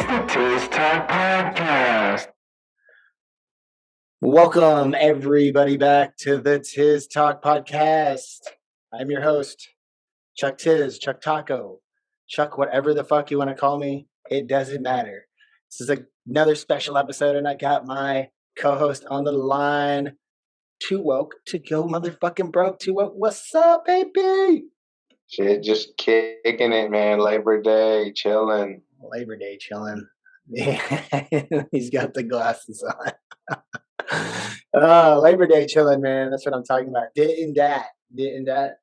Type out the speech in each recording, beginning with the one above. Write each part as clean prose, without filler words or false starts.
the TIZZ TALK Podcast. Welcome, everybody, back to the TIZZ TALK Podcast. I'm your host, Chucktizz, Chuck Taco, Chuck, whatever the fuck you want to call me. It doesn't matter. This is another special episode, and I got my co-host on the line, Toowoketogobroke. Toowoke, what's up, baby? Shit, just kicking it, man. Labor Day, chilling. Labor Day chilling. Yeah, he's got the glasses on. Labor Day chilling, man. That's what I'm talking about. Didn't that.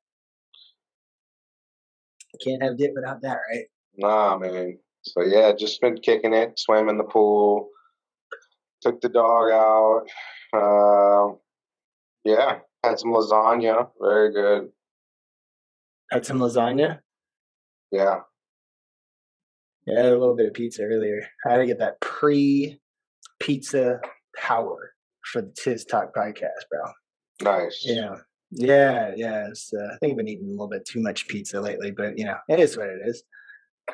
Can't have dit without that, right? Nah, man. So yeah, just been kicking it, swam in the pool, took the dog out. Yeah, had some lasagna, very good. Had some lasagna? Yeah. Yeah, I had a little bit of pizza earlier. I had to get that pre-pizza power for the TIZZ TALK Podcast, bro. Nice. Yeah. I think I've been eating a little bit too much pizza lately, but it is what it is.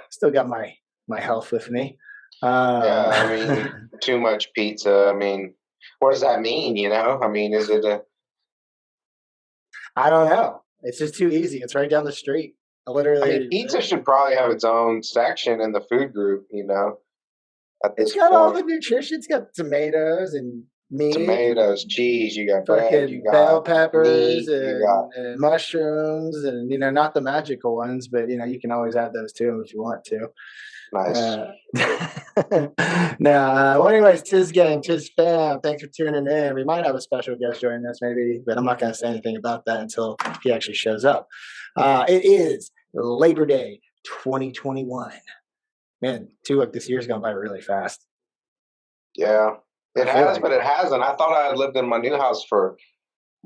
Still got my health with me. Yeah, I mean, too much pizza. I mean, what does that mean? I mean, is it a? I don't know. It's just too easy. It's right down the street. I mean, pizza should probably have its own section in the food group. It's got all the nutrition. It's got tomatoes and meat, tomatoes, cheese. You got bread. You got bell peppers meat, and mushrooms, and not the magical ones, but you can always add those to them if you want to. Nice. Well, anyways, TIZZ Gang, TIZZ fam, thanks for tuning in. We might have a special guest joining us, maybe, but I'm not going to say anything about that until he actually shows up. It is Labor Day 2021. Man, this year's gone by really fast. Yeah, it has, but it hasn't. I thought I had lived in my new house for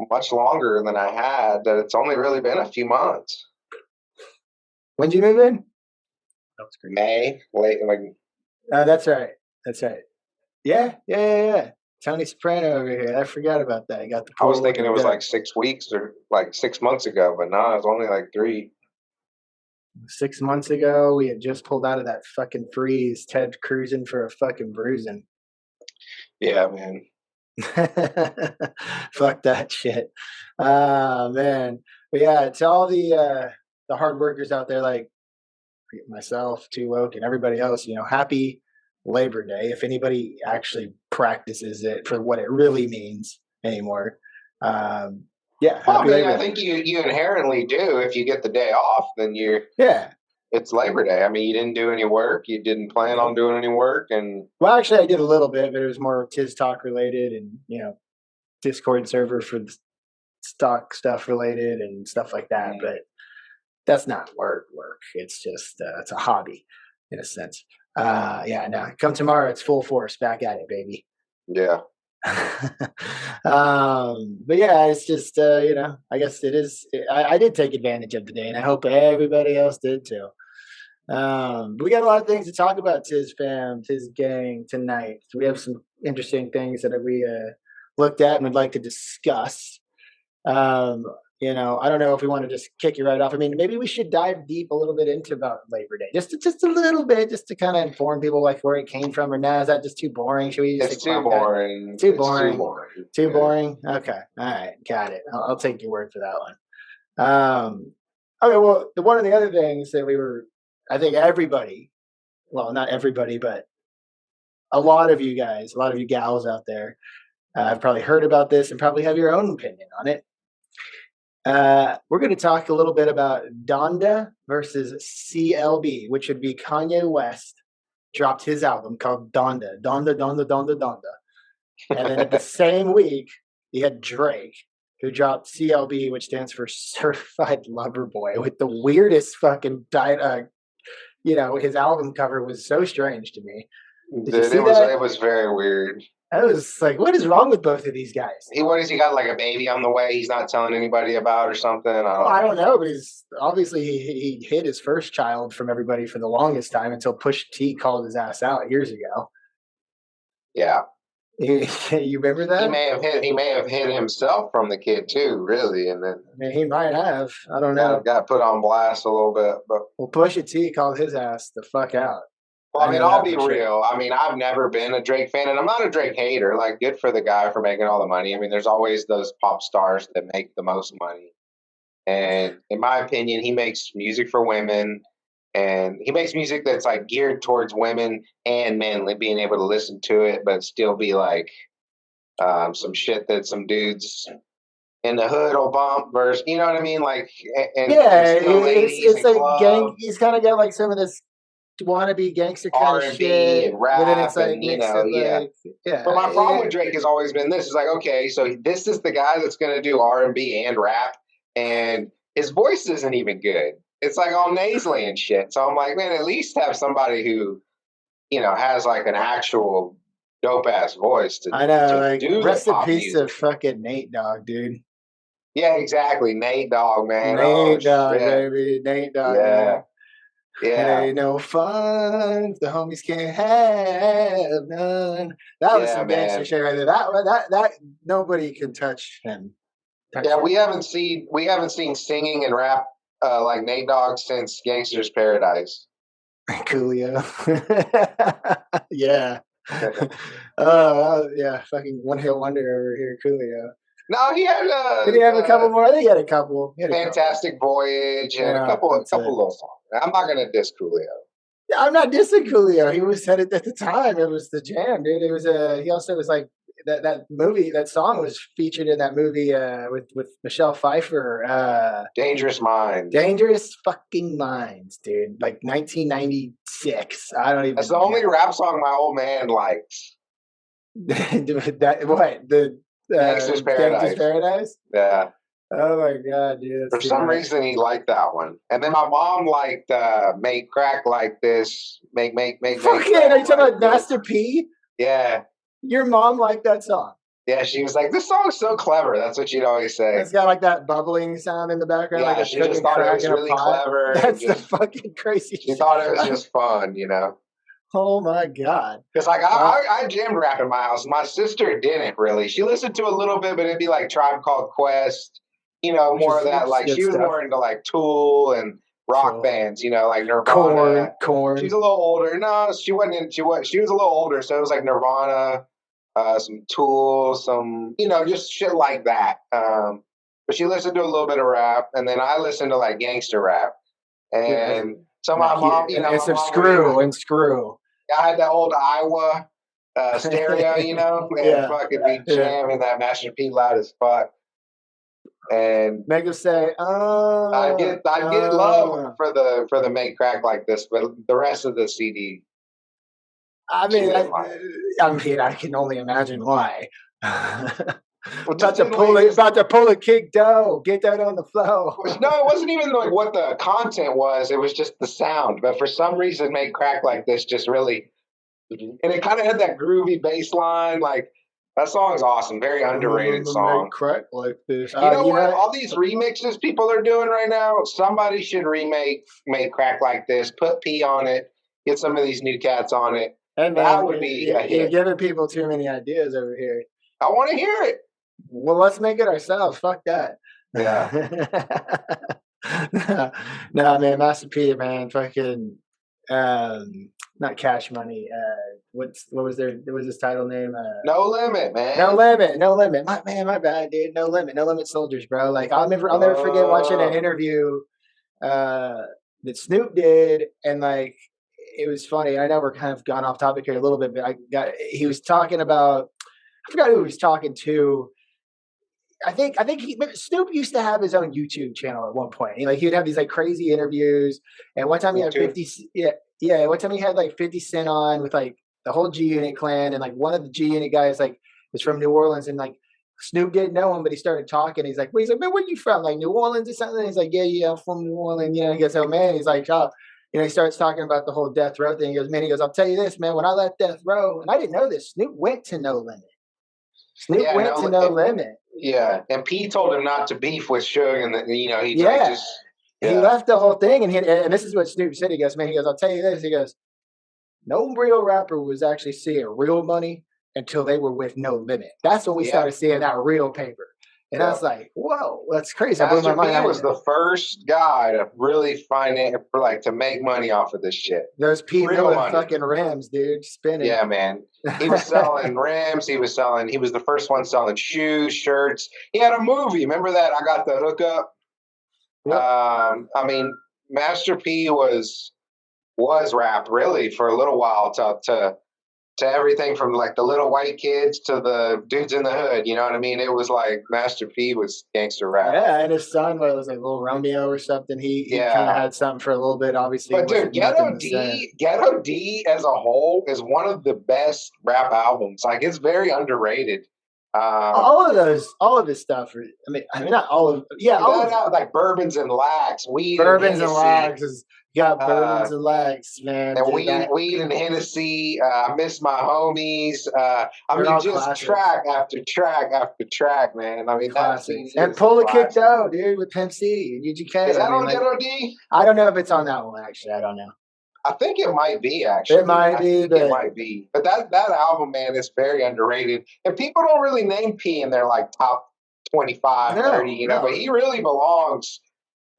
much longer than I had. That it's only really been a few months. When did you move in? That was great. May, that's right. Yeah. Tony Soprano over here. I forgot about that. I was thinking it was like 6 weeks or like 6 months ago, but no, it was only like 3. 6 months ago, we had just pulled out of that fucking freeze. Ted cruising for a fucking bruising. Yeah, man. Fuck that shit. Man. But yeah, to all the hard workers out there, like myself, Toowoke, and everybody else, happy Labor Day. If anybody actually practices it for what it really means anymore. Yeah. Well, I think you inherently do. If you get the day off, then it's Labor Day. I mean, you didn't do any work. You didn't plan on doing any work, and well, actually, I did a little bit, but it was more TIZZ Talk related, and Discord server for the stock stuff related and stuff like that. Mm-hmm. But that's not work. It's just it's a hobby in a sense. Come tomorrow, it's full force, back at it, baby. Yeah. But yeah, it's just I guess it is. I did take advantage of the day, and I hope everybody else did too. We got a lot of things to talk about, TIZZ fam, TIZZ gang tonight. So we have some interesting things that we looked at and would like to discuss. I don't know if we want to just kick you right off. I mean, maybe we should dive deep a little bit into about Labor Day, just a little bit, just to kind of inform people like where it came from. Or now, is that just too boring? Should we? It's too boring. Too boring. Too boring. Okay, all right, got it. I'll take your word for that one. Okay, well, one of the other things that I think everybody, well, not everybody, but a lot of you guys, a lot of you gals out there, have probably heard about this and probably have your own opinion on it. We're going to talk a little bit about Donda versus CLB, which would be Kanye West dropped his album called Donda. And then at the same week, you had Drake, who dropped CLB, which stands for Certified Lover Boy, with the weirdest fucking his album cover was so strange to me. It was very weird. I was like, what is wrong with both of these guys? He got like a baby on the way he's not telling anybody about or something? I don't know, but obviously he hid his first child from everybody for the longest time until Pusha T called his ass out years ago. Yeah. You remember that? He may have hid himself from the kid too, really, and then he might have. I don't know. Got put on blast a little bit, but Pusha T called his ass the fuck out. Well, I mean, know I'll that be for sure. real. I mean, I've never been a Drake fan, and I'm not a Drake hater. Like, good for the guy for making all the money. I mean, there's always those pop stars that make the most money. And in my opinion, he makes music for women, and he makes music that's like geared towards women and men being able to listen to it, but still be like some shit that some dudes in the hood will bump versus, you know what I mean? Like, and Yeah, still ladies it's and like gang. club, He's kind of got like some of this wannabe gangster kind of R&B shit, and but then it's rap, like and mixed with yeah. like yeah. But my problem with Drake has always been this: is like, okay, so this is the guy that's going to do R&B and rap, and his voice isn't even good. It's like all nasally and shit. So I'm like, man, at least have somebody who, has like an actual dope ass voice to I know, to like do the rest in pop peace to music. fucking Nate Dogg, dude. Yeah, exactly. Nate Dogg, man. Nate Oh Dogg, shit. baby. Nate Dogg, Yeah. man. It Yeah. ain't no fun if the homies can't have none. That was Yeah, some gangster man. shit right there. That nobody can touch him. Yeah, we haven't seen singing and rap like Nate Dogg since Gangster's Paradise. Coolio. Yeah. Oh, yeah. Fucking one hit wonder over here, Coolio. No, he had Did he have a couple more? I think he had a couple. Fantastic Voyage and a Yeah, couple that's it. little songs. I'm not gonna diss Coolio. Yeah, I'm not dissing Coolio. He was said it at the time. It was the jam, dude. It was he also was like that movie, that song was featured in that movie with Michelle Pfeiffer. Dangerous Minds. Dangerous fucking Minds, dude. Like 1996. I don't even. That's the only rap song my old man likes. The Gangster's Paradise. Gangster's Paradise? Yeah. Oh my god, dude. For some reason he liked that one. And then my mom liked Make Crack Like This. Make Fucking, crack are you talking like about Master P? Yeah. Your mom liked that song. Yeah, she was like, this song's so clever. That's what she'd always say. It's got like that bubbling sound in the background. Yeah, like she just thought it was really clever. That's the fucking crazy She thought it was just fun, Oh my god. Because like I jammed rap in my house. My sister didn't really. She listened to a little bit, but it'd be like Tribe Called Quest, more of that. Like she was more into like Tool and rock bands, like Nirvana. Korn. She's a little older. No, she wasn't. She was a little older, so it was like Nirvana, some Tool, some just shit like that. But she listened to a little bit of rap, and then I listened to like gangster rap, and so my mom, and some Screw. I had that old Iowa stereo, and fucking be jamming that Master P loud as fuck. And make him say, I get love for the Make Crack Like This, but the rest of the CD. I mean, I can only imagine why. About to pull a kick dough, get that on the flow. No, it wasn't even like what the content was. It was just the sound. But for some reason, Make Crack Like This just really, and it kind of had that groovy bass line. Like that song's awesome. Very underrated song. Make Crack Like This. You know what? All these remixes people are doing right now. Somebody should remake Make Crack Like This. Put P on it. Get some of these new cats on it. And that would be a hit. You're giving people too many ideas over here. I want to hear it. Well, let's make it ourselves. Fuck that. Yeah. No, man, Master P, man, fucking, not Cash Money. What was his title name? No Limit, man. No Limit. My bad, dude. No Limit Soldiers, bro. Like I'll never forget watching an interview that Snoop did, and like it was funny. I know we're kind of gone off topic here a little bit, but he was talking about. I forgot who he was talking to. I think Snoop used to have his own YouTube channel at one point. He would have these like crazy interviews, and one time he had 50. Yeah. One time he had like 50 Cent on with like the whole G Unit clan, and like one of the G Unit guys like was from New Orleans, and like Snoop didn't know him, but he started talking. He's like, man, where you from? Like New Orleans or something? He's like, yeah, I'm from New Orleans. He goes, oh man. He's like, oh. He starts talking about the whole Death Row thing. He goes, I'll tell you this, man. When I left Death Row, and I didn't know this, Snoop went to No Limit. Snoop went to No Limit. Yeah, and P told him not to beef with Suge, and he he left the whole thing, and this is what Snoop said. He goes, I'll tell you this. He goes, no real rapper was actually seeing real money until they were with No Limit. That's when we started seeing that real paper. And I was like, whoa, that's crazy. I blew Master my P mind. was the first guy to really to make money off of this shit. Those P Real Miller money. fucking rims, dude, spinning. Yeah, man. He was selling rims. He was the first one selling shoes, shirts. He had a movie. Remember that? I Got the Hookup. Yep. I mean, Master P was rap really for a little while to everything from like the little white kids to the dudes in the hood. You know what I mean? It was like Master P was gangster rap. Yeah, and his son was like Little Romeo or something. He kind of had something for a little bit, obviously. But dude, Ghetto D as a whole is one of the best rap albums. Like it's very underrated. All of his stuff. I mean, not all of. Yeah, all of like Bourbons and Lax, Weed Bourbons and and Lax is. Got Bourbons and Lax, man. And weed and Hennessy. I Miss My Homies. I mean, just classics. Track after track after track, man. I mean, that's and Pull the Kicked Out, dude, with Pimp C and UGK. Is that on Ghetto D? I don't know if it's on that one. Actually, I don't know. I think it might be. Actually, it might be. It might be. But that album, man, is very underrated, and people don't really name P in their like top 25, 30. You know, but he really belongs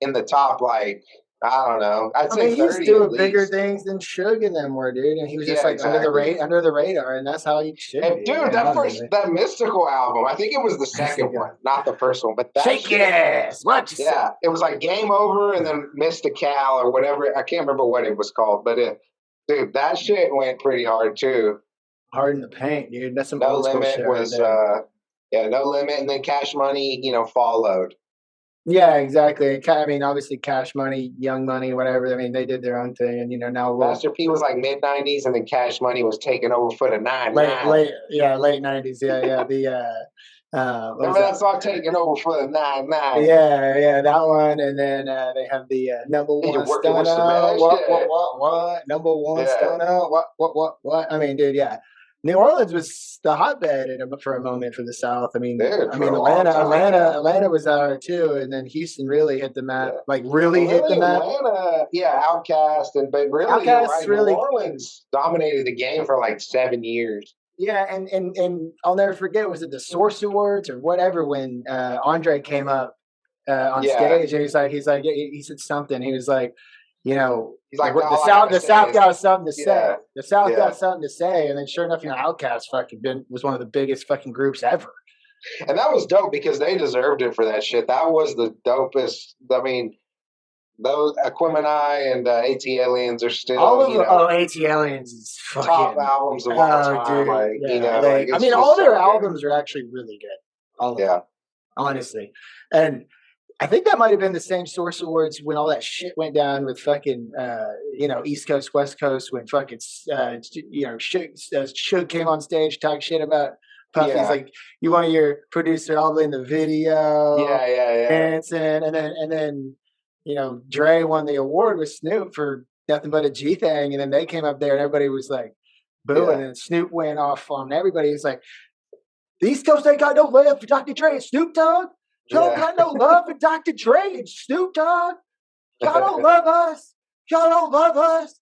in the top like. I don't know. I'd say he was doing bigger things than Suge and them were, dude. And he was just like under the radar, and that's how he should be. Dude, that Mystical album, I think it was the second one, not the first one. But that Shake your ass. What you say? It was like Game Over and then Mystical or whatever. I can't remember what it was called, but dude, that shit went pretty hard too. Hard in the paint, dude. That's some No Limit was No Limit, and then Cash Money, followed. Yeah, exactly. I mean, obviously, Cash Money, Young Money, whatever. I mean, they did their own thing, and now Master P was like mid '90s, and then Cash Money was taking over for the late '90s. Yeah. Remember that song, "Taking Over for the 9-9"? Yeah, that one, and then they have the number one stunner. What? Number one stunner. What? I mean, dude, yeah. New Orleans was the hotbed for a moment for the South. I mean, Atlanta was there too, and then Houston really hit the map. Hit the map. Atlanta, Outkast, but really, Outkast New Orleans dominated the game for like 7 years. Yeah, and I'll never forget. Was it the Source Awards or whatever when Andre came up on stage and he said something. He was like. He's like, the South got something to say. The South got something to say, and then sure enough, Outkast was one of the biggest fucking groups ever. And that was dope because they deserved it for that shit. That was the dopest. I mean, those Aquemini and AT Aliens are still AT Aliens is fucking top albums of all time. Dude. All their albums are actually really good. All of them, honestly, and. I think that might have been the same Source Awards when all that shit went down with fucking, East Coast, West Coast, when fucking, Suge came on stage, talk shit about Puffy. He's like, you want your producer all in the video. Dancing. And then, Dre won the award with Snoop for Nothing But a G Thing. And then they came up there and everybody was like, booing. And Snoop went off on everybody. He's like, the East Coast ain't got no love for Dr. Dre and Snoop Dogg. Y'all got no love for Dr. Dre and Snoop Dogg. Y'all don't love us. Y'all don't love us.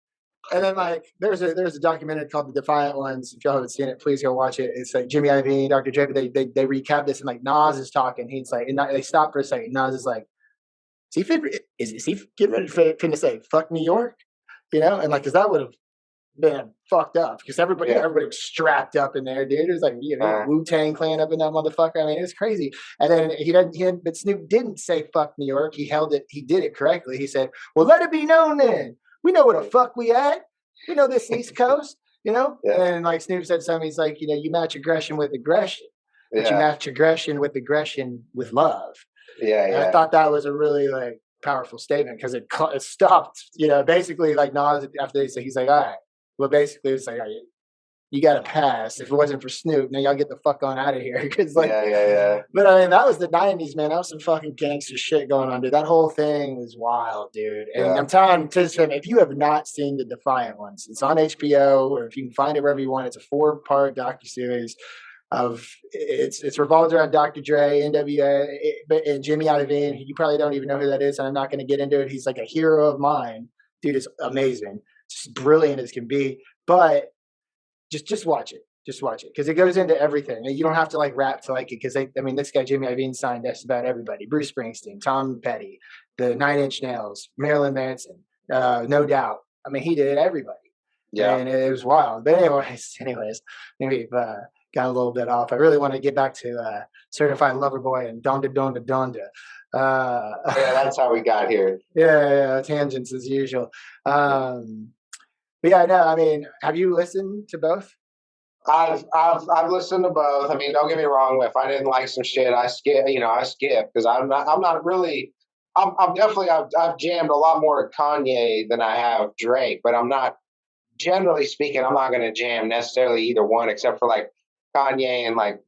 And then there's a documentary called The Defiant Ones. If y'all haven't seen it, please go watch it. It's like Jimmy Iovine, Dr. Dre, but they recap this and like Nas is talking. He's like, and they stop for a second. Nas is like, is he getting ready to say fuck New York? And like, because that would have been fucked up because everybody was strapped up in there, dude. It was like Wu-Tang Clan up in that motherfucker. I mean, it was crazy. And then but Snoop didn't say fuck New York. He did it correctly. He said, well, let it be known then. We know where the fuck we at. We know this East Coast, And like Snoop said something, he's like, you match aggression with aggression. But you match aggression with love. And I thought that was a really like powerful statement because it stopped, basically like Nas after they said, he's like, all right. Well, basically, it's like, you got to pass. If it wasn't for Snoop, now y'all get the fuck on out of here. Cause But I mean, that was the 90s, man. That was some fucking gangster shit going on, dude. That whole thing was wild, dude. And I'm telling you, if you have not seen The Defiant Ones, it's on HBO, or if you can find it wherever you want. It's a 4-part docuseries of it's revolved around Dr. Dre, NWA, and Jimmy Iovine. You probably don't even know who that is, and I'm not going to get into it. He's like a hero of mine. Dude is amazing. Just brilliant as can be, but just watch it. Just watch it because it goes into everything. You don't have to like rap to like it because this guy Jimmy Iovine signed just about everybody: Bruce Springsteen, Tom Petty, the Nine Inch Nails, Marilyn Manson, No Doubt. I mean, he did everybody. Yeah. And it was wild. But anyways, maybe we've got a little bit off. I really want to get back to Certified Lover Boy and Donda Donda Donda. Yeah, that's how we got here. Yeah, tangents as usual. But yeah, no, I mean, have you listened to both? I've listened to both. I mean, don't get me wrong. If I didn't like some shit, I skip because I'm definitely I've jammed a lot more Kanye than I have Drake, but I'm not, generally speaking, I'm not going to jam necessarily either one, except for like Kanye and like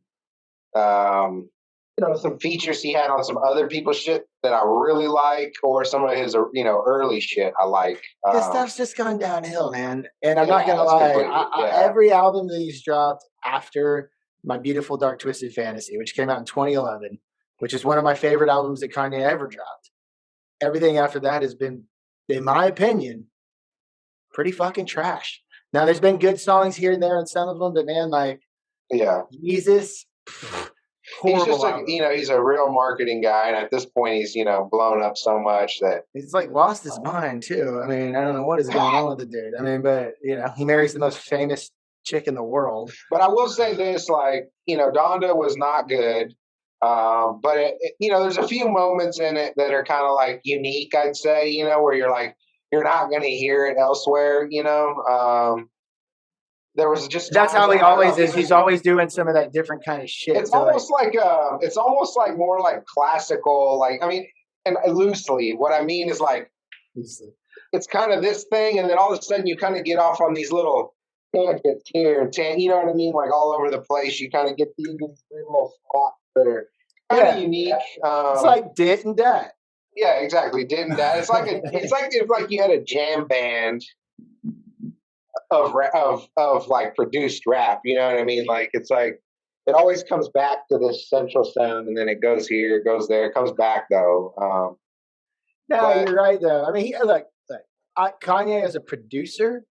some features he had on some other people's shit that I really like, or some of his early shit I like. His stuff's just gone downhill, man. And I'm not gonna lie, every album that he's dropped after My Beautiful Dark Twisted Fantasy, which came out in 2011, which is one of my favorite albums that Kanye ever dropped, everything after that has been, in my opinion, pretty fucking trash. Now, there's been good songs here and there in some of them, but man, like, Jesus. He's just he's a real marketing guy, and at this point, he's blown up so much that he's like lost his mind too. I mean, I don't know what is going on with the dude. I mean, but he marries the most famous chick in the world. But I will say this, like Donda was not good, but there's a few moments in it that are kind of like unique. I'd say where you're like you're not going to hear it elsewhere. There was just that's how he always is. He's always doing some of that different kind of shit. It's almost like more like classical, like and loosely. What I mean is like it's kind of this thing, and then all of a sudden you kind of get off on these little tangents here, you know what I mean? Like all over the place, you kind of get these little spots that are kind of unique. It's like dit and dat. Yeah, exactly, dit and dat. It's like if you had a jam band of like produced rap, you know what I mean? Like it's like it always comes back to this central sound, and then it goes here, it goes there, it comes back though. You're right though. I mean, Kanye as a producer,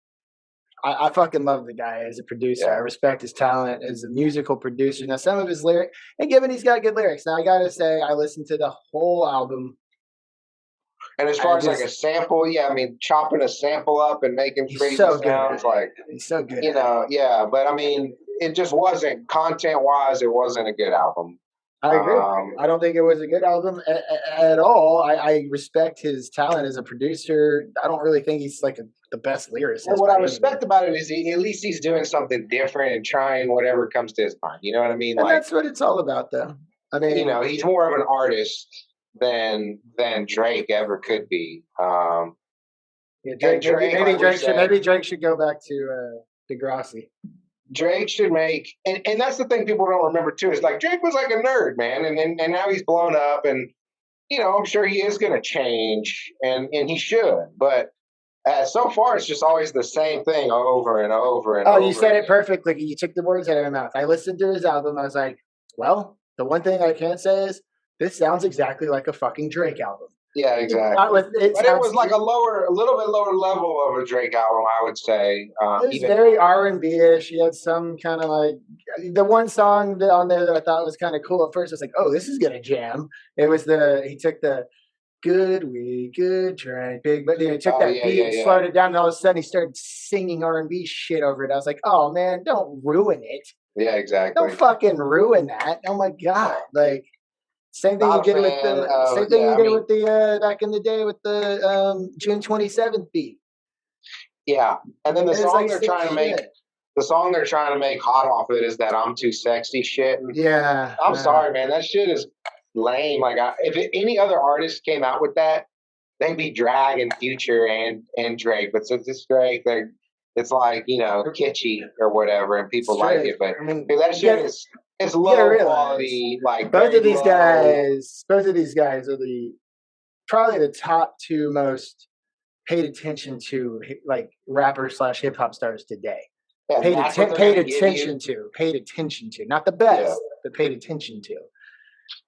I fucking love the guy as a producer. I respect his talent as a musical producer. Now, some of his lyrics, and given he's got good lyrics, now I gotta say I listened to the whole album. And as far as like a sample, chopping a sample up and making crazy sounds, like he's so good. But I mean, it just wasn't content-wise. It wasn't a good album. I agree. I don't think it was a good album at all. I respect his talent as a producer. I don't really think he's like the best lyricist. And what I respect about it is at least he's doing something different and trying whatever comes to his mind. You know what I mean? And that's what it's all about, though. I mean, he's more of an artist than Drake ever could be. Maybe Drake should go back to Degrassi. Drake should make, and that's the thing people don't remember too, is like Drake was like a nerd, man, and now he's blown up, and I'm sure he is going to change, and he should, but so far it's just always the same thing over and over and over. Oh, you said it perfectly. You took the words out of my mouth. I listened to his album. I was like, well, the one thing I can say is this sounds exactly like a fucking Drake album. Yeah, exactly. But it was like a little bit lower level of a Drake album, I would say. It was very R&B-ish. He had some kind of like the one song on there that I thought was kind of cool at first. I was like, oh, this is gonna jam. It was he took the good weed, good drink, big, but then he took that beat and slowed it down, and all of a sudden he started singing R&B shit over it. I was like, oh man, don't ruin it. Yeah, exactly. Don't fucking ruin that. Oh my god, like. Same thing you did with the back in the day with the June 27th beat. Yeah, and then the song they're trying to make hot off of it is that "I'm Too Sexy" shit. Yeah, I'm sorry, man, that shit is lame. Like, if any other artist came out with that, they'd be dragging Future and Drake. But since it's Drake, it's like kitschy or whatever, and people like it. But that shit is. It's low quality, like both of these guys are probably the top two most paid attention to like rappers / hip hop stars today. Yeah, paid attention to, not the best, but paid attention to.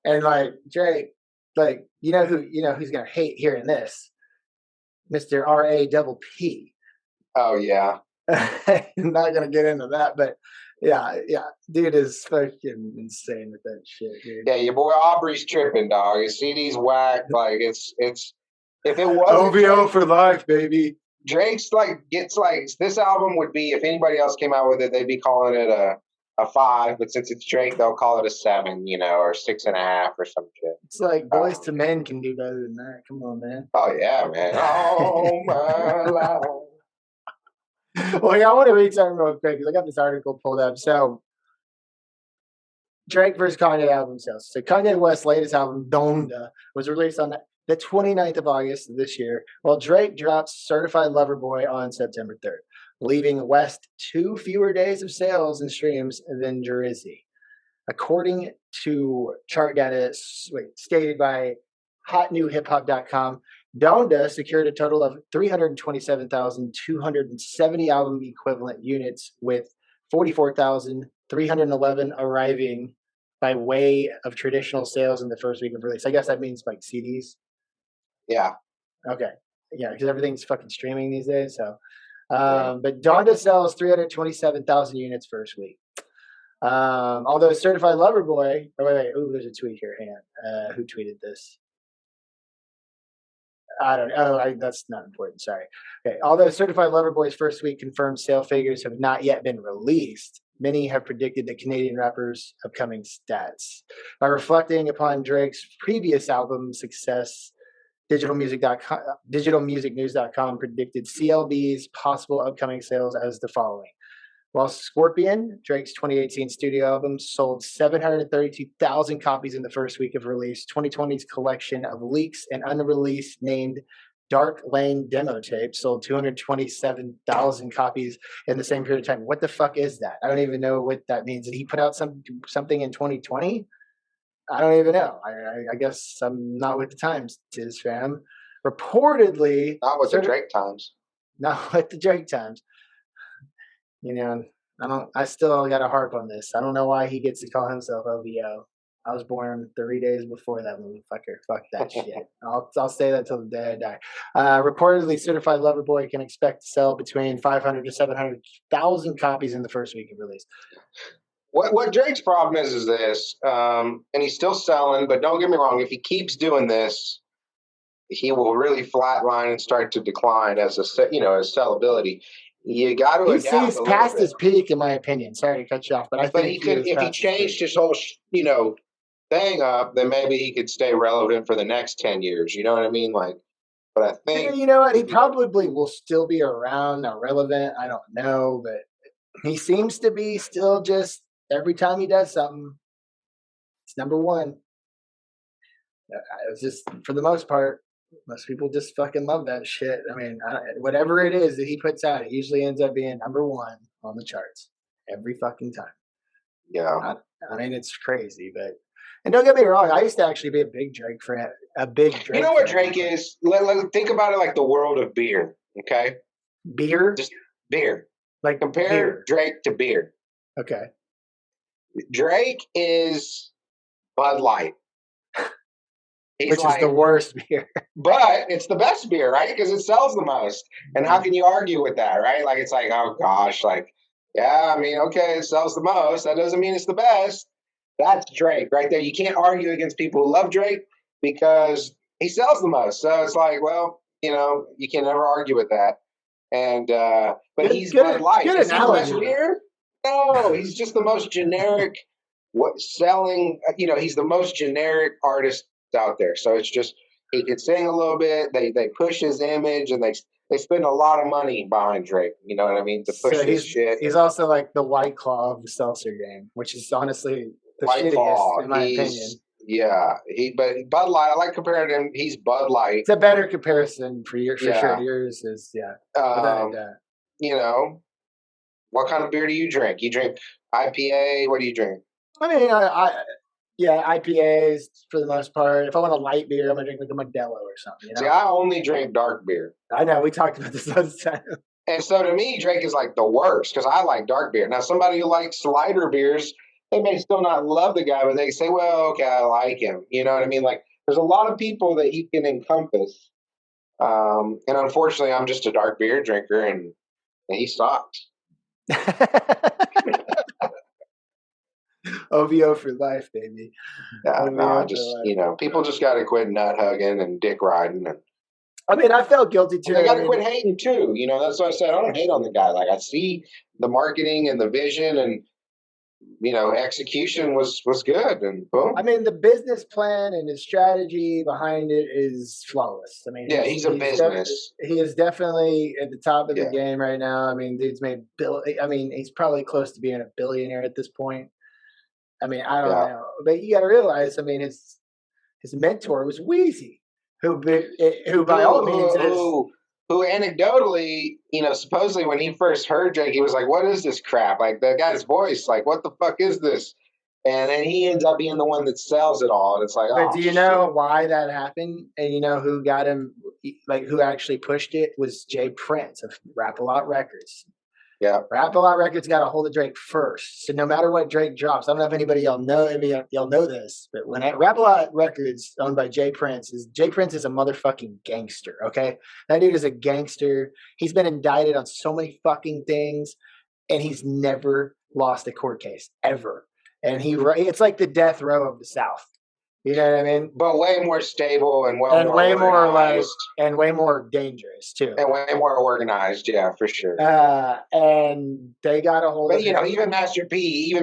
And like Drake, like who's gonna hate hearing this? Mr. RAPP. Oh yeah. I'm not gonna get into that, but Yeah, dude is fucking insane with that shit, dude. Yeah, your boy Aubrey's tripping, dog. His CD's whack. Like it's. If it wasn't OVO for life, baby. Drake's gets this album would be, if anybody else came out with it, they'd be calling it a 5, but since it's Drake, they'll call it a 7, or 6.5 or some shit. It's like Boys to Men can do better than that. Come on, man. Oh yeah, man. Oh my life. Well, yeah, I want to read something real quick because I got this article pulled up. So, Drake versus Kanye album sales. So, Kanye West's latest album, Donda, was released on the 29th of August of this year, while Drake drops Certified Lover Boy on September 3rd, leaving West 2 fewer days of sales and streams than Drizzy. According to chart data stated by hotnewhiphop.com, Donda secured a total of 327,270 album equivalent units, with 44,311 arriving by way of traditional sales in the first week of release. I guess that means like CDs. Yeah. Okay. Yeah, because everything's fucking streaming these days. So, but Donda sells 327,000 units first week. Although Certified Lover Boy, ooh, there's a tweet here. Hang on. Who tweeted this? I don't know. That's not important. Sorry. Okay. Although Certified Lover Boy's first week confirmed sale figures have not yet been released, many have predicted the Canadian rapper's upcoming stats. By reflecting upon Drake's previous album success, digitalmusicnews.com predicted CLB's possible upcoming sales as the following. While Scorpion, Drake's 2018 studio album, sold 732,000 copies in the first week of release, 2020's collection of leaks and unreleased named Dark Lane demo tape sold 227,000 copies in the same period of time. What the fuck is that? I don't even know what that means. Did he put out something in 2020? I don't even know. I guess I'm not with the times, Tizz fam. Reportedly, not with the Drake times. Not with the Drake times. I still got to harp on this. I don't know why he gets to call himself OVO. I was born 3 days before that motherfucker. Fuck that shit. I'll say that till the day I die. Reportedly, Certified Lover Boy can expect to sell between 500 to 700,000 copies in the first week of release. What Drake's problem is this, and he's still selling, but don't get me wrong, if he keeps doing this, he will really flatline and start to decline as his sellability. You got to adapt. He's past his peak, in my opinion. Sorry to cut you off, but I think if he changed his whole, thing up, then maybe he could stay relevant for the next 10 years. You know what I mean? But I think you know what? He probably will still be around, not relevant. I don't know, but he seems to be still just every time he does something, it's number one. It's just for the most part. Most people just fucking love that shit. I mean, whatever it is that he puts out, it usually ends up being number one on the charts every fucking time. Yeah. I mean, it's crazy, and don't get me wrong, I used to actually be a big Drake fan. You know what Drake is? Think about it like the world of beer, okay? Beer? Just beer. Like compare beer. Drake to beer. Okay. Drake is Bud Light. Which is the worst beer. But it's the best beer, right? Because it sells the most. And how can you argue with that, right? It's like, oh gosh, yeah, I mean, okay, it sells the most. That doesn't mean it's the best. That's Drake right there. You can't argue against people who love Drake because he sells the most. So it's like, well, you can never argue with that. And but he's Bud Light. Is he the best beer? No, he's just the most generic selling, he's the most generic artist out there. So it's just, he can sing a little bit. They push his image and they spend a lot of money behind Drake. You know what I mean? To push his shit. He's also like the White Claw of the seltzer game, which is honestly the White shittiest Claw, in my opinion. Yeah, but Bud Light, I like comparing him. He's Bud Light. It's a better comparison for sure. Yours is what kind of beer do you drink? You drink IPA? What do you drink? I mean, IPAs for the most part. If I want a light beer, I'm gonna drink like a Modelo or something. See, I only drink dark beer. I know, we talked about this last time. And so to me, Drake is like the worst because I like dark beer. Now, somebody who likes lighter beers, they may still not love the guy, but they say, well, okay, I like him. You know what I mean? There's a lot of people that he can encompass. And unfortunately, I'm just a dark beer drinker, and he stopped. OVO for life, baby. Yeah, no, OVO I for just life. people just got to quit nut hugging and dick riding, and I mean, I felt guilty too. they got I to mean, quit hating too. That's what I said. I don't hate on the guy. Like I see the marketing and the vision, and execution was good, and boom. I mean, the business plan and his strategy behind it is flawless. I mean, Yeah, he's a business. He is definitely at the top of the Yeah. game right now. I mean, dude's made I mean, he's probably close to being a billionaire at this point. I mean, I don't know, but you got to realize. I mean, his mentor was Wheezy, who by all means is. Who anecdotally, supposedly when he first heard Drake, he was like, "What is this crap? Like the guy's voice, like what the fuck is this?" And then he ends up being the one that sells it all, and it's like, But do you know why that happened? And you know who got him? Like who actually pushed it was Jay Prince of Rap A Lot Records. Yeah, Rap A Lot Records got a hold of Drake first. So no matter what Drake drops, I don't know if anybody y'all know this, but when Rap A Lot Records owned by Jay Prince is a motherfucking gangster. Okay, that dude is a gangster. He's been indicted on so many fucking things, and he's never lost a court case ever. And it's like the death row of the South. You know what I mean? But way more stable and way more dangerous too, and way more organized. Yeah, for sure. And they got a hold. But even Master P,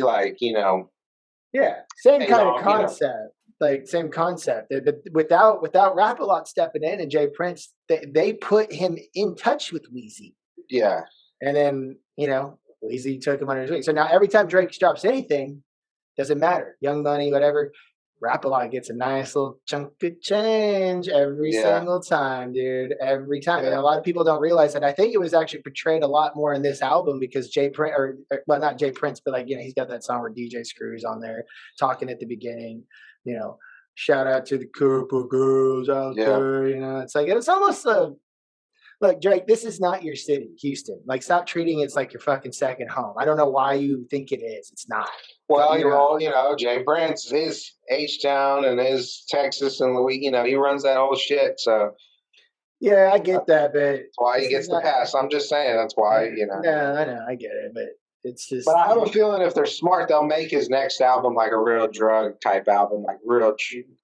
like yeah, same kind of concept. Like same concept. But without Rap A Lot stepping in and Jay Prince, they put him in touch with Wheezy. Yeah, and then Wheezy took him under his wing. So now every time Drake drops anything, doesn't matter, Young Money, whatever. Rap A Lot gets a nice little chunk of change every single time, dude. Every time. And a lot of people don't realize that. I think it was actually portrayed a lot more in this album because Jay Prince, not Jay Prince, but he's got that song where DJ Screw's on there talking at the beginning. Shout out to the couple girls out there. It's like it's almost look, Drake, this is not your city, Houston. Like, stop treating it like your fucking second home. I don't know why you think it is. It's not. Well, Jay Prince is H-Town and is Texas and Louisiana. He runs that whole shit. So yeah, I get that, but that's why he gets the pass. I'm just saying that's why. No, I know, I get it, but it's just. But I have a feeling if they're smart, they'll make his next album like a real drug type album, like real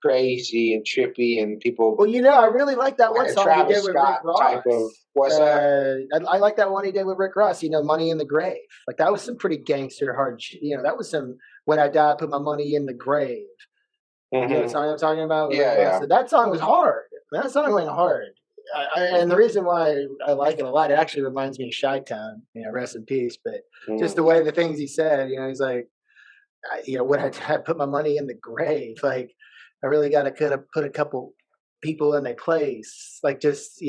crazy and trippy and people. Well, I really like that one song he did with Rick Ross. Type of, what's that? I like that one he did with Rick Ross. Money in the Grave. Like that was some pretty gangster hard shit. That was some When I Die, I Put My Money in the Grave. Mm-hmm. You know what song I'm talking about? Yeah. So that song was hard. That song went hard. And the reason why I like it a lot, it actually reminds me of Chi-Town, rest in peace. But just the way the things he said, he's like, when I put my money in the grave, like I really got to put a couple people in their place, like just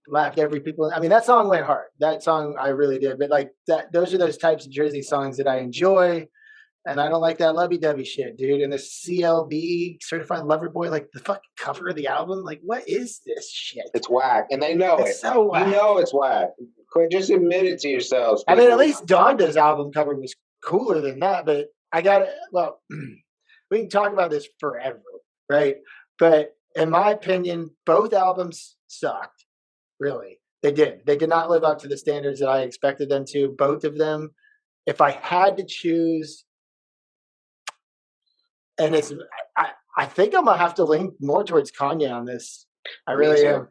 laughed every people. I mean, that song went hard. That song I really did. But like that, those are those types of Jersey songs that I enjoy. And I don't like that lovey-dovey shit, dude. And the CLB, Certified Lover Boy, like the fucking cover of the album, like what is this shit? It's whack, and they know it's so whack. It's whack. Quit, just admit it to yourselves. I mean, at least Donda's album cover was cooler than that. But I got it. Well, we can talk about this forever, right? But in my opinion, both albums sucked. Really, they did. They did not live up to the standards that I expected them to. Both of them. If I had to choose. And I think I'm gonna have to lean more towards Kanye on this. I really am.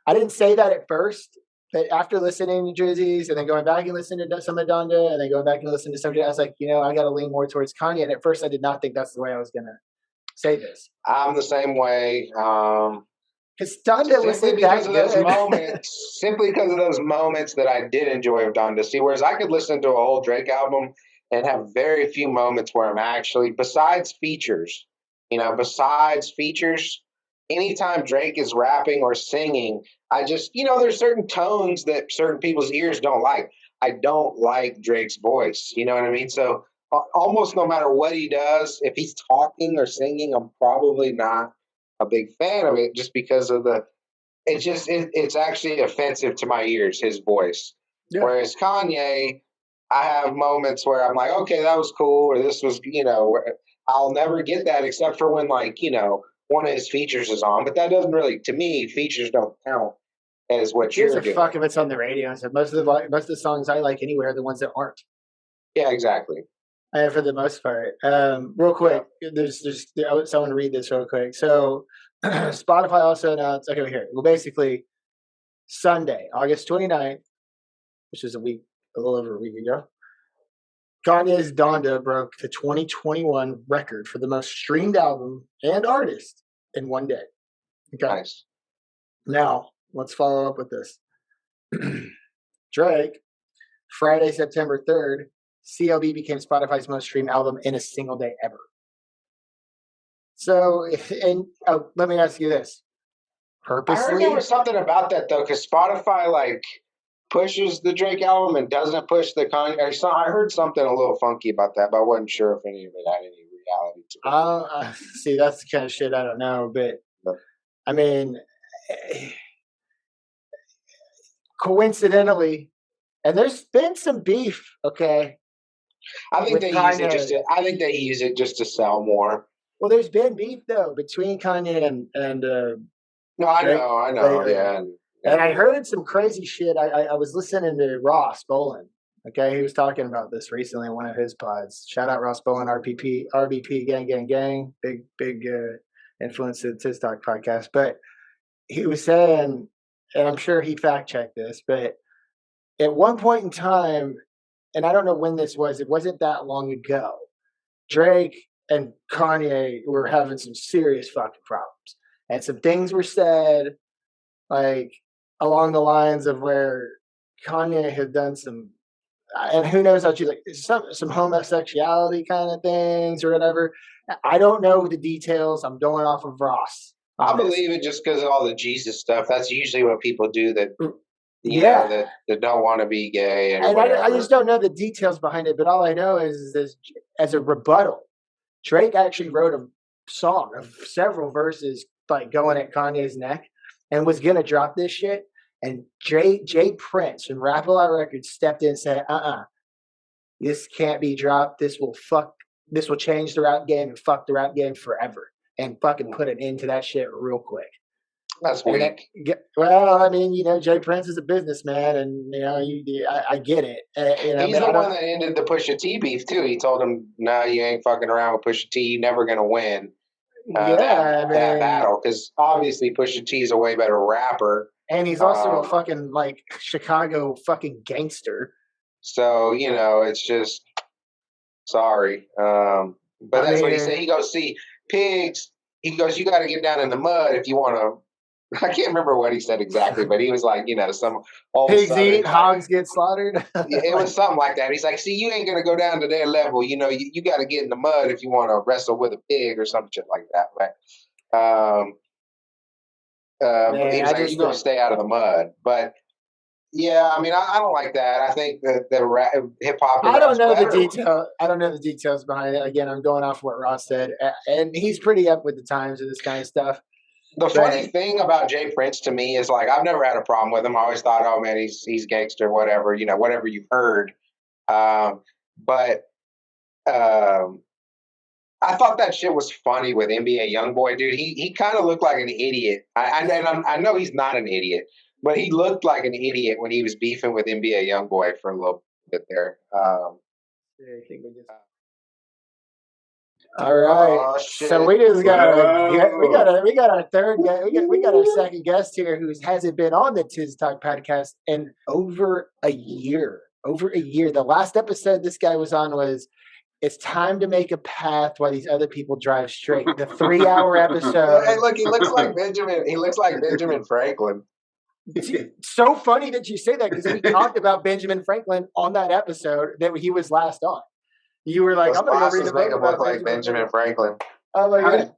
I didn't say that at first, but after listening to Jersey's and then going back and listening to some of Donda and then going back and listening to somebody, I was like, I got to lean more towards Kanye. And at first, I did not think that's the way I was gonna say this. I'm the same way. Because Donda was simply because of those moments that I did enjoy of Donda. See, whereas I could listen to a whole Drake album and have very few moments where I'm actually, besides features, anytime Drake is rapping or singing, I just, there's certain tones that certain people's ears don't like. I don't like Drake's voice. You know what I mean? So almost no matter what he does, if he's talking or singing, I'm probably not a big fan of it just because of it's actually offensive to my ears, his voice. Yeah. Whereas Kanye, I have moments where I'm like, okay, that was cool, or this was, I'll never get that except for when, like, one of his features is on. But that doesn't really, to me, features don't count as what you're doing. Fuck if it's on the radio. So most of the songs I like anyway are the ones that aren't. Yeah, exactly. For the most part. Real quick, there's I want to read this real quick. So Spotify also announced, okay, here. Well, basically Sunday, August 29th, which is a little over a week ago, Kanye's Donda broke the 2021 record for the most streamed album and artist in one day. Okay. Nice. Now, let's follow up with this. Drake, Friday, September 3rd, CLB became Spotify's most streamed album in a single day ever. So, and let me ask you this. I heard Purposely, there was something about that though, because Spotify like pushes the Drake album and doesn't push the Kanye. I heard something a little funky about that, but I wasn't sure if any of it had any reality to it. see, that's the kind of shit I don't know. But I mean, coincidentally, and there's been some beef. Okay, I think with they Kanye. use it just. I think they use it just to sell more. Well, there's been beef though between Kanye and No, I Drake know, lately. yeah. And I heard some crazy shit. I was listening to Ross Bolin. Okay, he was talking about this recently in one of his pods. Shout out Ross Bolin, RBP, gang, big influence to the TIZZ Talk podcast. But he was saying, and I'm sure he fact checked this, but at one point in time, and I don't know when this was, it wasn't that long ago, Drake and Kanye were having some serious fucking problems, and some things were said, like along the lines of where Kanye had done some, and who knows how you like some homosexuality kind of things or whatever. I don't know the details. I'm going off of Ross. I believe it just because of all the Jesus stuff. That's usually what people do that, that don't want to be gay. And I just don't know the details behind it. But all I know is this, as a rebuttal, Drake actually wrote a song of several verses like going at Kanye's neck and was going to drop this shit. And Jay Prince from Rap A Lot Records stepped in and said, this can't be dropped. This will change the rap game and fuck the rap game forever. And fucking put an end to that shit real quick. That's weak. Well, I mean, Jay Prince is a businessman, and I get it. He's the one that ended the Pusha T beef too. He told him, "No, you ain't fucking around with Pusha T. You're never gonna win that battle." Because obviously Pusha T is a way better rapper, and he's also a fucking like Chicago fucking gangster. So it's just sorry, but that's what he said. He goes, "See, pigs." He goes, "You got to get down in the mud if you want to." I can't remember what he said exactly, but he was like, some old pigs eat, hogs get slaughtered. It was something like that. He's like, "See, you ain't gonna go down to their level. You got to get in the mud if you want to wrestle with a pig or some shit like that." Right? He's like, "You gonna stay out of the mud." But yeah, I mean, I don't like that. I think that the hip hop. I don't know the detail. I don't know the details behind it. Again, I'm going off what Ross said, and he's pretty up with the times of this kind of stuff. The funny thing about Jay Prince to me is like I've never had a problem with him. I always thought, oh man, he's gangster, whatever, whatever you've heard. But I thought that shit was funny with NBA YoungBoy, dude. He kind of looked like an idiot. I know he's not an idiot, but he looked like an idiot when he was beefing with NBA YoungBoy for a little bit there. All right, so we just got we got our third guy. We got our second guest here who hasn't been on the TIZZ Talk podcast in over a year. The last episode this guy was on was "It's Time to Make a Path While These Other People Drive Straight." The 3-hour episode. Hey, look, he looks like Benjamin. He looks like Benjamin Franklin. So funny that you say that because we talked about Benjamin Franklin on that episode that he was last on. You were like, "I'm gonna go read a book about like Benjamin Franklin." Oh my god!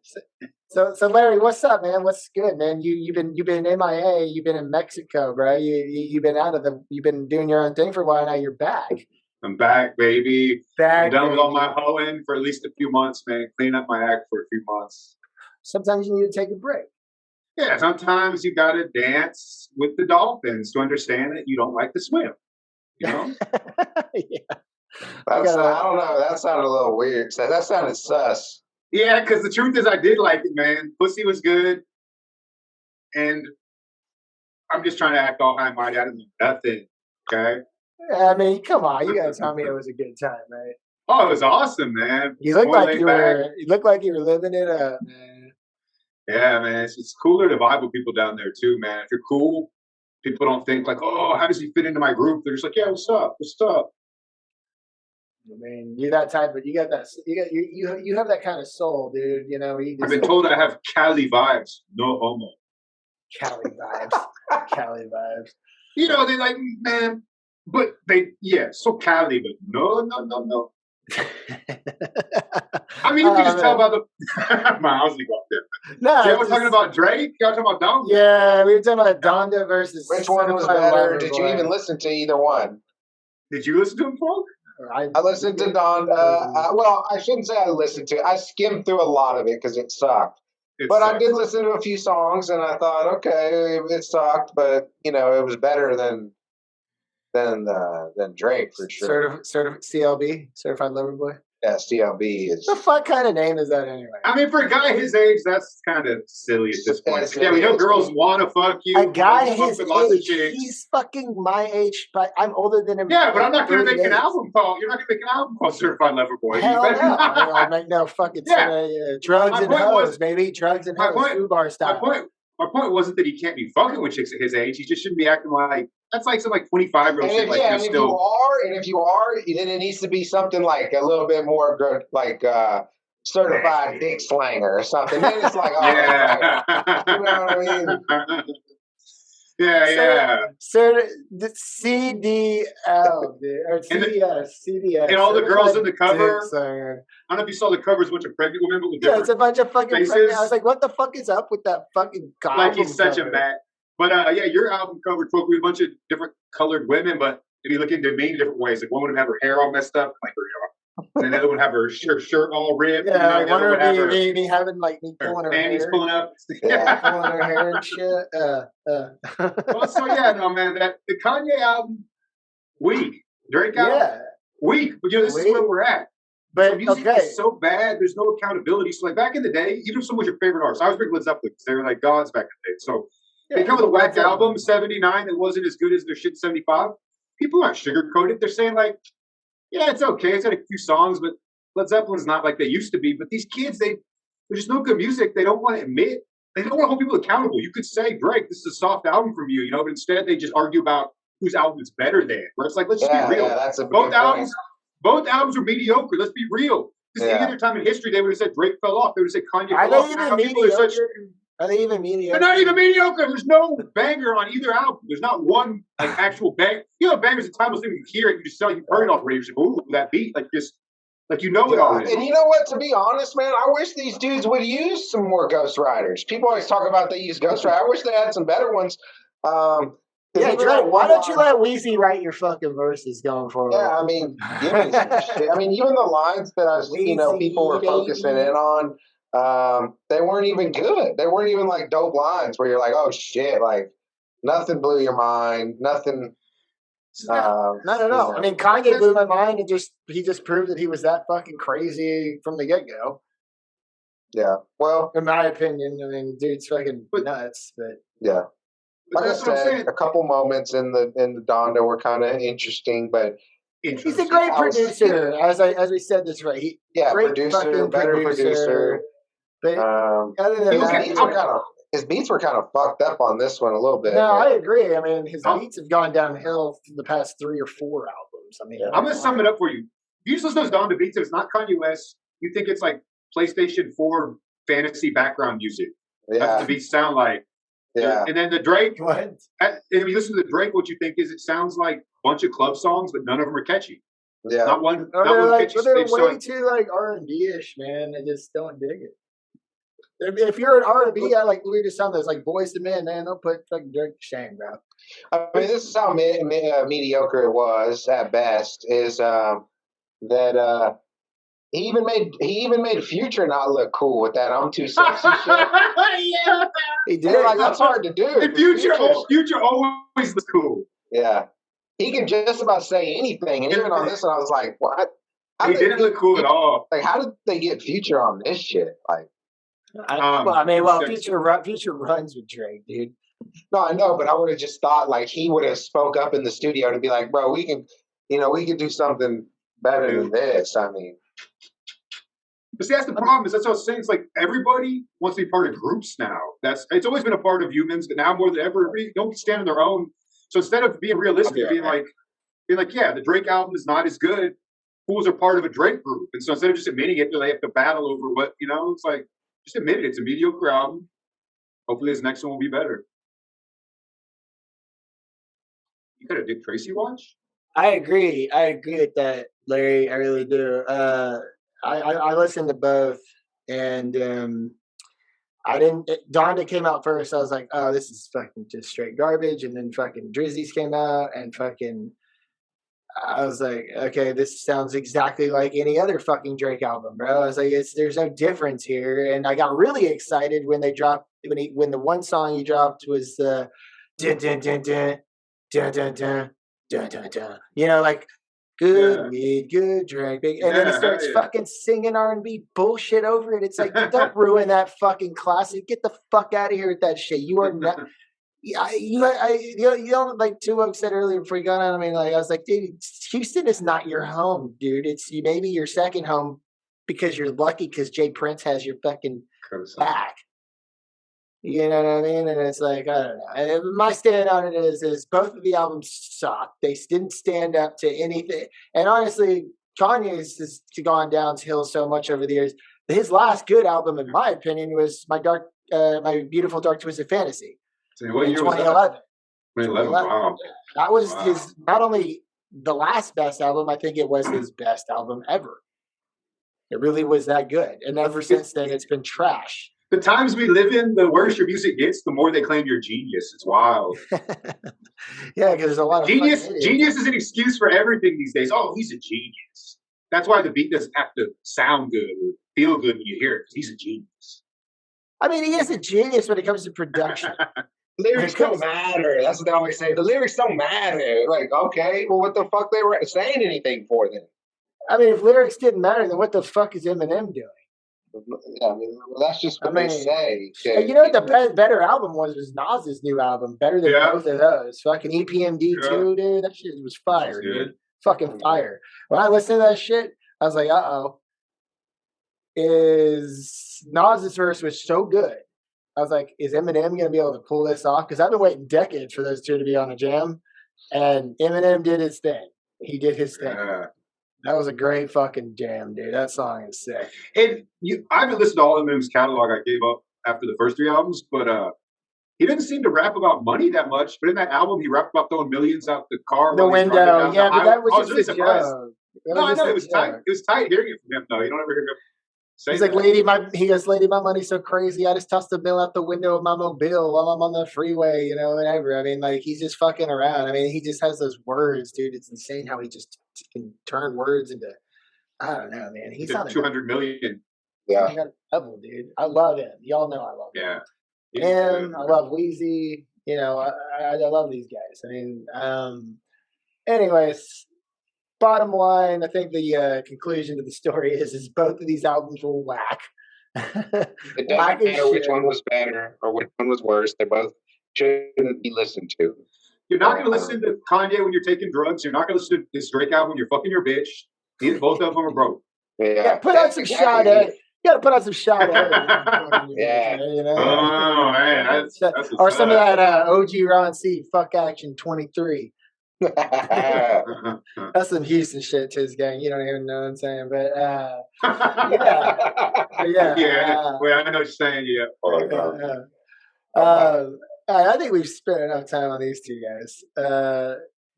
So Larry, what's up, man? What's good, man? You've been MIA. You've been in Mexico, bro. You've been you've been doing your own thing for a while. Now you're back. I'm back, baby. I'm done with all baby. my hoeing for at least a few months, man. Clean up my act for a few months. Sometimes you need to take a break. Yeah, sometimes you gotta dance with the dolphins to understand that you don't like to swim. Yeah. I don't know. That sounded a little weird. That sounded sus. Yeah, because the truth is I did like it, man. Pussy was good. And I'm just trying to act all high mighty. I didn't do nothing. Okay? I mean, come on. You gotta tell me it was a good time, right? Oh, it was awesome, man. You look More like laid you back. were. You look like you were living it up, man. Yeah, man. It's cooler to vibe with people down there too, man. If you're cool, people don't think like, oh, how does he fit into my group? They're just like, yeah, what's up? What's up? I mean, you're that type, but you got that. You have that kind of soul, dude. You know, I've been told I have Cali vibes. No homo. Cali vibes. Cali vibes. You know, they like, man, but so Cali, but no. I mean, you can just tell by the. I was like, no, y'all were talking about Drake. Y'all talking about Donda. Yeah, we were talking about Donda versus. Which one was better? Did you even listen to either one? Did you listen to him, Folk? I listened to Donda. Well, I shouldn't say I listened to it. I skimmed through a lot of it because it sucked. But I did listen to a few songs, and I thought, okay, it sucked, but you know, it was better than Drake for sure. CLB, Certified Lover Boy. Yeah, CLB is. The fuck kind of name is that anyway? I mean, for a guy his age, that's kind of silly at this point. Yeah, we know girls want to fuck you. A guy his age, he's fucking my age, but I'm older than him. Yeah, but I'm not going to make an album called. You're not going to make an album called Certified Lover Boy. Hell no! I make no fucking drugs and hoes, baby. Drugs and hoes, Fubar style. My point wasn't that he can't be fucking with chicks at his age. He just shouldn't be acting like that's like some 25-year-old shit. Like if you are, then it needs to be something like a little bit more good, like certified dick slanger or something. Then it's like, yeah, you know what I mean? Yeah. So the CDL, dude, or CDS. And all the girls in the cover. I don't know if you saw the covers, a bunch of pregnant women with different it's a bunch of fucking faces. pregnant. I was like, what the fuck is up with that fucking guy? Like he's such a man. But your album cover took with a bunch of different colored women, but if you look into many different ways, like one would have her hair all messed up, like and another would have her shirt all ripped. Yeah, one would have me having like me pulling her panties hair. Pulling up. Pulling her hair and shit. Well, so yeah, no man, the Kanye album, weak. Drake album, weak. But this is where we're at. But the music is so bad, there's no accountability. So like back in the day, even if someone was your favorite artist, I was big Led Zeppelin because they were like gods back in the day. So they come with a whack album, 79, that wasn't as good as their shit 75. People aren't sugarcoated. They're saying like, yeah, it's okay. It's got a few songs, but Led Zeppelin's not like they used to be. But these kids, there's just no good music. They don't want to admit. They don't want to hold people accountable. You could say, Drake, this is a soft album from you, but instead they just argue about whose album is better than. Where it's like, let's just be real. Yeah, that's both albums are mediocre. Let's be real. Because any other time in history, they would have said Drake fell off. They would have said Kanye fell off. Are they even mediocre? They're not even mediocre. There's no banger on either album. There's not one actual bang. Bangers at timeless thing. You hear it, you just you've heard it off radio. You're like, ooh, that beat, you know it already. And you know what? To be honest, man, I wish these dudes would use some more ghostwriters. People always talk about they use ghostwriters. I wish they had some better ones. Drake, why don't you let Weezy write your fucking verses going forward? Yeah, I mean, give me some shit. I mean, even the lines that people were focusing in on, they weren't even good. They weren't even like dope lines where you're like, oh shit, like nothing blew your mind, nothing. Not at all. I mean, Kanye blew my mind, and he just proved that he was that fucking crazy from the get go. Yeah, well, in my opinion, I mean, dude's fucking nuts. But yeah, like I said, a couple moments in the Donda were kind of interesting, but. He's a great producer, as we said this right. Great better producer. But other than that, his beats were kind of fucked up on this one a little bit. No, I agree. I mean, his beats have gone downhill for the past 3 or 4 albums. I mean, I'm gonna sum it up for you. You just listen to those Donda beats. If it's not Kanye West, you think it's like PlayStation 4 fantasy background music. Yeah. That's what the beats sound like. Yeah. And then the Drake. What? If you listen to the Drake, what you think is it sounds like a bunch of club songs, but none of them are catchy. Yeah. Not one. They're catchy. way too like R&B-ish, man. I just don't dig it. If you're an R&B, I like we just sound that's like Boys to Men, man. They'll put fucking Drake to shame, bro. I mean, this is how mediocre it was at best. Is that he even made Future not look cool with that "I'm too sexy" shit. Yeah, he did. Like that's hard to do. And Future always looks cool. Yeah, he can just about say anything, and even on this one, I was like, "What?" He didn't look cool at all. Like, how did they get Future on this shit? Like. Future runs with Drake, dude. No, I know, but I would have just thought like he would have spoke up in the studio to be like, bro, we can do something better than this. I mean, But see, that's the problem. Is that's what I was saying. It's like everybody wants to be part of groups now. It's always been a part of humans, but now more than ever, everybody don't stand on their own. So instead of being realistic, being like, yeah, the Drake album is not as good. Fools are part of a Drake group, and so instead of just admitting it, they have to battle over what It's like just admit it. It's a mediocre album. Hopefully, this next one will be better. You got a Dick Tracy watch? I agree with that, Larry. I really do. I listened to both, and Donda came out first. I was like, oh, this is fucking just straight garbage. And then fucking Drizzy's came out, and I was like, okay, this sounds exactly like any other fucking Drake album, bro. I was like, there's no difference here. And I got really excited when they dropped when the one song he dropped was dun dun dun dun dun dun dun dun dun dun. Like good weed, good drink, and then he starts fucking singing R&B bullshit over it. It's like, don't ruin that fucking classic. Get the fuck out of here with that shit. You are not. You know, like Toowoketogobroke said earlier before you got on. I mean, like I was like, dude, Houston is not your home, dude. It's maybe your second home because you're lucky because Jay Prince has your fucking back. You know what I mean? And it's like, I don't know. And my stand on it is both of the albums suck. They didn't stand up to anything. And honestly, Kanye's has gone downhill so much over the years. His last good album, in my opinion, was My Beautiful Dark Twisted Fantasy. So what year 2011. Was that? 2011. Wow. That was his, not only the last best album, I think it was his best album ever. It really was that good. And ever since then, it's been trash. The times we live in, the worse your music gets, the more they claim you're genius. It's wild. Yeah, because there's a lot of genius is an excuse for everything these days. Oh, he's a genius. That's why the beat doesn't have to sound good or feel good when you hear it, because he's a genius. I mean, he is a genius when it comes to production. Lyrics don't matter. That's what they always say. The lyrics don't matter. Like, okay, well, what the fuck they were saying anything for then? I mean, if lyrics didn't matter, then what the fuck is Eminem doing? I mean, that's just what they say. You know what the better album was Nas's new album. Better than both of those. Fucking EPMD 2, dude. That shit was fire, dude. Fucking fire. When I listened to that shit, I was like, uh-oh. Nas's verse was so good. I was like, is Eminem going to be able to pull this off? Because I've been waiting decades for those two to be on a jam. And Eminem did his thing. He did his thing. That was a great fucking jam, dude. That song is sick. And I haven't listened to all of Eminem's catalog. I gave up after the first 3 albums, but he didn't seem to rap about money that much. But in that album, he rapped about throwing millions out the car. The window, yeah, but that was just a joke. No, I know it was tight. It was tight hearing it from him, though. You don't ever hear him say He's that. like, lady, my money's so crazy. I just tossed the bill out the window of my mobile while I'm on the freeway, whatever. I mean, like, he's just fucking around. I mean, he just has those words, dude. It's insane how he just can turn words into, I don't know, man. He's on 200 million. Yeah. Level, dude. I love him. Y'all know I love him. Yeah. Him, I love Weezy. I love these guys. I mean, anyways, bottom line, I think the conclusion to the story is both of these albums were whack. It doesn't matter which one was better or which one was worse. They both shouldn't be listened to. You're not going to listen to Kanye when you're taking drugs. You're not going to listen to his Drake album when you're fucking your bitch. Both of them are broke. Yeah, put out some Sade. You gotta put out some Sade. Yeah. Oh, man. That's or some of that OG Ron C. Fuck Action 23. That's some Houston shit, Tizz Gang. You don't even know what I'm saying, but yeah. Well, I know what you're saying. I think we've spent enough time on these two guys.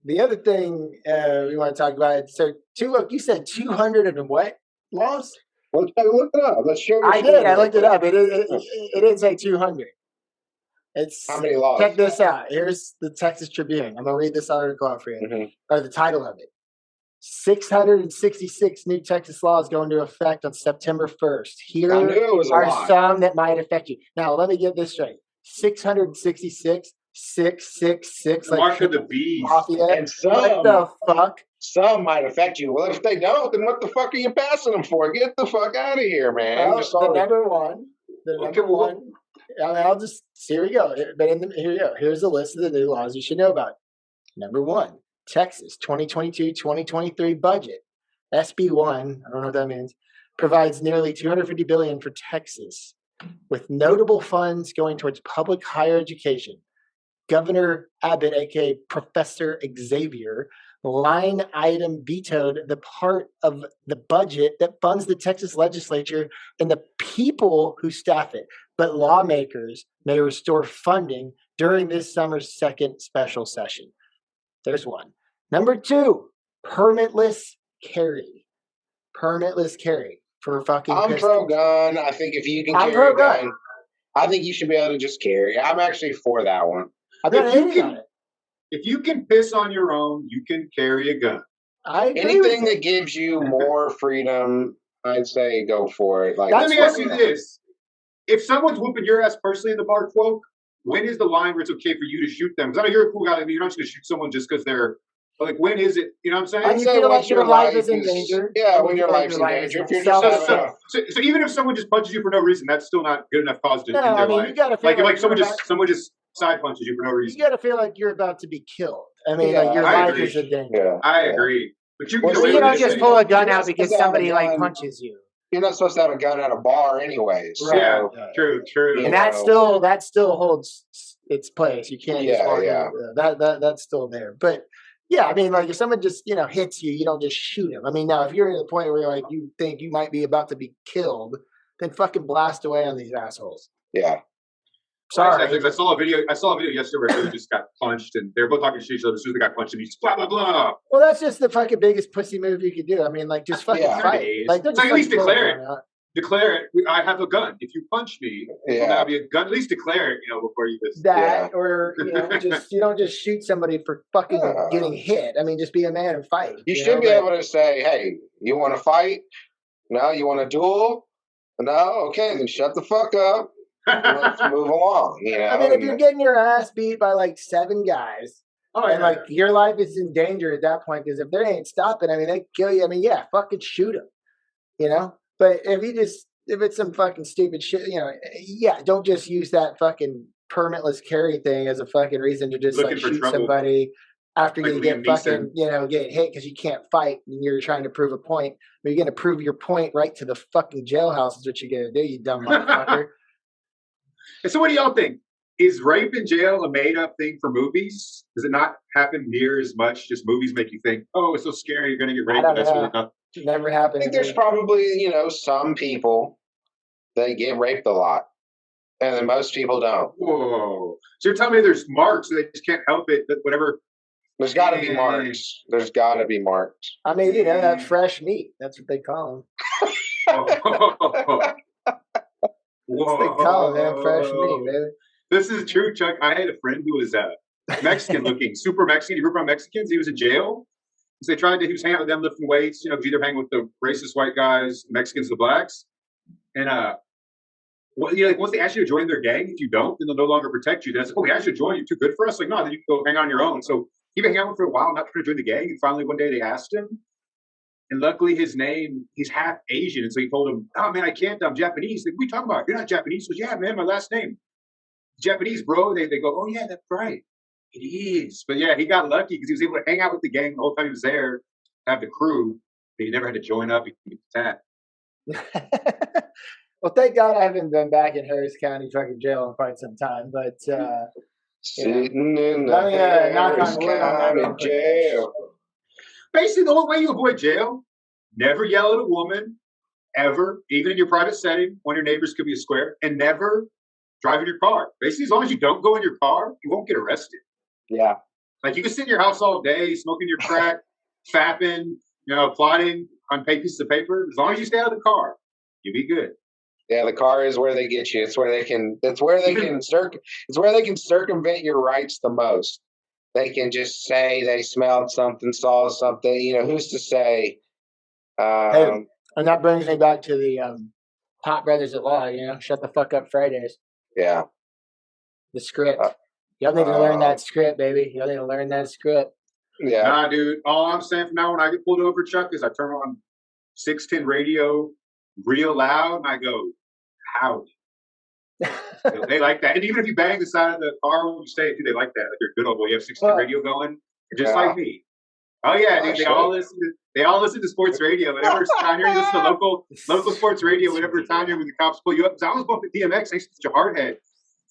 The other thing we want to talk about. So, Toowoketogobroke, you said 200 and what laws? Well, look it up. Let's show you. I did. I looked it up. It didn't say 200. It's how many laws? Check this out. Here's the Texas Tribune. I'm gonna read this article out for you, or the title of it. 666 new Texas laws go into effect on September 1st. Here are some that might affect you. Now, let me get this straight. 666, 666. Mark of the beast. And some, what the fuck? Some might affect you. Well, if they don't, then what the fuck are you passing them for? Get the fuck out of here, man. Well, the number one. I mean, I'll just, here we go. But here we go. Here's a list of the new laws you should know about. Number 1, Texas 2022-2023 budget. SB1, I don't know what that means, provides nearly $250 billion for Texas, with notable funds going towards public higher education. Governor Abbott, aka Professor Xavier, line item vetoed the part of the budget that funds the Texas legislature and the people who staff it. But lawmakers may restore funding during this summer's second special session. There's one. Number 2, permitless carry. Permitless carry for fucking I'm pistols. pro-gun. I think if you can I'm carry a pro-gun. gun, I think you should be able to just carry. I'm actually for that one. I'm not If you hating can- on it. If you can piss on your own, you can carry a gun. I agree Anything with that gives you more freedom, I'd say go for it. Like, That's Let me ask you this. If someone's whooping your ass personally in the bar, quote, when is the line where it's okay for you to shoot them? Because I know you're a cool guy. I mean, you're not just going to shoot someone just because they're like, when is it? You know what I'm saying? When you say feel once like your life is in danger. Yeah, when your feel like life's in life danger. is If you're self- just having a, So even if someone just punches you for no reason, that's still not good enough cause to No, end their I mean, life. you gotta feel Like like someone just side punches you for no you reason. got to feel like you're about to be killed. I mean, Yeah, like your I life agree. is in danger. yeah. I yeah. agree. But you Well, can So so you don't you're just saying- pull a gun you're out not because supposed to have a somebody like gun. punches you. You're not supposed to have a gun at a bar anyways. Right. Yeah, So, true. You And know. that still holds its place. You can't just Yeah, walk yeah. in. That's still there. But yeah, I mean, like if someone just hits you, you don't just shoot him. I mean, now if you're at the point where like you think you might be about to be killed, then fucking blast away on these assholes. yeah. Sorry. I saw a video yesterday where somebody just got punched and they're both talking to each other. As soon as they got punched, and he's just blah blah blah. Well, that's just the fucking biggest pussy move you could do. I mean, like just fucking Yeah. fight. It is. Like, don't It's like, just at least fucking pull a declare gun out. Declare it. I have a gun. If you punch me, it will Yeah. now be a gun. At least declare it, before you just. That or just you don't just shoot somebody for fucking Yeah. getting hit. I mean, just be a man and fight. You should know? be But- able to say, hey, you want to fight? No, you want to duel? No? Okay, then shut the fuck up. Let's move along. I mean, if you're getting your ass beat by like 7 guys, Oh, and yeah. like your life is in danger at that point, because if they ain't stopping, I mean, they kill you. I mean, yeah, fucking shoot them, But if it's some fucking stupid shit, yeah, don't just use that fucking permitless carry thing as a fucking reason to just Looking like for shoot trouble. somebody after Like you Liam get fucking, get hit because you can't fight and you're trying to prove a point. But you're going to prove your point right to the fucking jailhouse is what you're going to do, you dumb motherfucker. And so, what do y'all think? Is rape in jail a made-up thing for movies? Does it not happen near as much? Just movies make you think, oh, it's so scary, you're going to get raped. don't That's know. really not. Never I happened. think to there's me. probably, some people that get raped a lot. And then most people don't. Whoa. So you're telling me there's marks, so they just can't help it, that whatever. There's got to be marks. There's got to be marks. I mean, that fresh meat. That's what they call them. Whoa. That's what they call them, man. Fresh meat, baby. This is true, Chuck. I had a friend who was Mexican looking, super Mexican. He grew up around Mexicans. He was in jail. So he was hanging out with them, lifting weights, either hanging with the racist white guys, Mexicans, the blacks. And once they ask you to join their gang, if you don't, then they'll no longer protect you. That's we asked you to join, you're too good for us. Like, no, then you can go hang on your own. So he'd been hanging out for a while, not trying to join the gang. And finally one day they asked him. And luckily his name, he's half Asian. And so he told him, oh man, I can't, I'm Japanese. Like, what are you talking about? You're not Japanese. He goes, yeah, man, my last name. Japanese, bro. They go, oh yeah, that's right. It is. But yeah, he got lucky because he was able to hang out with the gang the whole time he was there, have the crew, but he never had to join up. He could get that. Well, thank God I haven't been back in Harris County fucking jail in quite some time. But Sitting in the Let me, knock Harris on wood on that County real quick. jail. Basically, the whole way you avoid jail, never yell at a woman, ever, even in your private setting, when your neighbors could be a square, and never drive in your car. Basically, as long as you don't go in your car, you won't get arrested. Yeah. Like, you can sit in your house all day, smoking your crack, fapping, plotting on pieces of paper. As long as you stay out of the car, you'll be good. Yeah, the car is where they get you. It's where they can circumvent your rights the most. They can just say they smelled something, saw something. Who's to say? and that brings me back to the Hot Brothers at Law. Shut the fuck up Fridays. Yeah. The script. Y'all need to learn that script, baby. Y'all need to learn that script. Yeah. Nah, dude. All I'm saying from now when I get pulled over, Chuck, is I turn on 610 radio real loud and I go, howdy. They like that. And even if you bang the side of the car when you say it, they like that. Like, you're good old boy. You have 610 radio going. Just like me. Oh, yeah, dude. They all listen to They all listen to sports radio. Whenever time you're listening to local sports radio, whenever time you're when the cops pull you up. Because I was bumping DMX, I used to be such a hardhead.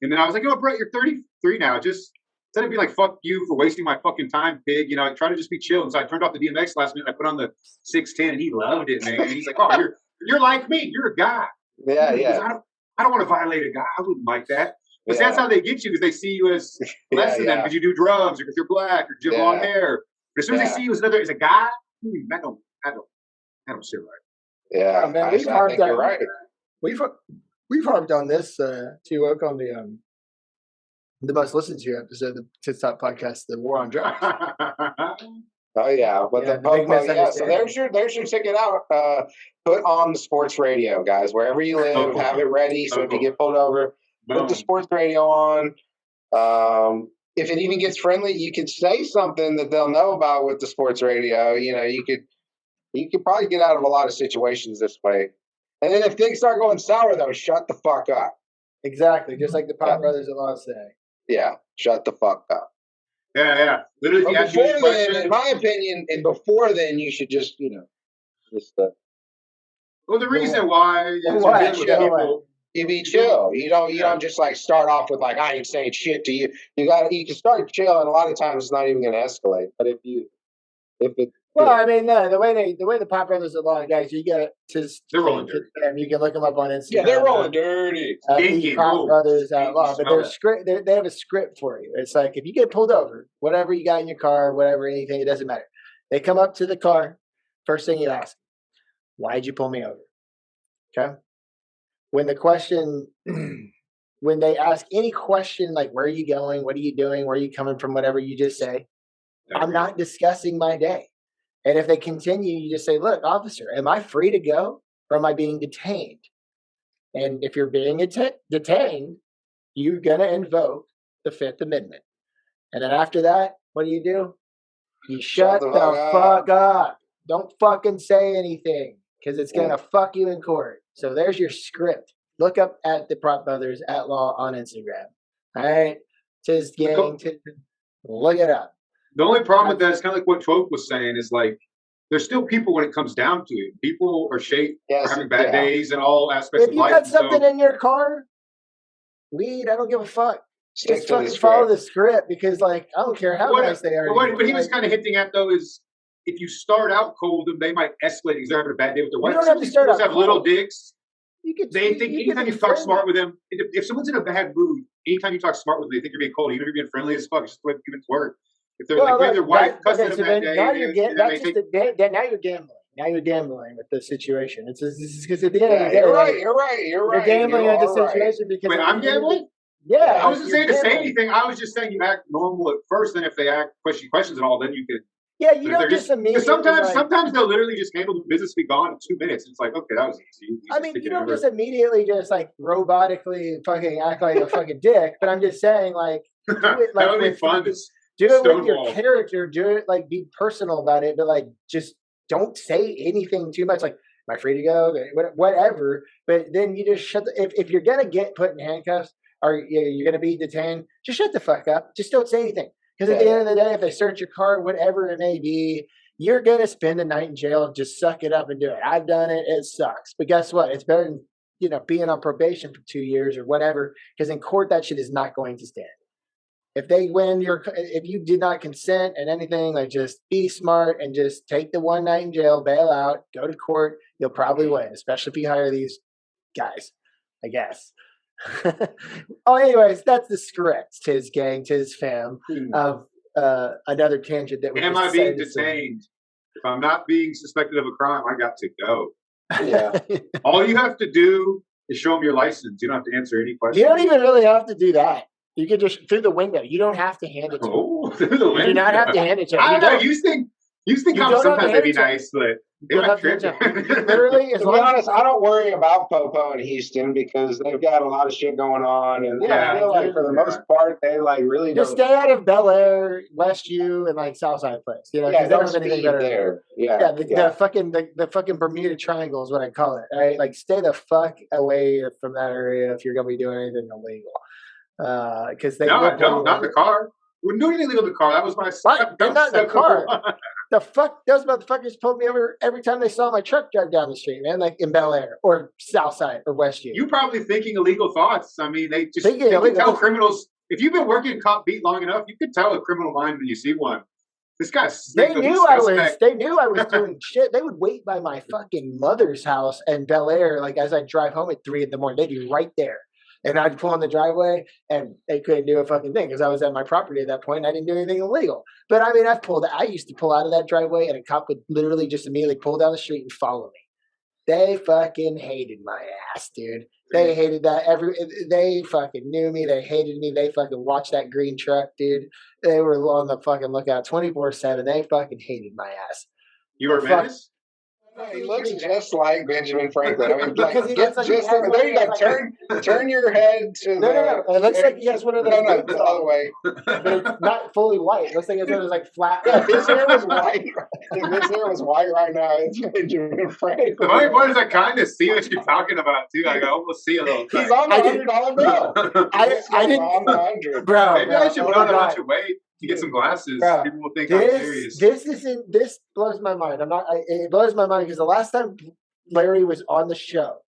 And then I was like, Brett, you're 33 now. Just instead of being like, fuck you for wasting my fucking time, pig, I try to just be chill. And so I turned off the DMX last minute. I put on the 610 and he loved it, man. And he's like, oh, you're like me. You're a guy. Yeah, yeah. I don't want to violate a guy. I wouldn't like that. But that's how they get you, because they see you as less than them because you do drugs or because you're black or you have long hair. But as soon as they see you as a guy, that don't sit right. Yeah, man, I think you're right. We've harped on this Toowoketogobroke on the most listened to episode of the TIZZ TALK Podcast, the War on Drugs. Oh yeah, but the Popo, so there's your ticket out. Put on the sports radio, guys. Wherever you live, have it ready. So if you get pulled over, put the sports radio on. If it even gets friendly, you could say something that they'll know about with the sports radio. You could probably get out of a lot of situations this way. And then if things start going sour, though, shut the fuck up. Exactly, just like the Pop Brothers-in-law say. Yeah, shut the fuck up. Yeah. Literally, if you ask you a question, in my opinion, and before then, you should just, well, the reason why you be chill. You don't just like start off with like, I ain't saying shit to you. You can start chill, and a lot of times it's not even going to escalate. But the way the Pop Brothers-in-law guys, you get they're rolling dirty. You can look them up on Instagram. Yeah, they're rolling dirty. Pop Brothers Outlaw, but their script, they have a script for you. It's like if you get pulled over, whatever you got in your car, anything, it doesn't matter. They come up to the car. First thing you ask, why'd you pull me over? Okay. When they ask any question like, where are you going? What are you doing? Where are you coming from? Whatever, you just say, I'm not discussing my day. And if they continue, you just say, look, officer, am I free to go or am I being detained? And if you're being detained, you're going to invoke the Fifth Amendment. And then after that, what do? You shut the fuck up. Don't fucking say anything because it's going to fuck you in court. So there's your script. Look up at the Prop Brothers Outlaw on Instagram. All right? TIZZ Gang. Look it up. The only problem with that is kind of like what Toke was saying is like, there's still people when it comes down to it. People are shaped for having bad days in all aspects of life. If you got something in your car, weed, I don't give a fuck. Just fucking follow the script because, like, I don't care how nice they are. What he was kind of hinting at, though, is if you start out cold, they might escalate because they're having a bad day with their wife. You don't have to start out have cold. Little dicks. They think anytime you talk smart with them, if someone's in a bad mood, anytime you talk smart with them, they think you're being cold. Even if you're being friendly as fuck, it's just the way humans work. If they're with their wife, cussing them that day, now you're gambling. Now you're gambling with the situation. It's because at the end of the day, you're right. You're gambling with the situation because. Wait, I'm gambling? Yeah. I wasn't saying to say anything. I was just saying you act normal at first, then if they ask questions and all, then you could. Yeah, you don't just immediately. Sometimes they'll literally just handle the business, be gone in 2 minutes. It's like, okay, that was easy. I mean, you don't just immediately just like robotically fucking act like a fucking dick. But I'm just saying, like, do it like that would be fun. Do it with your character. Do it like be personal about it, but like just don't say anything too much. Like, am I free to go? Whatever. But then you just shut. If you're gonna get put in handcuffs or you're gonna be detained, just shut the fuck up. Just don't say anything. Because at the end of the day, if they search your car, whatever it may be, you're going to spend a night in jail. Just suck it up and do it. I've done it. It sucks. But guess what? It's better than being on probation for 2 years or whatever. Because in court, that shit is not going to stand. If they win if you did not consent and anything, like just be smart and just take the 1 night in jail, bail out, go to court. You'll probably win, especially if you hire these guys, I guess. Anyways, that's the script, TIZZ Gang, TIZZ fam, of another tangent that we am I being detained? If I'm not being suspected of a crime, I got to go. Yeah. All you have to do is show them your license. You don't have to answer any questions. You don't even really have to do that. You can just through the window. You don't have to hand it to them. Through the window. You do not have to hand it to them. I don't know. You think sometimes they'd be nice, but literally, to be honest, I don't worry about Popo in Houston because they've got a lot of shit going on, and I feel like for the most part they like really just stay out of Bel Air, West U, and like Southside Place. They don't have anything better there. The fucking Bermuda Triangle is what I call it. Right, like stay the fuck away from that area if you're gonna be doing anything illegal. Because not in the car. Wouldn't do anything illegal in the car. That was my. They're not in the car. The fuck, those motherfuckers pulled me over every time they saw my truck drive down the street, man, like in Bel Air or Southside or Westview. You probably thinking illegal thoughts. I mean, they Thinking can illegal tell thoughts. criminals. If you've been working cop beat long enough, you can tell a criminal mind when you see one. This guy's They knew I was doing shit. They would wait by my fucking mother's house in Bel Air, like as I drive home at 3 a.m. They'd be right there. And I'd pull in the driveway and they couldn't do a fucking thing because I was at my property at that point and I didn't do anything illegal. But I mean, I used to pull out of that driveway and a cop would literally just immediately pull down the street and follow me. They fucking hated my ass, dude. They hated that. They fucking knew me. They hated me. They fucking watched that green truck, dude. They were on the fucking lookout 24/7. They fucking hated my ass. You were menace? He looks just like Benjamin Franklin. I mean, Because he looks like he has there you go. Turn your head to the. No. It looks like he has one of those. No, the other way. But it's not fully white. It looks like it's one of those like flat. Yeah, his hair was white. If his hair was white right now, it's Benjamin Franklin. The funny part is I kind of see what you're talking about too. I can almost see a little. He's on the $100 bill. I didn't. On the 100. Bro, Maybe I should put on a God. bunch of weight to get some glasses. Bro, People will think I'm serious. This blows my mind. It blows my mind because the last time Larry was on the show,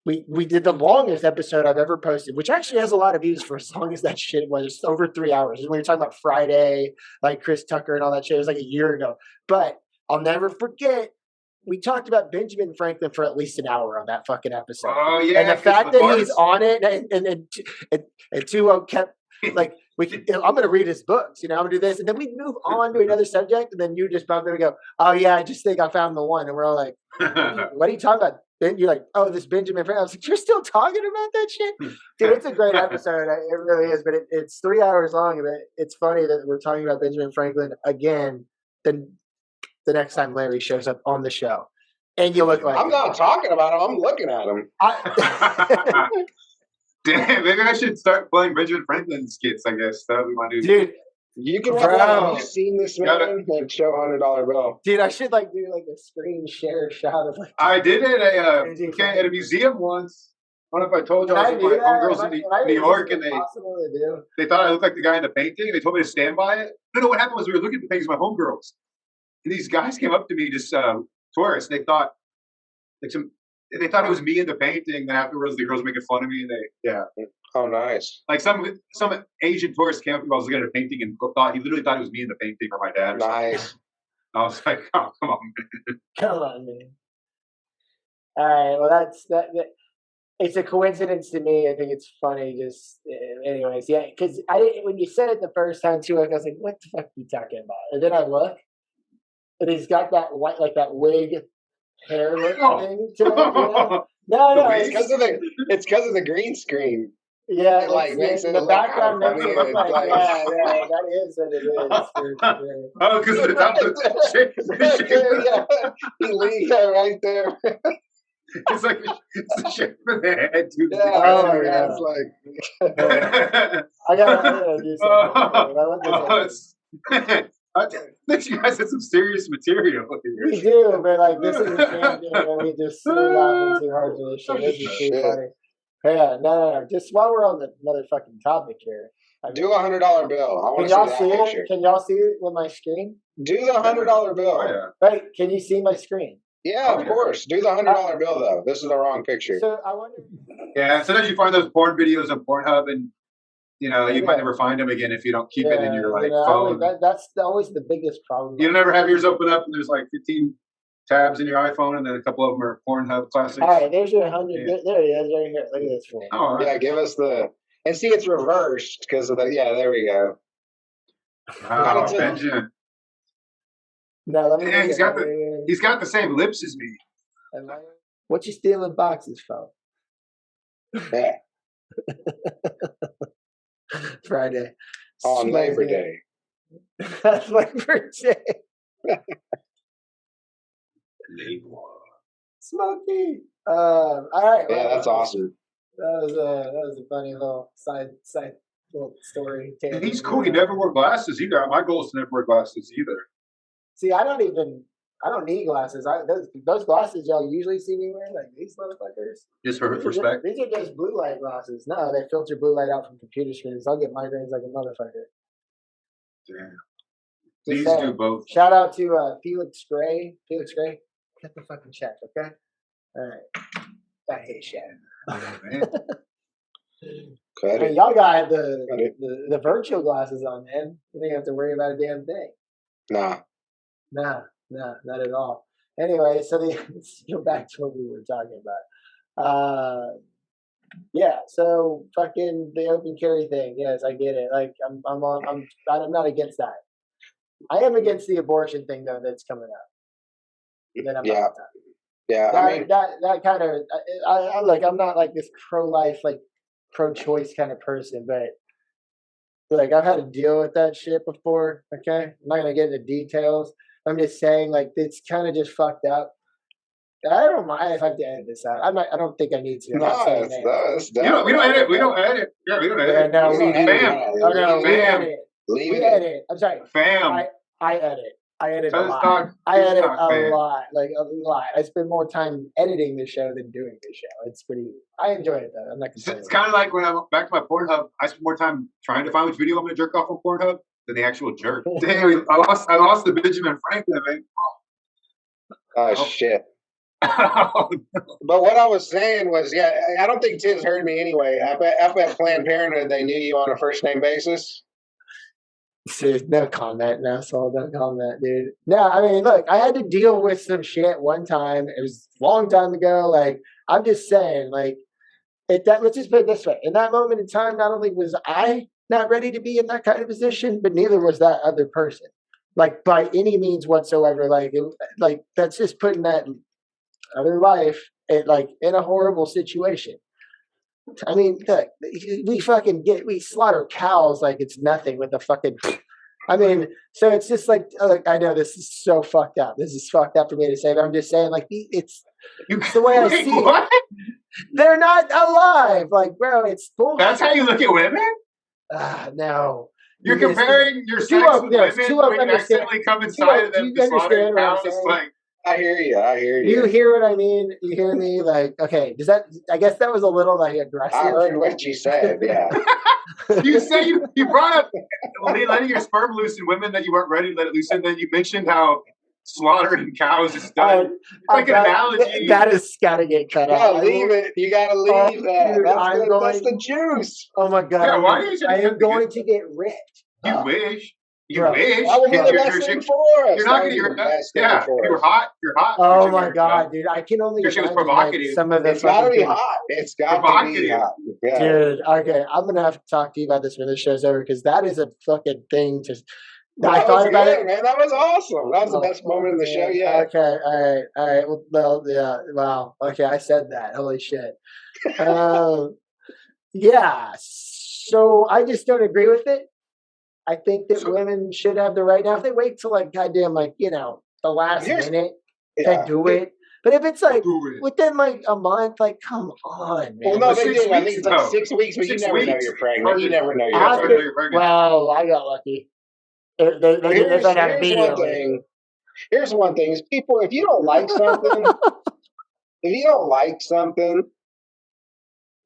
we did the longest episode I've ever posted, which actually has a lot of views for as long as that shit was. It's over 3 hours. When you're talking about Friday, like Chris Tucker and all that shit, it was like a year ago. But I'll never forget. We talked about Benjamin Franklin for at least an hour on that fucking episode. Oh yeah, and the fact that he's on it, and Tuwo kept like, I'm going to read his books, I'm going to do this, and then we move on to another subject, and then you just bump in and go, oh yeah, I just think I found the one, and we're all like, what are you talking about? Then you're like, oh, this Benjamin Franklin. I was like, you're still talking about that shit, dude. It's a great episode, it really is, but it's 3 hours long, and it's funny that we're talking about Benjamin Franklin again. Then the next time Larry shows up on the show, and you look like I'm not talking about him. I'm looking at him. Damn, maybe I should start playing Benjamin Franklin skits. I guess that would be my new. Dude, you can have you seen this man and show $100 bill. Dude, I should like do like a screen share shot of like. I did it at a museum once. I don't know if I told you. I was with my homegirls in New York, and they thought I looked like the guy in the painting, and they told me to stand by it. No, what happened was we were looking at the paintings with my homegirls, and these guys came up to me, just tourists, and they thought it was me in the painting. Then afterwards, the girls were making fun of me, and Oh, nice. Like some Asian tourist came up to me. I was looking at a painting and he literally thought it was me in the painting or my dad. Nice. I was like, oh, come on, man. Come on, man. All right. Well, that's that. It's a coincidence to me. I think it's funny. Just, anyways, yeah. Because when you said it the first time too, I was like, "What the fuck are you talking about?" And then I look, and he's got that white, like that wig hair look thing to it. No, it's because of the green screen. Yeah, it like makes it the background makes it look like yeah, that is what it is. Oh, because the shape. Yeah, he leaves that right there. It's like it's the shape of the head, dude. Yeah, it's like I gotta do something. I think you guys had some serious material here. We do, but like this is the same thing where we just laughing too hard for this shit. This is too funny. Yeah, no. Just while we're on the motherfucking topic here. Do $100 bill. I want to see that picture. Can y'all see it with my screen? Do the $100 bill. Oh, yeah. Right, can you see my screen? Yeah, of course. Do the $100 bill though. This is the wrong picture. So I wonder. Yeah, sometimes you find those porn videos on Pornhub, and you might never find them again if you don't keep it in your phone. That's always the biggest problem. You never have yours open up, and there's like 15 tabs in your iPhone, and then a couple of them are Pornhub classics. All right, there's your 100. Yeah. There he is, right here. Look at this one. Oh, right. Yeah, give us and see it's reversed because of the. Yeah, there we go. Wow, Benjamin. No, let me. Yeah, he's got the same lips as me. What you stealing boxes from? Yeah. Friday. On Labor Day. Labor Day. Smokey. All right. Yeah, that's awesome. That was a funny little side little story. And he's cool. He never wore glasses either. My goal is to never wear glasses either. See, I don't need glasses. Those glasses y'all usually see me wearing, like these motherfuckers. Just for respect. These are just blue light glasses. No, they filter blue light out from computer screens. I'll get migraines like a motherfucker. Damn. These saying. do both. Shout out to Felix Gray. Felix Gray, get the fucking check, okay? All right. Back to the show. Man. Cut Hey, it. y'all got the virtual glasses on, man. You don't have to worry about a damn thing. Nah. Nah, not at all. Anyway, so let's go back to what we were talking about. Yeah, so fucking the open carry thing. Yes, I get it. Like I'm not against that. I am against the abortion thing though that's coming up. Then I'm Yeah. not Yeah. that, I mean, that kind of I like I'm not like this pro-life like pro-choice kind of person, but like I've had to deal with that shit before. Okay, I'm not gonna get into details. I'm just saying like it's kind of just fucked up. I don't mind if I have to edit this out. I don't think I need to. I'm not saying that. We don't edit. We don't edit. Yeah, we don't edit. Yeah, no, we Fam. Oh no, we Fam. edit. leave We it. edit. I'm sorry. Fam. I edit. I edit a TIZZ lot. TALK. I edit TikTok, a man. lot, like a lot. I spend more time editing the show than doing the show. It's pretty. I enjoy it though. I'm not complaining. It's kind of like when I went back to my Pornhub, I spent more time trying to find which video I'm going to jerk off on Pornhub than the actual jerk. Damn, I lost the Benjamin Franklin, man. Oh, shit. But what I was saying was, yeah, I don't think Tiz heard me anyway. Up at Planned Parenthood, they knew you on a first name basis. Dude, no comment, no soul, no comment, dude. No, I mean, look, I had to deal with some shit one time. It was a long time ago. Like, I'm just saying, like, let's just put it this way. In that moment in time, not only was I not ready to be in that kind of position, but neither was that other person. Like, by any means whatsoever. Like, that's just putting that other life in a horrible situation. I mean, look, we slaughter cows like it's nothing with a fucking. I mean, so it's just like I know this is so fucked up. This is fucked up for me to say, but I'm just saying, like, it's the way I see it. They're not alive, like, bro. It's bullshit. That's how you look at women? No. You're comparing your sex with women when you accidentally come inside of them to slaughter cows. Like, I hear you. You hear what I mean? You hear me? Like, okay, I guess that was a little like aggressive. I heard what you said, yeah. You say you brought up letting your sperm loose in women that you weren't ready to let it loose in. Then you mentioned how slaughtering cows is done. It's like an analogy. That is gotta get cut out. Leave it. You gotta leave that. Dude, that's the juice. Oh my god! Yeah, why do you I am going to get rich. You wish. You Bro, wish. That would be the best thing for us. You're not going to hear that. Yeah, you're hot. You're hot. Oh my god, dude! I can only. Because she was imagine, provocative. Like, some of the It's gotta be hot. It's gotta be hot. Yeah. Dude, okay, I'm gonna have to talk to you about this when this show's over because that is a fucking thing to. I thought about it, man. That was awesome. That was the best moment of the show yet. Okay, all right. Well, yeah, wow. Okay, I said that. Holy shit. Yeah. So I just don't agree with it. I think that women should have the right now. If they wait till like goddamn, like the last minute to do it. But if it's like within like a month, like come on, man. Well, no, they do. I think it's like 6 weeks, but you never know you're pregnant. You never know you're pregnant. Well, I got lucky. Here's one thing. Here's one thing: is people, if you don't like something,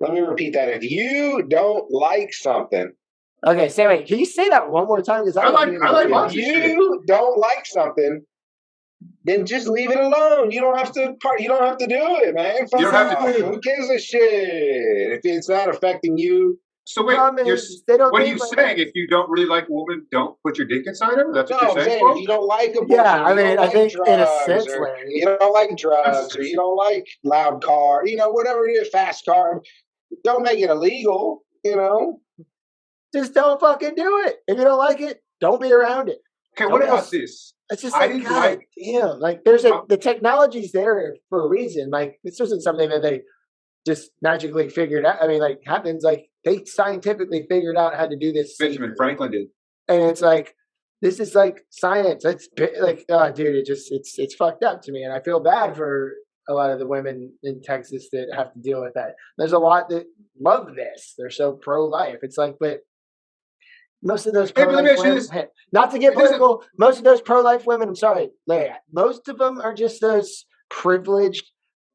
let me repeat that. If you don't like something. Okay, wait. Can you say that one more time? Because I like if you don't like something, then just leave it alone. You don't have to do it, man. You don't have to. Who gives a shit if it's not affecting you? So wait, what are you saying? If you don't really like a woman, don't put your dick inside her? That's what you're saying? If you don't like abortion, I think in a sense, you don't like drugs, or you don't like loud car, whatever it is, fast car. Don't make it illegal, Just don't fucking do it. If you don't like it, don't be around it. Okay, what about this? It's just damn. Like there's the technology's there for a reason. Like this isn't something that they just magically figured out. I mean, like happens. Like they scientifically figured out how to do this. Benjamin Franklin did, and it's like this is like science. It's like, oh, dude, it's fucked up to me, and I feel bad for a lot of the women in Texas that have to deal with that. There's a lot that love this. They're so pro-life. It's like, but. Most of those pro-life women, not to get political, most of those pro-life women, I'm sorry, most of them are just those privileged,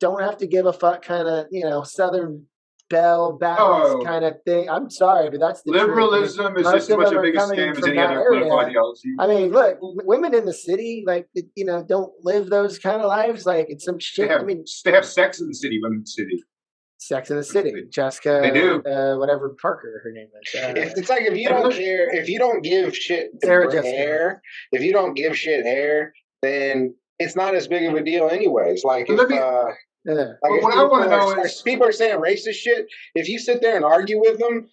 don't have to give a fuck kind of, Southern Bell Baptist Oh. kind of thing. I'm sorry, but that's the truth. Liberalism is Most just as of much them a are biggest coming scam as from any that other political area. ideology. I mean, look, women in the city, like, don't live those kind of lives. Like, it's some They shit. have, I mean, they have sex in the city, women in the city. Sex in the City. Jessica, They do. whatever Parker her name is. It's like if you don't care, if you don't give shit Sarah Jessica. air, if you don't give shit air, then it's not as big of a deal anyways. Like But if let me- Yeah. like if what I want to know is people are saying racist shit, if you sit there and argue with them,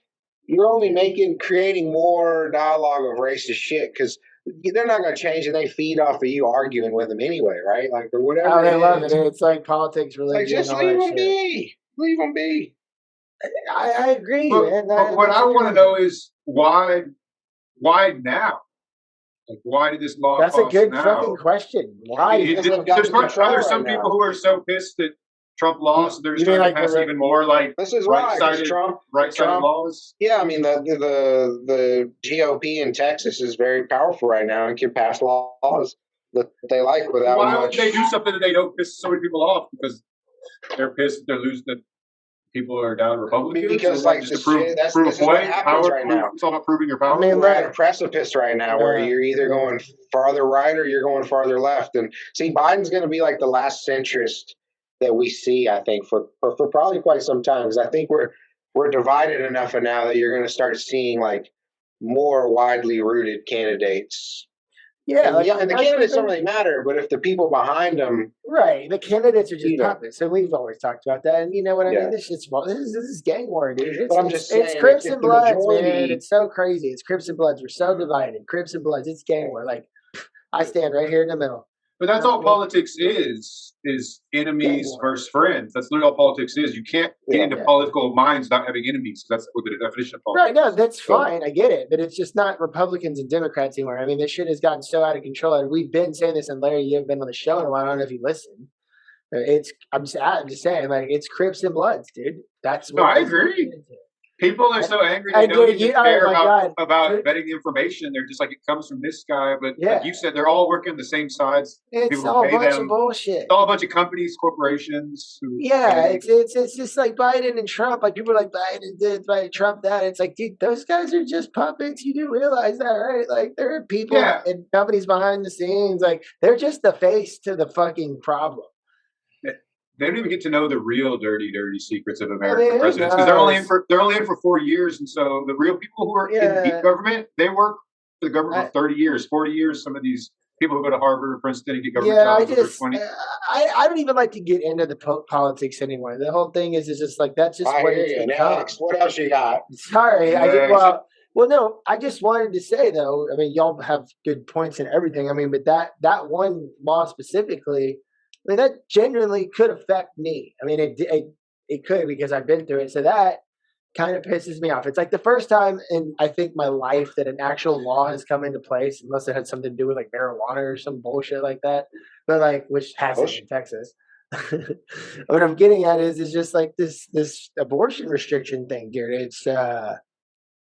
you're only creating more dialogue of racist shit because they're not going to change and they feed off of you arguing with them anyway, right? Like or whatever. Oh, they love is. it. It's like politics, religion, Like just all leave that them shit. be. Leave them be. I agree, man. but what I want to know is why now? Like, why did this law That's a pass good now? fucking question. Why? Because they've got control There's some right now. people who are so pissed that Trump lost, they're just You mean trying to like pass even more like This is why because right-sided Trump- laws. Yeah, I mean the GOP in Texas is very powerful right now and can pass laws that they like without Why would much. they do something that they don't piss so many people off? Because they're pissed they're losing that people are down Republicans? Because, Or like, just the to prove shit- a this is what point? happens right now. It's all about proving your power. I mean, We're at a precipice right now where Yeah. you're either going farther right or you're going farther left. And see, Biden's going to be like the last centrist that we see, I think, for probably quite some time. Because I think we're divided enough now that you're going to start seeing like more widely rooted candidates. Yeah, And the candidates don't really matter, but if the people behind them, right. The candidates are just You know. puppets, and we've always talked about that. And you know what I Yeah. mean? This is gang war, dude. It's, But I'm just it's saying, Crips if and the Bloods, majority- man. It's so crazy. It's Crips and Bloods. We're so divided. Crips and Bloods. It's gang war. Like, I stand right here in the middle. But that's all politics is enemies versus friends. That's literally all politics is. You can't get into political minds without having enemies. That's what the definition of politics. Right, no, that's fine. I get it. But it's just not Republicans and Democrats anymore. I mean, this shit has gotten so out of control. And we've been saying this, and Larry, you've been on the show in a while. I don't know if you listen. I'm just saying, like, it's Crips and Bloods, dude. That's what No, I agree. People are so angry I they don't did, even you- oh care my God. about Dude. vetting the information. They're just like, it comes from this guy. But Yeah. like you said, they're all working the same sides. It's People all a pay bunch them. of bullshit. It's all a bunch of companies, corporations. Yeah, it's just like Biden and Trump. Like people are like Biden did, Biden Trump that. It's like, dude, those guys are just puppets. You do realize that, right? Like there are people and companies behind the scenes. Like they're just the face to the fucking problem. They don't even get to know the real dirty secrets of American mean, presidents because they're only in for 4 years, and so the real people who are in deep government, they work for the government for 30 years, 40 years. Some of these people who go to Harvard or Princeton and get government jobs for 20. I don't even like to get into the politics anymore. The whole thing is just like that's just what it's become. Alex, what else you got? Sorry, well, no, I just wanted to say though. I mean, y'all have good points and everything. I mean, but that one law specifically. I mean, that genuinely could affect me. I mean, it could because I've been through it. So that kind of pisses me off. It's like the first time in, I think, my life that an actual law has come into place, unless it had something to do with like marijuana or some bullshit like that. But like, which hasn't in Texas. What I'm getting at is just like this abortion restriction thing, dude.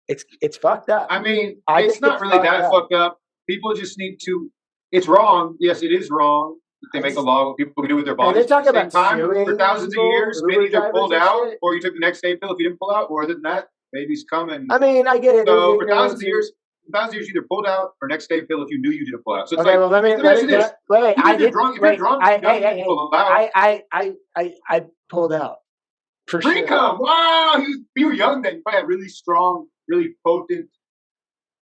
It's fucked up. I mean, it's not really that fucked up. People just need to. It's wrong. Yes, it is wrong. They make a law what people can do with their bodies. They're talking about for thousands of years, been either pulled out shit. or you took the next day pill if you didn't pull out, or other than that, baby's coming. I mean, I get it. So for thousands of years, you either pulled out or next day pill if you knew you didn't pull out. So it's okay, well, let me wait. I did drunk. If you're drunk, I pulled out for sure. Wow, you were young then. You probably had really strong, really potent.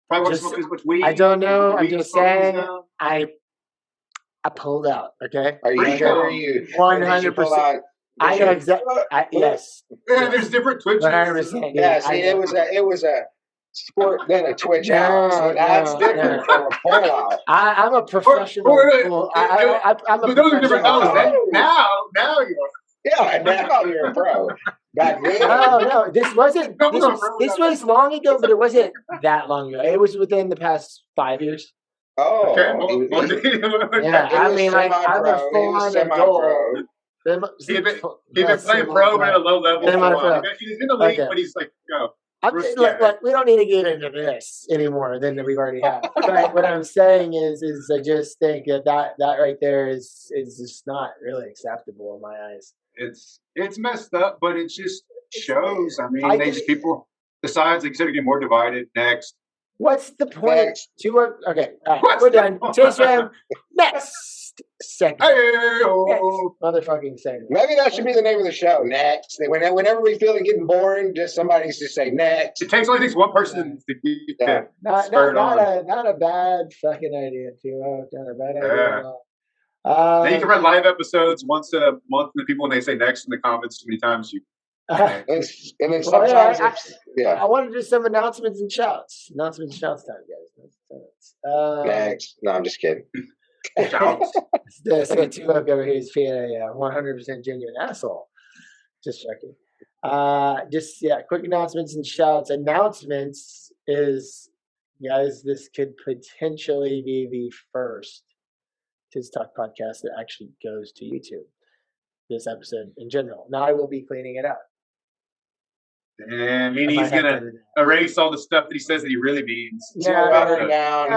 Probably wasn't smoking as much weed. I don't know. I'm just saying. I pulled out. Okay. Are you sure? Are you 100%? I know exactly. Yes. Yeah, there's different twitches. 100%. Yeah. See, it was a squirt, then a twitch out. So that's different from a pull out. I'm a professional. I'm but those are different levels. Now you are. Yeah, now you're a pro. Back then. No, this wasn't. This was long ago, but it wasn't that long ago. It was within the past 5 years. Oh, okay. Yeah, I mean, like, I'm a full-on adult. He's been playing pro, but at a low level. He's in the league, but he's like, look, we don't need to get into this anymore than we've already had. But what I'm saying is I just think that right there is just not really acceptable in my eyes. It's messed up, but it's just shows. I mean, I they think- just people. Besides, like you said, getting more divided. Next. What's the point? Next. Okay, all right, What's we're the done. point? Tizz fam, next segment. Hey-oh. Next motherfucking segment. Maybe that should be the name of the show. Next. Whenever we feel it getting boring, just somebody needs to say next. It only takes one person to get Yeah. spurred on. Not a bad fucking idea, too. Not a bad idea Yeah. at all. Then you can run live episodes once a month, and the people when they say next in the comments too many times, you And then Well, sometimes yeah, yeah. I want to do some announcements and shouts. Announcements and shouts time, guys. Next. No, I'm just kidding. shouts. This guy Toowoketogobroke over here is being a 100% genuine asshole. Just checking. Quick announcements and shouts. Announcements is, guys, this could potentially be the first TIZZ Talk podcast that actually goes to YouTube. This episode in general. Now I will be cleaning it up. And I might he's have gonna to do that. erase all the stuff that he says that he really means. Yeah, Water down.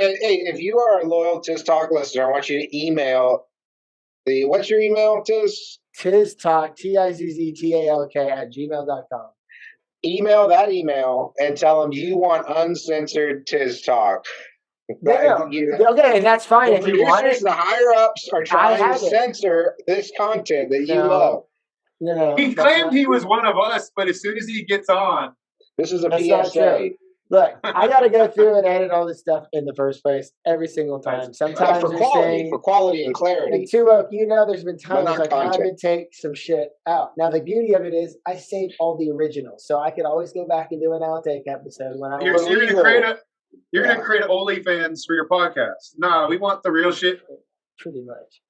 If you are a loyal TIZZ Talk listener, I want you to email what's your email, Tiz? TIZZ Talk, TIZZTALK @gmail.com. Email that email and tell them you want uncensored TIZZ Talk. Okay, and that's fine The if you want producers, it. the higher ups are trying to have it. censor this content that you No. love. No, He that's claimed not- he was one of us, but as soon as he gets on, This is a That's not PSA. true. Look, I got to go through and edit all this stuff in the first place every single time. Sometimes For you're quality, saying, for quality and and clarity. Tuwok, there's been times not I've had to content. take some shit out. Now, the beauty of it is I saved all the originals, so I could always go back and do an outtake episode when I you're want. going to create you're Yeah. going to create OnlyFans for your podcast. No, we want the real shit. Pretty much.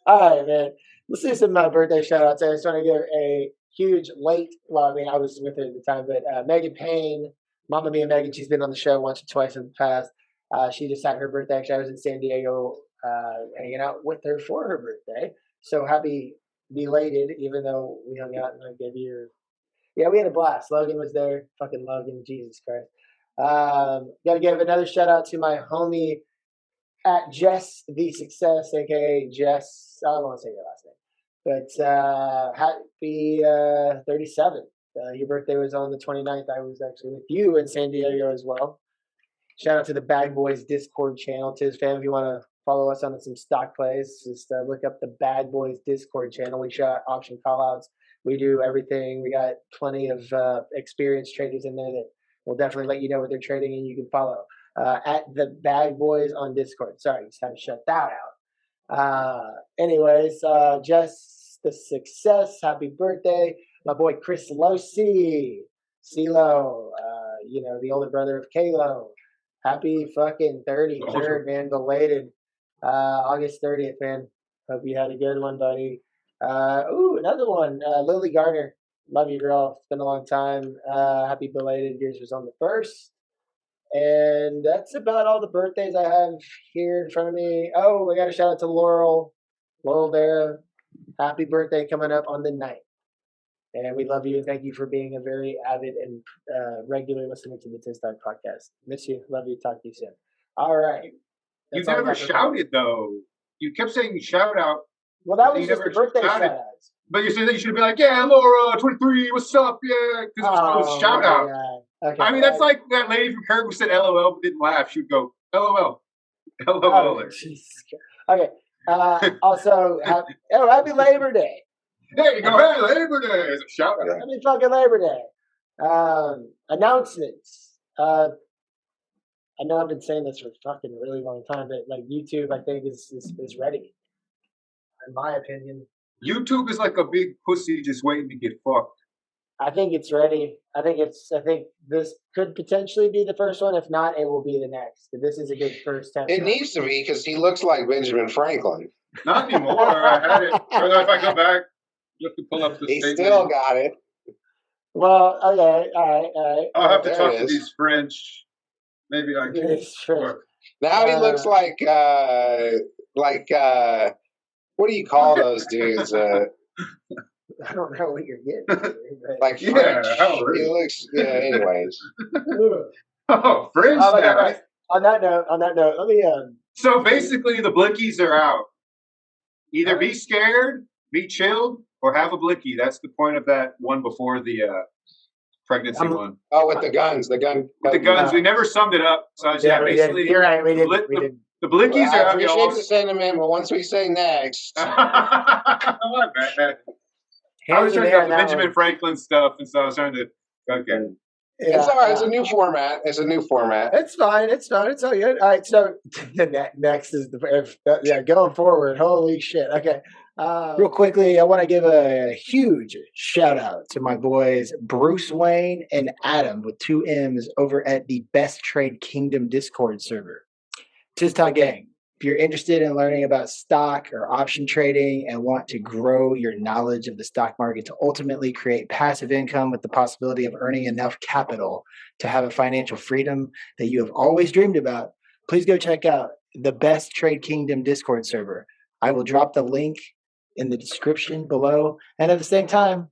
All right, man. Let's do some birthday shout outs. I just want to give a huge I was with her at the time, but Megan Payne, Mama Mia Megan, she's been on the show once or twice in the past. She just had her birthday. Actually, I was in San Diego hanging out with her for her birthday. So happy belated, even though we hung out and I gave you we had a blast. Logan was there. Fucking Logan, Jesus Christ. Got to give another shout out to my homie at Jess the Success, aka Jess. I don't want to say your last name, but happy 37. Your birthday was on the 29th. I was actually with you in San Diego as well. Shout out to the Bad Boys Discord channel. Tizz fam, if you want to follow us on some stock plays, just look up the Bad Boys Discord channel. We shot option callouts. We do everything. We got plenty of experienced traders in there that will definitely let you know what they're trading, and you can follow at the Bad Boys on Discord. Sorry, just had to shut that out. Anyways, Jess the Success, happy birthday. My boy Chris Losi, CeeLo, the older brother of Kalo. Happy fucking 33rd, man, belated. August 30th, man. Hope you had a good one, buddy. Another one, Lily Garner. Love you, girl. It's been a long time. Happy belated. Yours was on the 1st. And that's about all the birthdays I have here in front of me. Oh, I got a shout out to Laurel Vera. Happy birthday coming up on the 9th. And we love you and thank you for being a very avid and regular listener to the TIZZ Talk Podcast. Miss you. Love you. Talk to you soon. All right. You That's all I never got for shouted, though. You kept saying shout out, Well, that was You just the never birthday shouted. shout outs. but you said that you should have been like, yeah, Laura, 23, what's up? Yeah, because it was a shout out. Okay, I mean, that's like that lady from Kirk who said LOL but didn't laugh. She would go, LOL. LOL. Oh, Jesus Christ. Okay. Also, happy Labor Day. There you go. Hey, Labor Day is a shout out. Happy fucking Labor Day. Announcements. I know I've been saying this for a fucking really long time, but like YouTube, I think is ready. In my opinion, YouTube is like a big pussy just waiting to get fucked. I think it's ready. I think this could potentially be the first one. If not, it will be the next. But this is a good first step. It needs to be because he looks like Benjamin Franklin. Not anymore. I had it. Or if I go back, you have to pull up the He statement. still got it. Well, okay, all right. I'll have to There talk it to is. these French. Maybe I can. It's true. Now he looks like what do you call those dudes? I don't know what you're getting. Here, but- Like Yeah, French. how rude. He looks. Yeah. Anyways, Oh, French Oh my now. God, on that note, let me So basically, the blickies are out. Either be scared, be chilled, or have a blicky. That's the point of that one before the pregnancy one. Oh, with the guns, With the guns, we never summed it up. So basically, you're right. We didn't. The blickies I are. appreciate the sentiment, but once we say next, I was trying to go the Benjamin Franklin stuff, and so I was trying to. Okay. It's all right. It's a new format. It's fine. It's all good. All right. So next is going forward. Holy shit. Okay. Real quickly, I want to give a huge shout out to my boys Bruce Wayne and Adam with 2 M's over at the Best Trade Kingdom Discord server. TIZZ TALK Gang. If you're interested in learning about stock or option trading and want to grow your knowledge of the stock market to ultimately create passive income with the possibility of earning enough capital to have a financial freedom that you have always dreamed about, please go check out the Best Trade Kingdom Discord server. I will drop the link in the description below. And at the same time,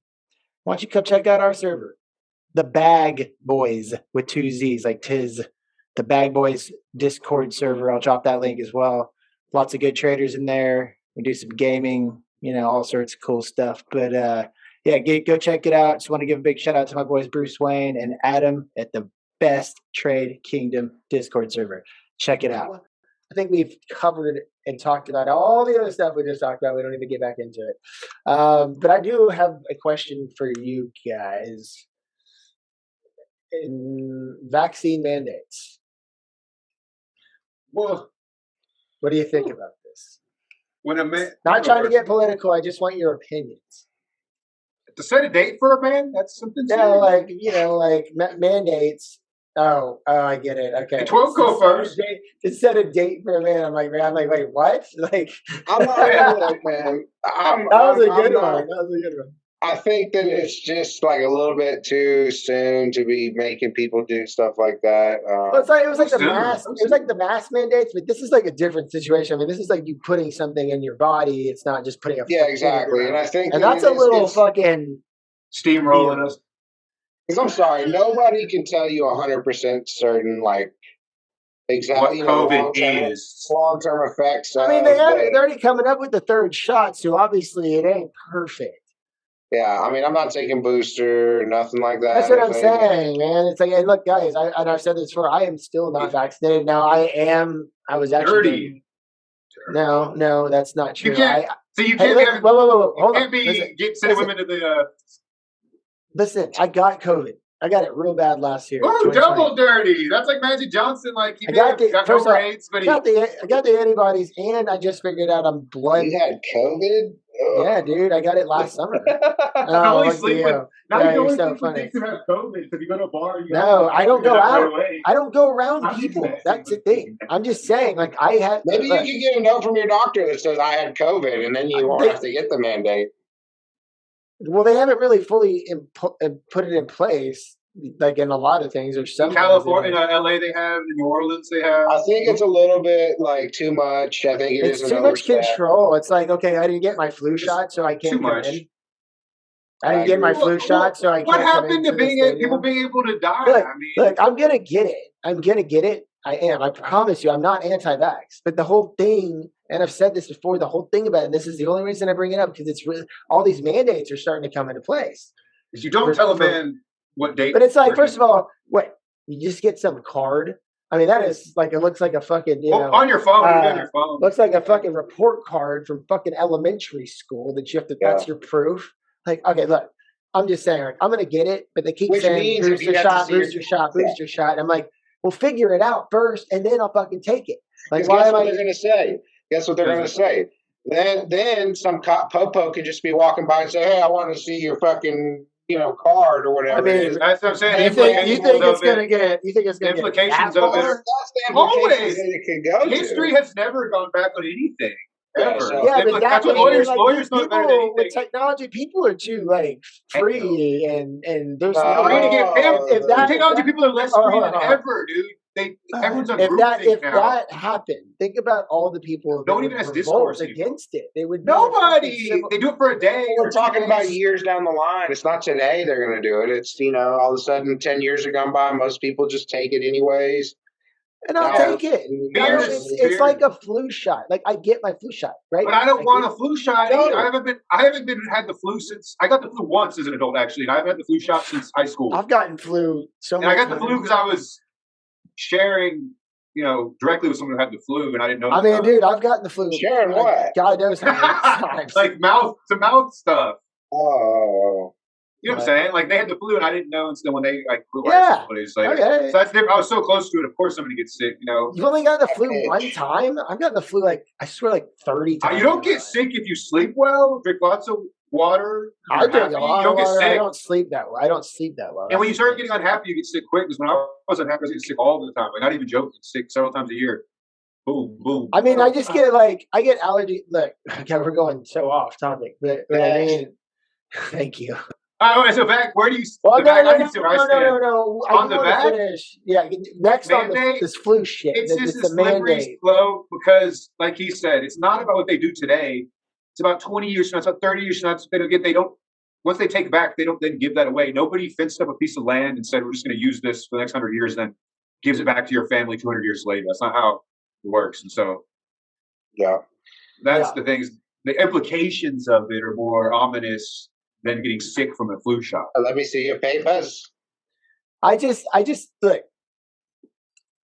why don't you come check out our server, the Bag Boys with 2 Z's, like Tiz. The Bag Boys Discord server. I'll drop that link as well. Lots of good traders in there. We do some gaming, all sorts of cool stuff. But go check it out. Just want to give a big shout out to my boys Bruce Wayne and Adam at the Best Trade Kingdom Discord server. Check it out. I think we've covered and talked about all the other stuff we just talked about. We don't need to get back into it. But I do have a question for you guys. In vaccine mandates. Well, what do you think about this? When a man, not trying to get political, I just want your opinions. To set a date for a man, that's something. Mandates. Oh, I get it. Okay. It won't go first. To set a date for a man, I'm like, wait, what? Like, I'm not like, man. That was a good one. I think that it's just like a little bit too soon to be making people do stuff like that. It was like the mask mandates, but this is like a different situation. I mean, this is like you putting something in your body. It's not just putting a exactly. And I think that's a little fucking steamrolling us. Because I'm sorry, nobody can tell you 100% certain exactly what COVID is long-term effects. I mean, they're already coming up with the 3rd shot, so obviously it ain't perfect. Yeah, I mean, I'm not taking booster, nothing like that. That's what I'm saying, man. It's like, hey, look, guys, I've said this before. I am still not vaccinated. Now, I was actually dirty. No, that's not true. You can't. Whoa, hold on. Sending women to the. Listen, I got COVID. I got it real bad last year. Oh, double dirty! That's like Magic Johnson. Like he got no AIDS, but I got the antibodies, and I just figured out I'm blood. You had COVID? Yeah, dude, I got it last summer. I only sleep with. Now you know funny. You have COVID because you go to a bar. I don't go out. I don't go around people. That's the thing. I'm just saying, like I had. Maybe you can get a note from your doctor that says I had COVID, and then you won't have to get the mandate. Well, they haven't really fully put it in place, like in a lot of things. There's some in California, in LA, they have. In New Orleans, they have. I think it's a little bit too much. I think it's too much control. It's like, okay, I didn't get my flu shot, so I can't come in. I didn't get my flu shot, so I can't. What happened to people being able to die? Look, I'm gonna get it. I am. I promise you, I'm not anti-vax. But the whole thing, and I've said this before, the whole thing about it, and this is the only reason I bring it up, because it's really all these mandates are starting to come into place. If you don't tell a man what date. But it's like, first of all, you just get some card. I mean, that is like, it looks like a fucking, on your phone. On your phone. Looks like a fucking report card from fucking elementary school that you have to, that's your proof. Like, okay, look, I'm just saying, like, I'm going to get it, but they keep saying booster shot. I'm like, well, figure it out first, and then I'll fucking take it. Like, guess what they're going to say? Guess what they're going to say? Then some popo can just be walking by and say, "Hey, I want to see your fucking card or whatever." I mean, that's what I'm saying. You think it's going to get? You think it's going to get implications of it? That's the implications that it can go to. History has never gone back on anything. Yeah, but that's what lawyers know better than anything. With technology, people are too free, and there's free to get paid. Technology people are less free than ever, dude. Everyone's on group if that happened, think about all the people that even has discourse against it. They would nobody. They do it for a day. We're talking about years down the line. It's not today they're going to do it. It's all of a sudden 10 years have gone by. Most people just take it anyways. And I'll Yeah. take it. Beer It's is- it's like a flu shot. Like I get my flu shot, right? But I don't want get- a flu shot. No. I haven't had the flu since I got the flu once as an adult, actually, and I haven't had the flu shot since high school. I've gotten flu so And much. I got the flu because I was sharing, directly with someone who had the flu, and I didn't know. I mean, dude, I've gotten the flu. Sharing what? God knows how many times. like mouth to mouth stuff. Oh. You know what I'm saying? Like they had the flu, and I didn't know until when they like flew Yeah. somebody's like. Okay. So that's different. I was so close to it. Of course, somebody gets sick. You've only gotten the flu one time. I've gotten the flu I swear 30 times. You don't get sick if you sleep well, drink lots of water. I you're drink happy, a lot you don't of get water. sick. I don't sleep that well. And when you start getting unhappy, you get sick quick. Because when I was unhappy, I was getting sick all the time. Like not even joking, sick several times a year. Boom, boom. I mean, I just get I get allergy. Look, okay, we're going so off topic, but I mean, thank you. So back, where do you? Well, the back, I no. can see where I stand. On On I the do want back? to finish. Yeah, next on Mandate? this flu shit. It's just the a slippery mandate. slope because, like he said, it's not about what they do today. It's about 20 years from now. It's about 30 years from now. They don't. Once they take it back, they don't then give that away. Nobody fenced up a piece of land and said we're just going to use this for the next 100 years, and then gives it back to your family 200 years later. That's not how it works. And so, that's the things. The implications of it are more ominous than getting sick from a flu shot. Let me see your papers. I just look.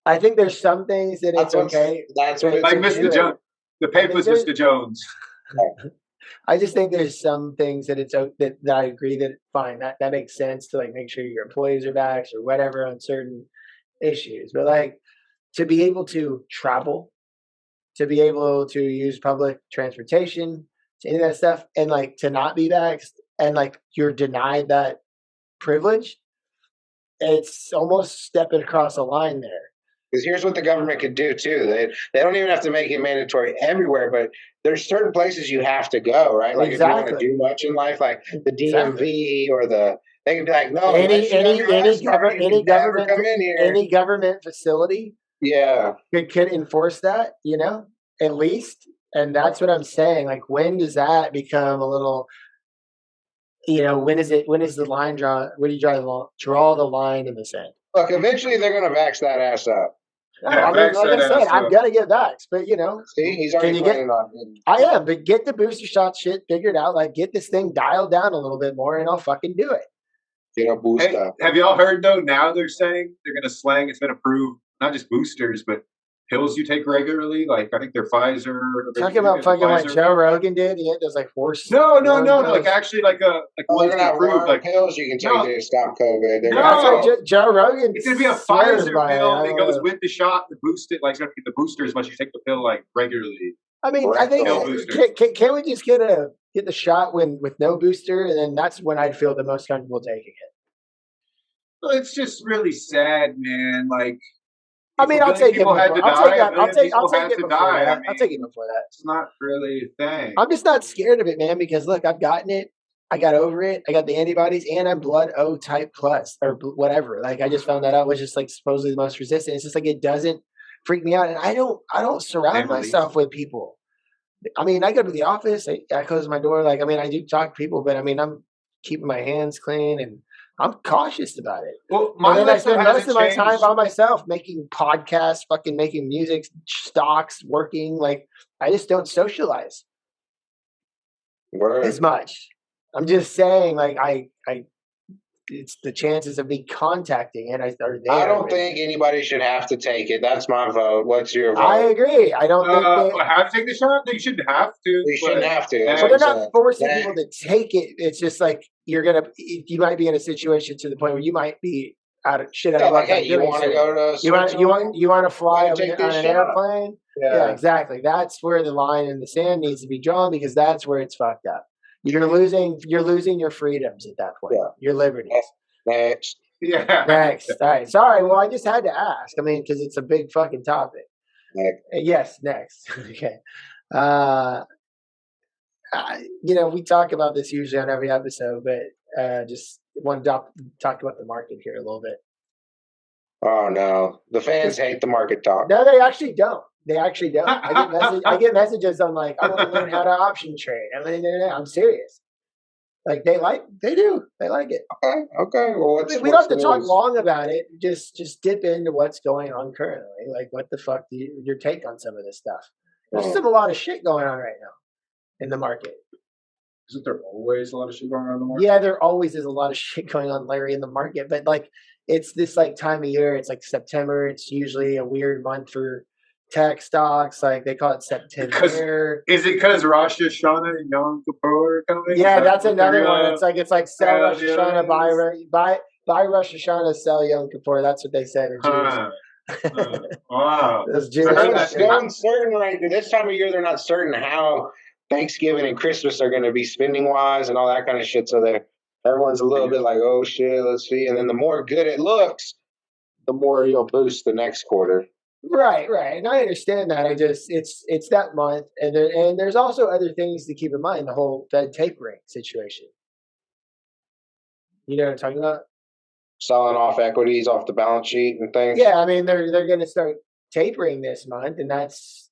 I think there's some things that it's okay. That's what Like it's Mr. Jones, the papers, there's- Mr. Jones. I just think there's some things that that I agree that fine that makes sense to make sure your employees are vaxxed or whatever on certain issues, but to be able to travel, to be able to use public transportation, to any of that stuff, and to not be vaxxed and you're denied that privilege, it's almost stepping across a line there. Because here's what the government could do too. They don't even have to make it mandatory everywhere, but there's certain places you have to go, right? Like if you want to do much in life, like the DMV or they can be like, no, any government come in here. Any government facility, could enforce that, at least. And that's what I'm saying. When does that become a little? When is the line draw? When do you draw the line in the sand? Look, eventually they're going to vax that ass up. I mean, like I said, I'm gonna get vaxxed, but see, he's already planning on it. I am, but get the booster shot shit figured out. Get this thing dialed down a little bit more, and I'll fucking do it. Get a booster. Hey, have y'all heard though? Now they're saying they're going to slang. It's been approved, not just boosters, but pills you take regularly. I think they're Pfizer. Talking about fucking like Joe Rogan did. He had those 4. No. Actually, ones they're not approved. pills you can take to stop COVID. They're That's what Joe Rogan. It's gonna be a Pfizer pill that goes with the shot to boost it. It's gonna get the booster as much as you take the pill regularly. I mean, I think can we just get the shot with no booster, and then that's when I'd feel the most comfortable taking it. Well, it's just really sad, man. I mean, I'll take it before. I'll take it before that. I I'll take it before that. It's not really a thing. I'm just not scared of it, man, because look, I've gotten it. I got over it. I got the antibodies, and I'm blood O type plus or whatever. I just found that out, which is supposedly the most resistant. It's just it doesn't freak me out, and I don't surround myself with people. I mean, I go to the office. I close my door. I do talk to people, but I mean, I'm keeping my hands clean and I'm cautious about it. Well, I spend most of my time by myself making podcasts, fucking making music, stocks, working. I just don't socialize as much. I'm just saying, it's the chances of me contacting it are there. I don't think anybody should have to take it. That's my vote. What's your vote? I agree. I don't think they have to take the shot. You shouldn't have to. You shouldn't have to. But they're not forcing people to take it. It's just you might be in a situation to the point where you might be out of shit. Hey, you want to go to? You want to fly on an airplane? Yeah, exactly. That's where the line in the sand needs to be drawn, because that's where it's fucked up. You're losing your freedoms at that point. Yeah. Your liberties. Next. Yeah. Next. All right. Sorry. Well, I just had to ask. I mean, because it's a big fucking topic. Next. Yes. Next. Okay. We talk about this usually on every episode, but just want to talk about the market here a little bit. Oh no, the fans hate the market talk. No, they actually don't. I get messages. I'm I want to learn how to option trade. I'm serious. Like they do. They like it. Okay. Well, We don't have to talk long about it. Just dip into what's going on currently. Like, what the fuck your take on some of this stuff? There's still a lot of shit going on right now in the market. Isn't there always a lot of shit going on in the market? Yeah, there always is a lot of shit going on, Larry, in the market. But like, it's this like time of year. It's like September. It's usually a weird month for tech stocks. Like they call it September. Is it because Rosh Hashanah and Yom Kippur are coming? Yeah, that's another one. It's like sell Rosh Hashanah, buy Rosh Hashanah, sell Yom Kippur. That's what they said in Jews. Wow. Those Jews. They're uncertain right this time of year. They're not certain how Thanksgiving and Christmas are going to be spending wise and all that kind of shit. So everyone's a little bit like, oh shit, let's see. And then the more good it looks, the more you'll boost the next quarter. Right, and I understand that. It's that month, and there's also other things to keep in mind. The whole Fed tapering situation. You know what I'm talking about? Selling off equities off the balance sheet and things. Yeah, I mean they're going to start tapering this month, and that's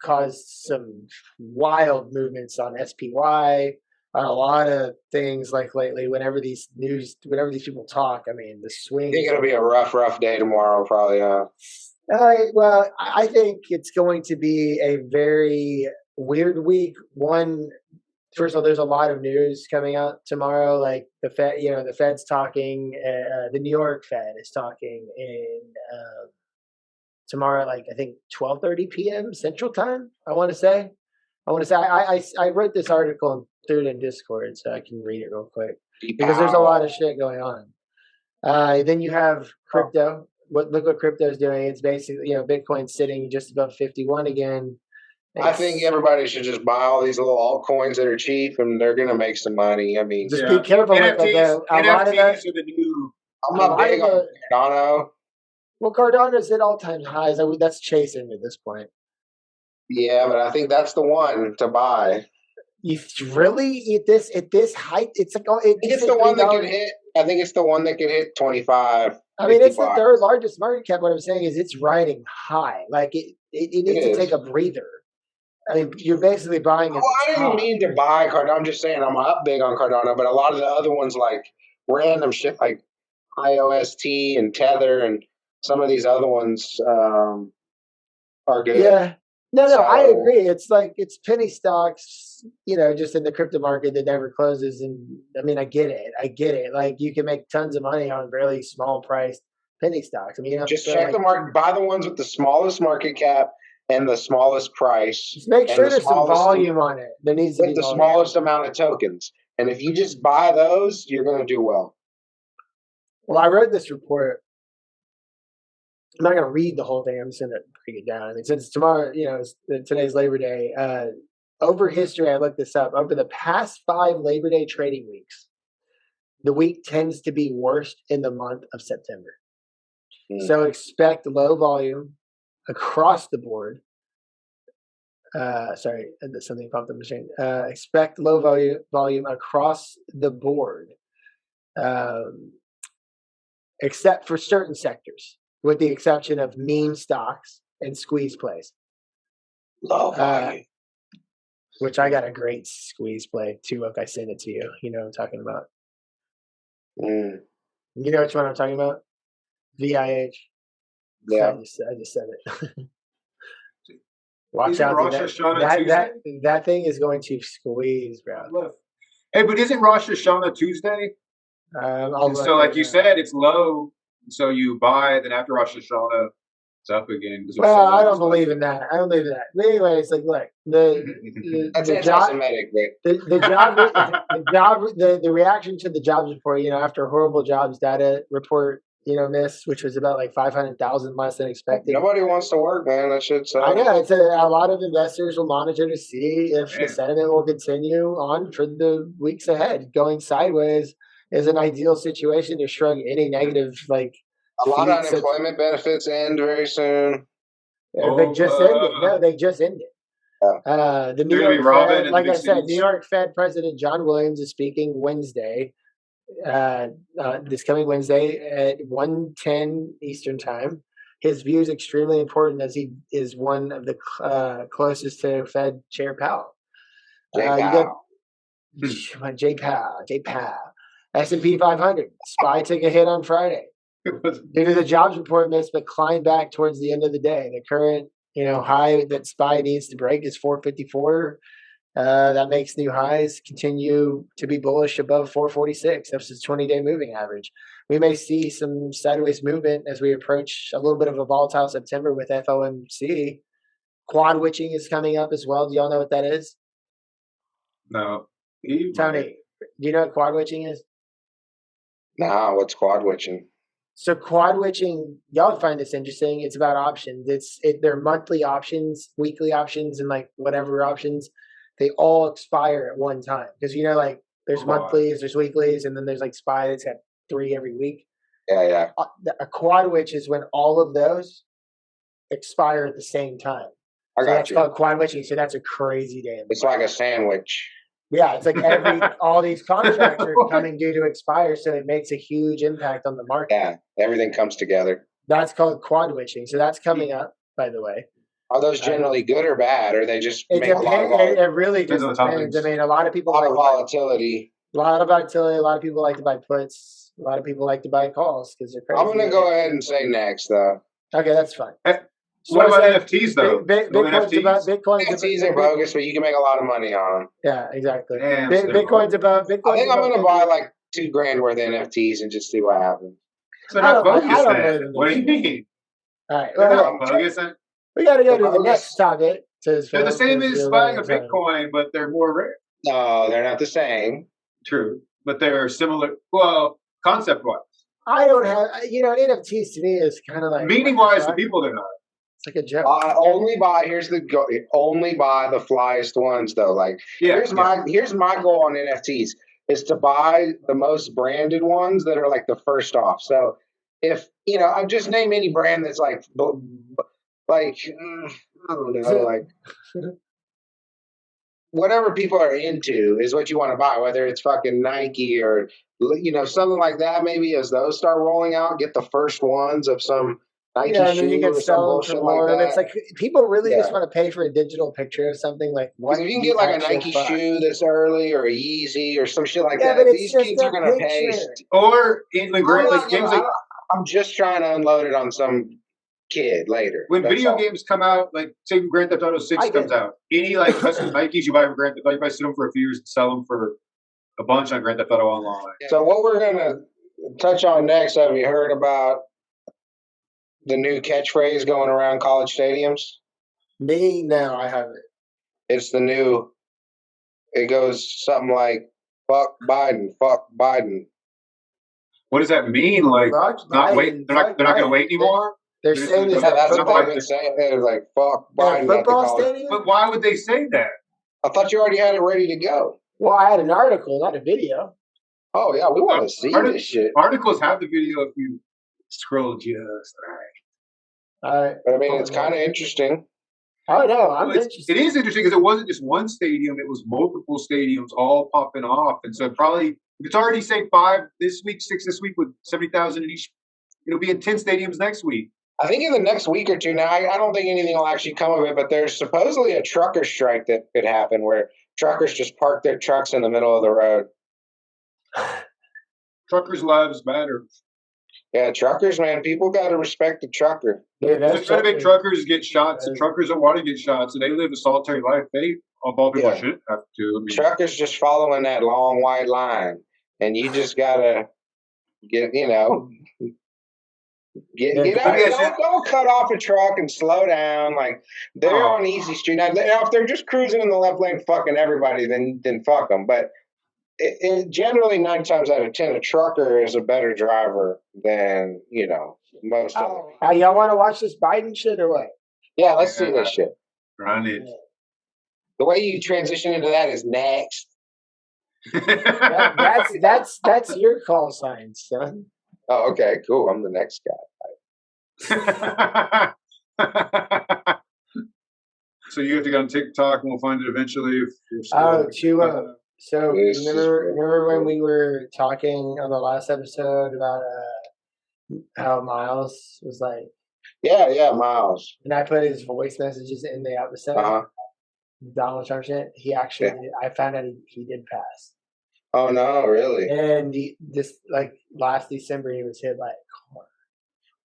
caused some wild movements on SPY, on a lot of things. Like lately, whenever these people talk, I mean the swing. It's going to be a rough day tomorrow, probably. Well, I think it's going to be a very weird week. First of all, there's a lot of news coming out tomorrow. Like the Fed, the Fed's talking. The New York Fed is talking in tomorrow, like I think 12:30 p.m. Central Time. I want to say. I wrote this article and threw it in Discord, so I can read it real quick because there's a lot of shit going on. Then you have crypto. Look what crypto is doing. It's basically, Bitcoin's sitting just above 51 again. I think everybody should just buy all these little altcoins that are cheap, and they're going to make some money. I mean, just be careful. NFTs, a lot of that. Are the new. I'm not big on Cardano. Well, Cardano's at all-time highs. That's chasing at this point. Yeah, but I think that's the one to buy. You really at this height? It's like it's the one that can hit. I think it's the one that can hit 25. I mean, it's the third largest market cap. What I'm saying is, it's riding high. Like it needs to take a breather. I mean, you're basically buying. Well, I didn't mean to buy Cardano. I'm just saying I'm up big on Cardano, but a lot of the other ones, like random shit, like IOST and Tether, and some of these other ones are good. Yeah. No, I agree. It's like it's penny stocks, just in the crypto market that never closes. And I mean, I get it. Like you can make tons of money on really small priced penny stocks. I mean, just check the market, buy the ones with the smallest market cap and the smallest price. Just make sure there's some volume on it. There needs to be the smallest amount of tokens. And if you just buy those, you're going to do well. Well, I wrote this report. I'm not going to read the whole thing. I'm just going to break it down. I mean, since tomorrow, today's Labor Day, over history, I looked this up. Over the past 5 Labor Day trading weeks, the week tends to be worst in the month of September. So expect low volume across the board. Sorry, something popped up on the screen. Expect low volume across the board, except for certain sectors, with the exception of meme stocks and squeeze plays. Low volume. Which I got a great squeeze play too. If I send it to you, you know what I'm talking about. You know which one I'm talking about? VIH. Yeah, I just said it. Watch out! That thing is going to squeeze, bro. Hey, but isn't Rosh Hashanah Tuesday? So, like you said, it's low. So you buy, then after Rosh Hashanah, it's up again. Well, I don't believe in that. But anyways, like, look, the reaction to the jobs report, after a horrible jobs data report, miss, which was about like 500,000 less than expected. Nobody wants to work, man. That shit sucks. I know. It's a lot of investors will monitor to see if the sentiment will continue on for the weeks ahead. Going sideways is an ideal situation to shrug any negative, like, a lot of unemployment benefits end very soon. They just ended. No, they just ended. The New York Fed, like I said, New York Fed President John Williams is speaking Wednesday, this coming Wednesday at 1:10 Eastern Time. His view is extremely important as he is one of the closest to Fed Chair Powell. JPOW. S&P 500. SPY took a hit on Friday due to the jobs report miss, but climbed back towards the end of the day. The current, high that SPY needs to break is 454. That makes new highs continue to be bullish above 446. That's the 20-day moving average. We may see some sideways movement as we approach a little bit of a volatile September with FOMC. Quad witching is coming up as well. Do y'all know what that is? No. Tony, do you know what quad witching is? Nah, what's quad witching? So quad witching, y'all find this interesting. It's about options. They're monthly options, weekly options, and like whatever options. They all expire at one time because there's monthlies, there's weeklies, and then there's like SPY that's got 3 every week. Yeah. A quad witch is when all of those expire at the same time. That's called quad witching. So that's a crazy day. It's like a sandwich. Yeah, it's like all these contracts are coming due to expire, so it makes a huge impact on the market. Yeah, everything comes together. That's called quad witching. So that's coming up, by the way. Are those generally good or bad, or they just it make a lot of it really just depends. I mean, a lot of people a lot of volatility. A lot of volatility. A lot of people like to buy puts. A lot of people like to buy calls because they're crazy. I'm going to go ahead and say next, though. Okay, that's fine. What about NFTs, though? NFTs are bogus, but you can make a lot of money on them. Yeah, exactly. Damn, Bitcoin's above. I think I'm going to buy like $2,000 worth of NFTs and just see what happens. So not bogus then. What do you mean? All right. Well, bogus. We got to go to the next topic. They're the same as buying a Bitcoin, but they're more rare. No, they're not the same. True, but they're similar. Well, concept-wise. I don't have, NFTs to me is kind of like meaning-wise, the people they're not. It's like a joke. Only buy the flyest ones though. Like here's my goal on NFTs is to buy the most branded ones that are like the first off. So if I'll just name any brand that's like I don't know, like whatever people are into is what you want to buy, whether it's fucking Nike or something like that. Maybe as those start rolling out, get the first ones of some Nike and then shoe you can or sell some them bullshit for more. like that. It's like people really just want to pay for a digital picture of something. Like, if you can get like a Nike shoe that's early or a Yeezy or some shit like that, but these kids are gonna pay. Or in the games like I'm just trying to unload it on some kid later. When video games come out, like say Grand Theft Auto 6 comes out, any like custom Nikes you buy from Grand Theft Auto, you buy them for a few years and sell them for a bunch on Grand Theft Auto Online. So what we're gonna touch on next, have you heard about the new catchphrase going around college stadiums? Me? No, I haven't. It's the new, it goes something like, fuck Biden, fuck Biden. What does that mean? Like, not wait, they're not going to wait anymore? They're saying that's what they've been saying. They're like, fuck Biden. Football stadium? But why would they say that? I thought you already had it ready to go. Well, I had an article, not a video. Oh, yeah, we want to see this shit. Articles have the video if you scroll just right. All right. But I mean, it's kind of interesting. Oh, no, I'm interested. It is interesting because it wasn't just one stadium, it was multiple stadiums all popping off. And so probably, it's already, say, 5 this week, 6 this week with 70,000 in each. It'll be in 10 stadiums next week. I think in the next week or two, now, I don't think anything will actually come of it, but there's supposedly a trucker strike that could happen where truckers just park their trucks in the middle of the road. Truckers' lives matter. Yeah, truckers, man. People got to respect the trucker. Yeah, they're trying to make truckers get shots, and truckers don't want to get shots, and they live a solitary life. They, of all people, shouldn't have to. I mean, truckers just following that long white line, and you just got to get out. Don't cut off a truck and slow down. Like they're on easy street. Now, if they're just cruising in the left lane, fucking everybody, then fuck them. But generally, 9 times out of 10, a trucker is a better driver than most of them. Y'all want to watch this Biden shit or what? Yeah, let's see this shit. Run it. The way you transition into that is next. That's your call sign, son. Oh, okay, cool. I'm the next guy. So you have to go on TikTok, and we'll find it eventually. So remember when we were talking on the last episode about how Miles was like, yeah, Miles, and I put his voice messages in the episode. Donald Trump shit. He actually, did, I found out he did pass. Oh no, really? And just like last December, he was hit by a car.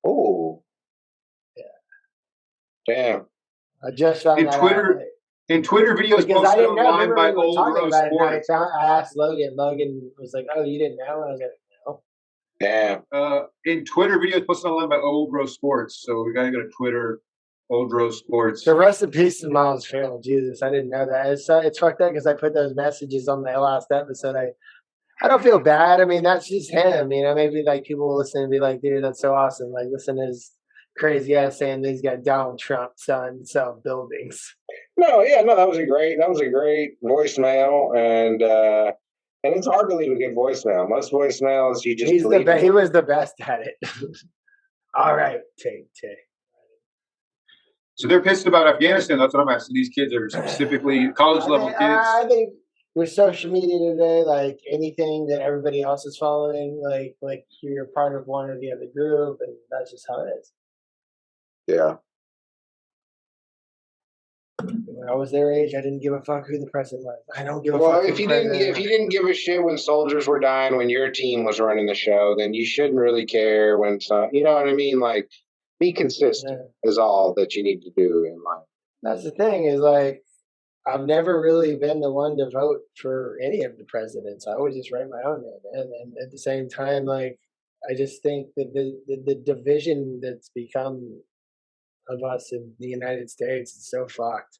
Oh. Yeah. Damn. I just found In that Twitter, out. in Twitter videos Because I posted didn't know. online Remember by we were Old talking Bro about it, and Sports. I asked Logan. Logan was like, "Oh, you didn't know?" And I was like, "No." Damn. In Twitter videos posted online by Old Bro Sports. So we gotta go to Twitter, Old Bro Sports. So rest in peace to Miles Farrell. Jesus, I didn't know that. It's fucked up because I put those messages on the last episode. I don't feel bad. I mean, that's just him. You know, maybe like people will listen and be like, "Dude, that's so awesome!" Like, listen to his crazy ass saying that he's got Donald Trump selling buildings. No, that was a great voicemail, and it's hard to leave a good voicemail. Most voicemails you just delete. He was the best at it. All right, take. So they're pissed about Afghanistan. That's what I'm asking. These kids are specifically college level kids. I think with social media today, like anything that everybody else is following, like you're part of one or the other group, and that's just how it is. Yeah. When I was their age, I didn't give a fuck who the president was. I don't give a fuck. Well, if you didn't give a shit when soldiers were dying, when your team was running the show, then you shouldn't really care when some. You know what I mean? Like, be consistent is all that you need to do in life. That's the thing is like, I've never really been the one to vote for any of the presidents. I always just write my own name, and at the same time, like, I just think that the division that's become of us in the United States is so fucked.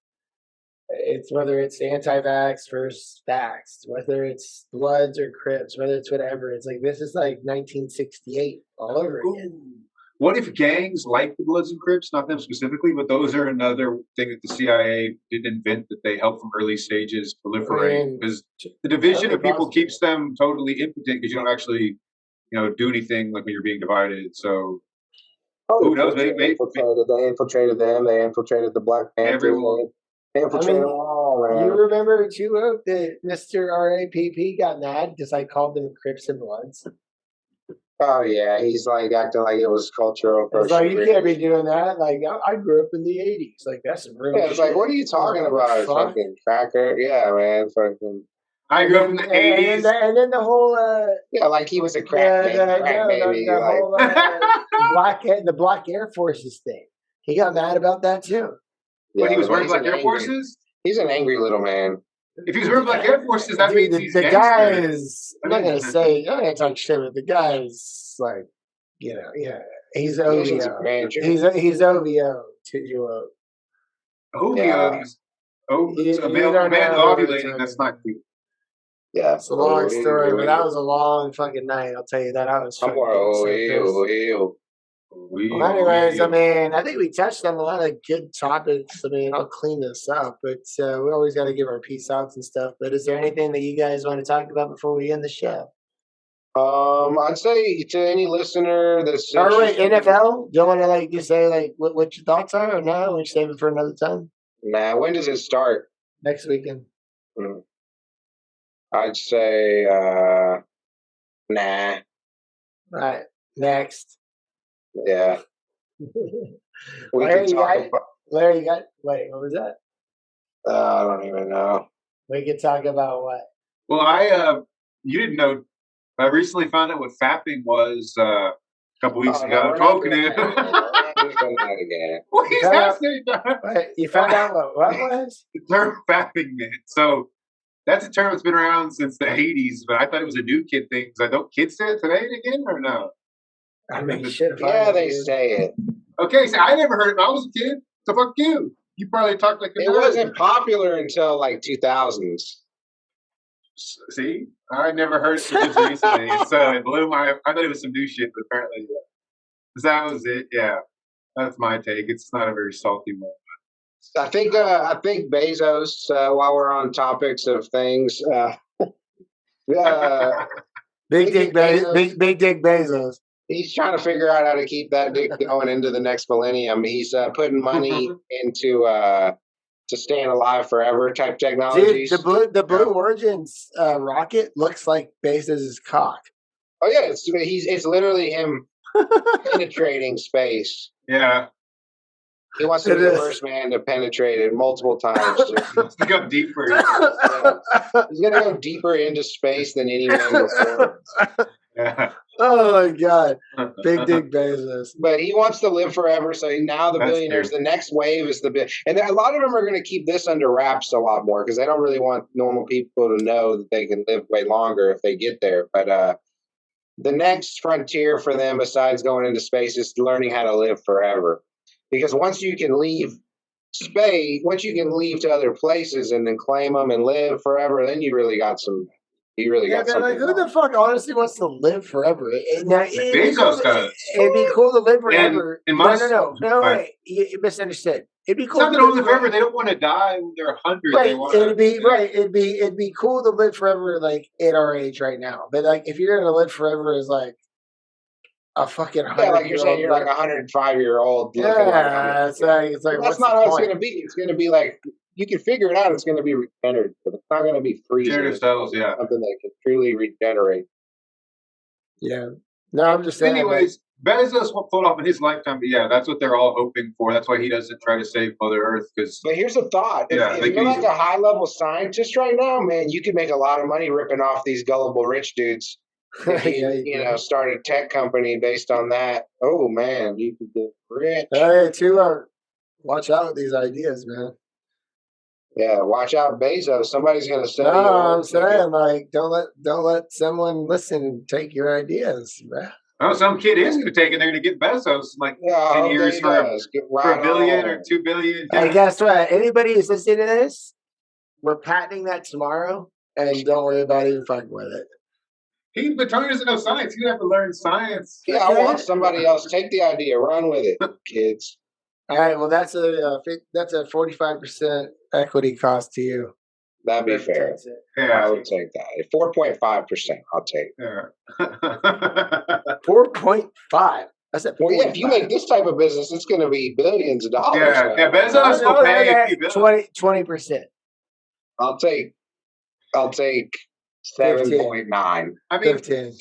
It's whether it's anti-vax versus vax, whether it's Bloods or Crips, whether it's whatever. It's like this is like 1968 all over again. Ooh. What if gangs like the Bloods and Crips, not them specifically, but those are another thing that the CIA did invent that they help from early stages proliferate? Because the division of people keeps them totally impotent because you don't actually, do anything like when you're being divided. So who knows? They infiltrated them. They infiltrated the Black Panthers. Everyone. They infiltrated them all, man. You remember too that Mr. RAPP got mad because I called them Crips and Bloods? Oh yeah, he's like acting like it was cultural. It's like you can't be doing that. Like I grew up in the '80s. Like that's some real. Yeah, it's like what are you talking about? Fucking cracker. Yeah, man. Fucking. I grew up in the '80s. And then the whole. Like he was a crack baby. The Black Air Forces thing. He got mad about that too. But he was wearing Black Air Forces? He's an angry little man. If he's wearing Black Air Forces, that means he's the guy is. I'm not gonna talk shit, but the guy is like, he's OVO. He's OVO to OVO. It's a man ovulating. That's not cute. Yeah, it's a long story, but that was a long fucking night. I'll tell you that. I was. Well, anyways, I mean, I think we touched on a lot of good topics. I mean, I'll clean this up, but we always got to give our peace outs and stuff. But is there anything that you guys want to talk about before we end the show? I'd say to any listener that's. Oh, wait, NFL? Do you want to just say what your thoughts are, or no? We save it for another time. Nah, when does it start? Next weekend. I'd say nah. All right, next. Yeah. Larry, you got. Wait, what was that? I don't even know. We could talk about what? Well, you didn't know. I recently found out what fapping was a couple weeks ago. You found out what was? The term fapping meant. So that's a term that's been around since the 80s, but I thought it was a new kid thing. So don't kids say it today again or no? I mean, shit. Yeah, they say it. Okay, so I never heard it when I was a kid. So fuck you. You probably talked like it wasn't popular until like 2000s. See, I never heard it until recently, so it blew my. I thought it was some new shit, but apparently, that was it. Yeah, that's my take. It's not a very salty one. I think Bezos. While we're on topics of things, Big Dick Bezos. He's trying to figure out how to keep that dick going into the next millennium. He's putting money into staying alive forever type technologies. Dude, the Blue Origin's rocket looks like Bezos' cock. Oh yeah, it's literally him penetrating space. Yeah. He wants to be the first man to penetrate it multiple times. Let's go deeper. He's gonna go deeper into space than any man before. Yeah. Oh my God, Big Dick Bezos. But he wants to live forever. So now the That's billionaires, true. the next wave is and a lot of them are going to keep this under wraps a lot more because they don't really want normal people to know that they can live way longer if they get there. But the next frontier for them, besides going into space, is learning how to live forever. Because once you can leave space, once you can leave to other places and then claim them and live forever, then you really got some. You really got something. Like, who the fuck honestly wants to live forever? Bezos does. It'd be cool to live forever. And No, wait. You misunderstood. It'd be cool. It's not that they live forever. They don't want to die when they're 100. Right. They want It'd be cool to live forever, like at our age right now. But like, if you're gonna live forever as like a fucking 100, like you're saying, you're like 105-year-old. Yeah, it's like that's not how it's gonna be. It's gonna be like. You can figure it out. It's going to be regenerated, but it's not going to be freezing. Generative cells, yeah. Something that can truly regenerate. Yeah. No, I'm just saying. Anyways, Bezos won't pull off in his lifetime, but yeah, that's what they're all hoping for. That's why he doesn't try to save Mother Earth. But here's a thought: if you're like a high-level scientist right now, man, you could make a lot of money ripping off these gullible rich dudes. If you start a tech company based on that. Oh man, you could get rich. Hey, watch out with these ideas, man. Yeah, watch out, Bezos. Somebody's gonna sell you. No, I'm saying, like, don't let someone listen and take your ideas, man. Oh, some kid is going to take it. They're going to get Bezos like 10 years for $1 billion or $2 billion. Hey, guess what? Anybody who's listening to this, we're patenting that tomorrow, and don't worry about even fucking with it. But Tony doesn't know science. You have to learn science. Yeah, I want somebody else. Take the idea, run with it, kids. All right, well, that's a 45% equity cost to you. That'd be fair. Yeah, I would take that. 4.5%, I'll take. Yeah. 4.5. That's at 4. Well, yeah, if you make this type of business, it's going to be billions of dollars. Yeah, Bezos will pay a few billion. 20%. I'll take 7.9. I mean, 15.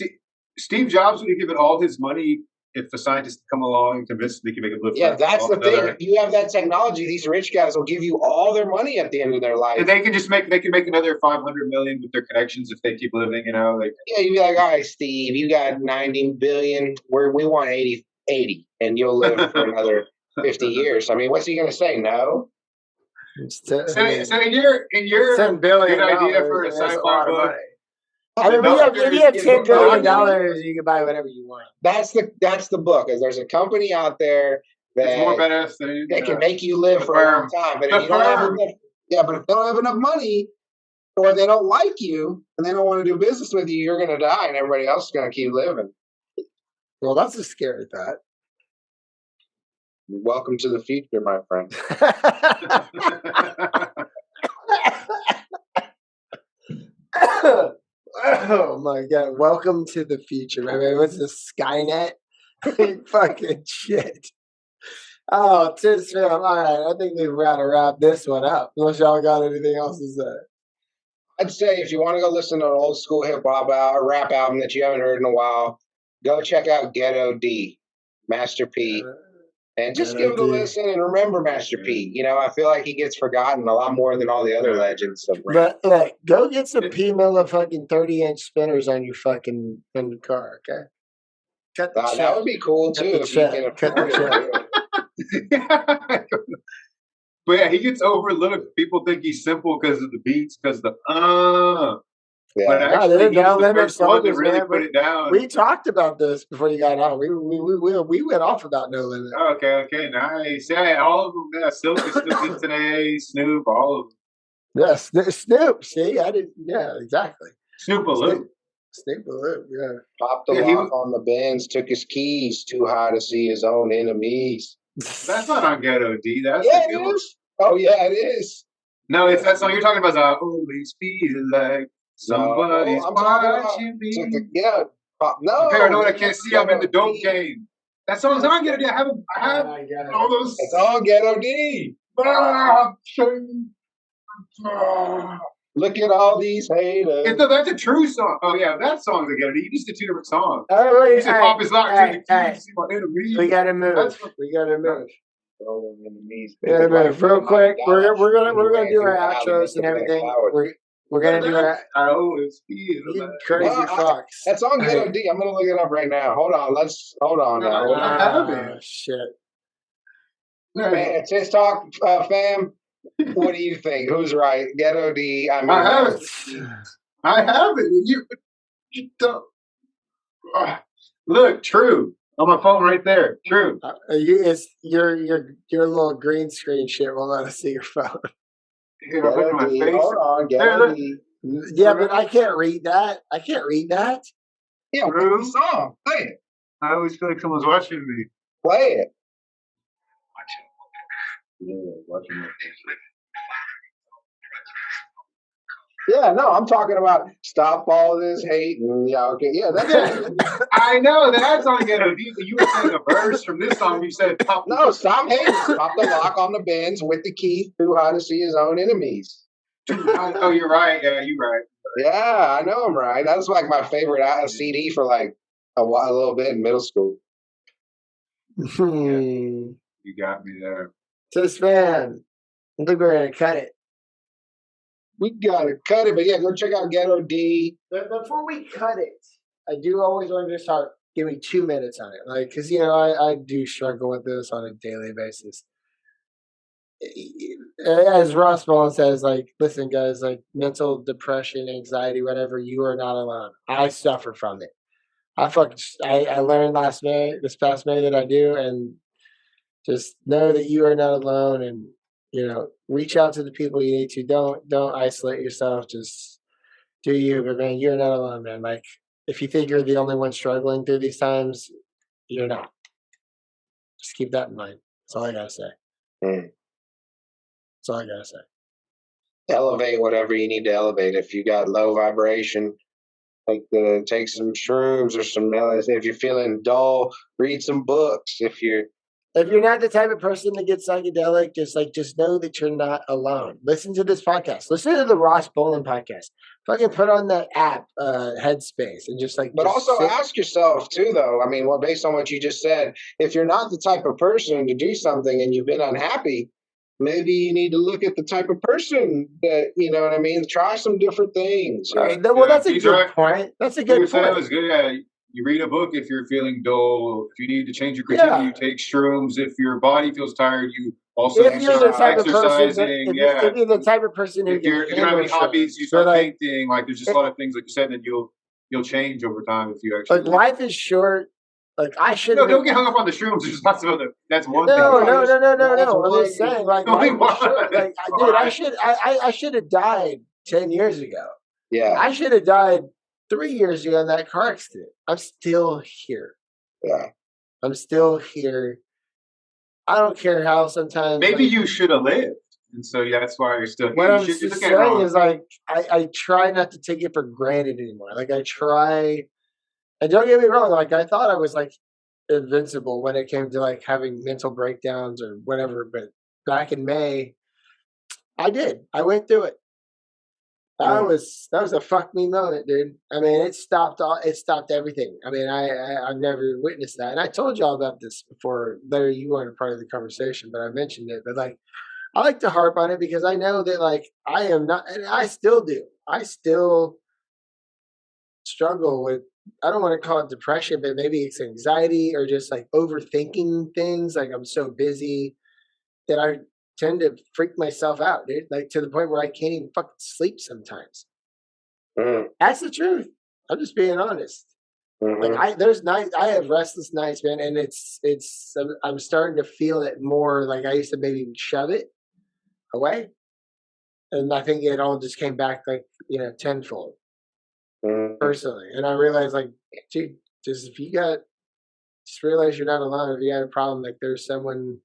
Steve Jobs would have given all his money if the scientists come along and convince them they can make a live. Yeah, that's the thing. If you have that technology, these rich guys will give you all their money at the end of their life. And they can make another 500 million with their connections if they keep living, Like, yeah, you'd be like, all right, Steve, you got 90 billion. We want 80, and you'll live for another 50 years. I mean, what's he going to say? No. So in your $10 billion good idea for a sci-fi book. I mean, if you have $10 billion, you can buy whatever you want. That's the book. There's a company out there that more badass than they can make you live for a long time. But if you don't have enough, but if they don't have enough money, or they don't like you and they don't want to do business with you, you're going to die, and everybody else is going to keep living. Well, that's a scary thought. Welcome to the future, my friend. Oh my God! Welcome to the future, man. What's this, Skynet? Fucking shit. Oh, Tizz fam. All right, I think we've got to wrap this one up. Unless y'all got anything else to say. I'd say if you want to go listen to an old school hip hop or rap album that you haven't heard in a while, go check out Ghetto D, Master P. And just give it a listen and remember Master P. I feel like he gets forgotten a lot more than all the other legends of rap. But go get some P Miller fucking 30-inch spinners on your fucking in the car, okay? Cut the check. That would be cool too if you can cut the check. But yeah, he gets overlooked. People think he's simple because of the beats, because of the Yeah. But actually, he was the first one to really man, put it down. We talked about this before you got on. We went off about No Limit. Okay, nice. Yeah, all of them. Yeah, Silk is still today. Snoop, all of them. Yes, Snoop. See, I didn't. Yeah, exactly. Snoop Aloo. Snoop Aloo. Yeah. Popped the lock on the Benz. Took his keys. Too high to see his own enemies. That's not on Ghetto D. That's it is. Oh yeah, it is. No, it's that song you're talking about. Always feeling like somebody's watching me. No, paranoid. I can't see. I'm in the dope game. That song's on Ghetto D. I have all those. It's on Ghetto D. Look at all these haters. That's a true song. Oh yeah, that song's a Ghetto D. You just did two different songs. You said Pop is locked. We gotta move. We gotta move. Rolling in the knees. Yeah, man, real quick, we're Gosh, gonna when you ran do through our the alley outros next to and Black everything. Howard. We're gonna do our I always feel you like crazy Well, fucks. That's on Hey. Ghetto D. I'm gonna look it up right now. Hold on. Hold on No, now. Hold I on. have it. Shit. Man, TIZZ Talk fam. What do you think? Who's right? Ghetto D. I mean, I have it. I have it. You don't. Look, true. On my phone right there. True. It's your little green screen shit will let us see your phone. Here, look at my Ghetto D. face. Hold on. There, Ghetto look. D. Yeah, but I can't read that. I can't read that. Yeah, what's True. the song? Play it. I always feel like someone's watching me. Play it. Yeah, watching me. Yeah, no, I'm talking about stop all this hate. Yeah, okay. Yeah, that's it. I know that's on Ghetto D, but you were saying a verse from this song. You said pop. No, stop hating. Stop the lock on the Benz with the key too high to see his own enemies. Oh, you're right. Yeah, you're right. Yeah, I know I'm right. That was like my favorite CD for like a little bit in middle school. You got me there. This man, I think we're gonna cut it. We gotta cut it, but yeah, go check out Ghetto D. But before we cut it, I do always want to start giving 2 minutes on it, like because I do struggle with this on a daily basis. As Ross Ball says, like, listen, guys, like mental depression, anxiety, whatever, you are not alone. I suffer from it. I learned this past May that I do, and just know that you are not alone, and reach out to the people you need to. Don't isolate yourself. Just do you, but man, you're not alone, man. Like, if you think you're the only one struggling through these times, you're not. Just keep that in mind. That's all I gotta say. That's all I gotta say. Elevate whatever you need to elevate. If you got low vibration, take some shrooms or some LSD. If you're feeling dull, read some books. If you're not the type of person that gets psychedelic, just know that you're not alone. Listen to this podcast. Listen to the Ross Bolin podcast. Fucking put on that app, Headspace, and But also ask yourself too, though. I mean, based on what you just said, if you're not the type of person to do something and you've been unhappy, maybe you need to look at the type of person that, you know what I mean? Try some different things. Well, that's a good point. That's a good point. It was good. Yeah. You read a book if you're feeling dull. If you need to change your creativity, you take shrooms. If your body feels tired, you also start exercising. If you're the type of person who if you don't have any hobbies, you start painting. Like there's just a lot of things, like you said, that you'll change over time if you actually. Like life is short. Like I should. No, don't get hung up on the shrooms. There's lots of other. That's one thing. No. I'm just saying, like, life is short. Like, dude, I should have died 10 years ago. Yeah, I should have died 3 years ago in that car accident. I'm still here. Yeah, I'm still here. I don't care how sometimes. Maybe you should have lived, and so that's why you're still here. What I'm just saying is, like, I try not to take it for granted anymore. Like, I try, and don't get me wrong. Like, I thought I was like invincible when it came to like having mental breakdowns or whatever. But back in May, I went through it. That was a fuck me moment, dude. I mean, it stopped everything. I mean, I've never witnessed that. And I told y'all about this before. Larry, you weren't a part of the conversation, but I mentioned it. But like, I like to harp on it because I know that like I am not, and I still do. I still struggle with, I don't want to call it depression, but maybe it's anxiety or just like overthinking things. Like I'm so busy that I tend to freak myself out, dude. Like to the point where I can't even fucking sleep sometimes. That's the truth. I'm just being honest. Like I have restless nights, man, and I'm starting to feel it more. Like I used to maybe shove it away, and I think it all just came back like tenfold. Personally, and I realized like, dude, just realize you're not alone. If you have a problem, like there's someone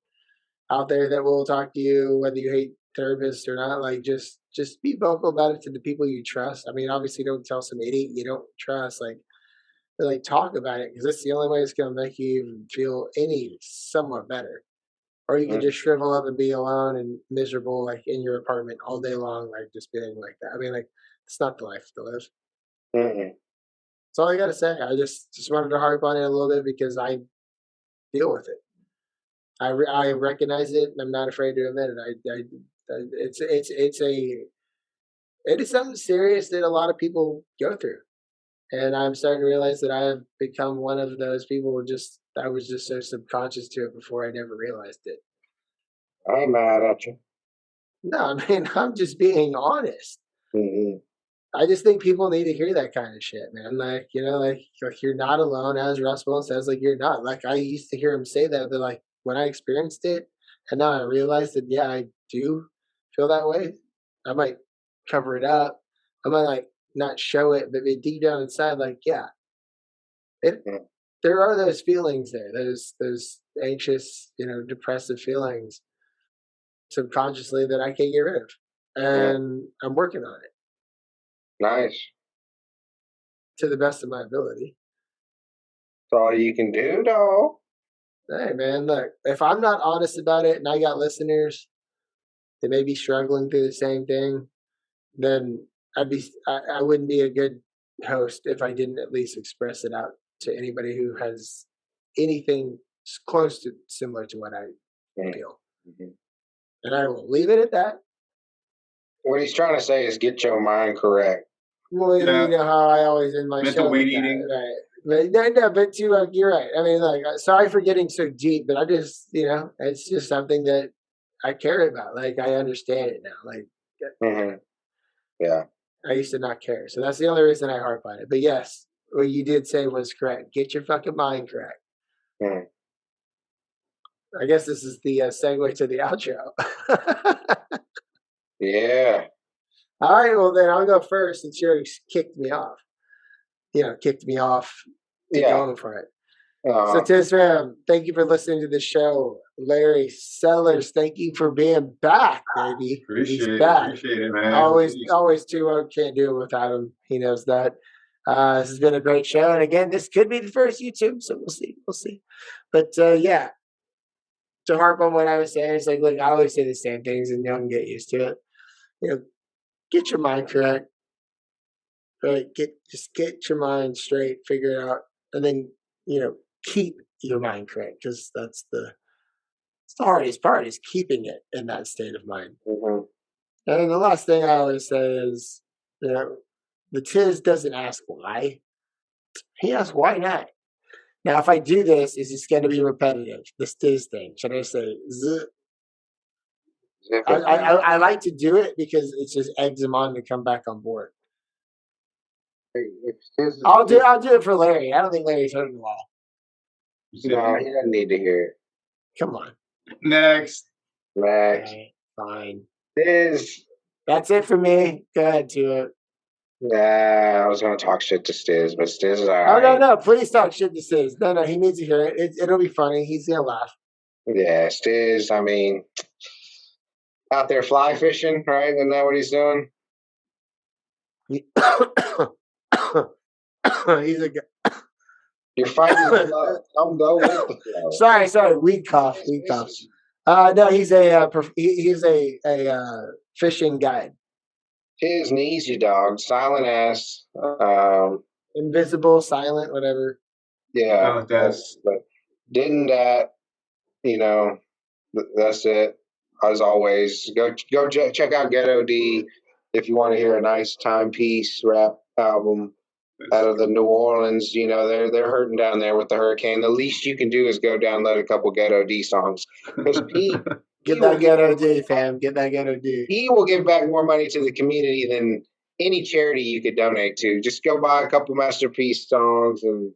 out there that will talk to you, whether you hate therapists or not. Like just be vocal about it to the people you trust. I mean, obviously don't tell some idiot you don't trust, but talk about it, because that's the only way it's going to make you even feel somewhat better. Or you can just shrivel up and be alone and miserable, like in your apartment all day long, like just being like that. I mean, like it's not the life to live. That's all I got to say. I just wanted to harp on it a little bit because I deal with it. I recognize it, and I'm not afraid to admit it. It is something serious that a lot of people go through, and I'm starting to realize that I have become one of those people who I was just so subconscious to it before I never realized it. I ain't mad at you. No, I mean, I'm just being honest. Mm-hmm. I just think people need to hear that kind of shit, man. Like, like you're not alone, as Russ Wilson says, like you're not. Like I used to hear him say that, but like when I experienced it, and now I realized that yeah, I do feel that way. I might cover it up. I might like not show it, but deep down inside, like yeah, there are those feelings there, those anxious, depressive feelings subconsciously that I can't get rid of, and I'm working on it. Nice. To the best of my ability. That's all you can do, dog. Hey, man, look, if I'm not honest about it and I got listeners that may be struggling through the same thing, then I wouldn't be a good host if I didn't at least express it out to anybody who has anything close to similar to what I feel. Mm-hmm. And I will leave it at that. What he's trying to say is get your mind correct. Well, you know how I always end my mental show. weed eating. Right. But you're right. I mean, like, sorry for getting so deep, but I just, it's just something that I care about. Like, I understand it now. Like, yeah. I used to not care. So that's the only reason I harp on it. But yes, what you did say was correct. Get your fucking mind correct. Mm. I guess this is the segue to the outro. Yeah. All right, well, then I'll go first since you already kicked me off. Going for it. So, Tizz fam, thank you for listening to the show. Larry Sellers, thank you for being back, baby. He's back. Appreciate it, man. Always Toowoketogobroke, can't do it without him. He knows that. This has been a great show. And again, this could be the first YouTube, so we'll see. But yeah, to harp on what I was saying, it's like, look, I always say the same things and you can get used to it. Get your mind correct. Right? Just get your mind straight, figure it out, and then keep your mind correct, because that's the hardest part, is keeping it in that state of mind. Mm-hmm. And then the last thing I always say is, the Tizz doesn't ask why. He asks why not. Now, if I do this, is this going to be repetitive? This Tizz thing. Should I say Z? I like to do it because it just eggs him on to come back on board. I'll do it for Larry. I don't think Larry's heard it all. No, he doesn't need to hear it. Come on. Next. Okay, fine. That's it for me. Go ahead, Tizz. Yeah, I was going to talk shit to Tizz, but Tizz is all right. Oh, no, please talk shit to Tizz. No, he needs to hear it. It'll be funny. He's going to laugh. Yeah, Tizz, I mean, out there fly fishing, right? Isn't that what he's doing? He's a guy. You're fighting the flow. Don't go with the flow. Sorry. Weed cough. No, he's a fishing guide. Tizz needs you, dog. Silent ass. Invisible, silent, whatever. Yeah. But didn't that, that's it. As always, go check out Ghetto D if you want to hear a nice timepiece rap album out of the New Orleans. They're hurting down there with the hurricane. The least you can do is go download a couple Ghetto D songs. Because Get that Ghetto D, fam. Get that Ghetto D. He will give back more money to the community than any charity you could donate to. Just go buy a couple Masterpiece songs and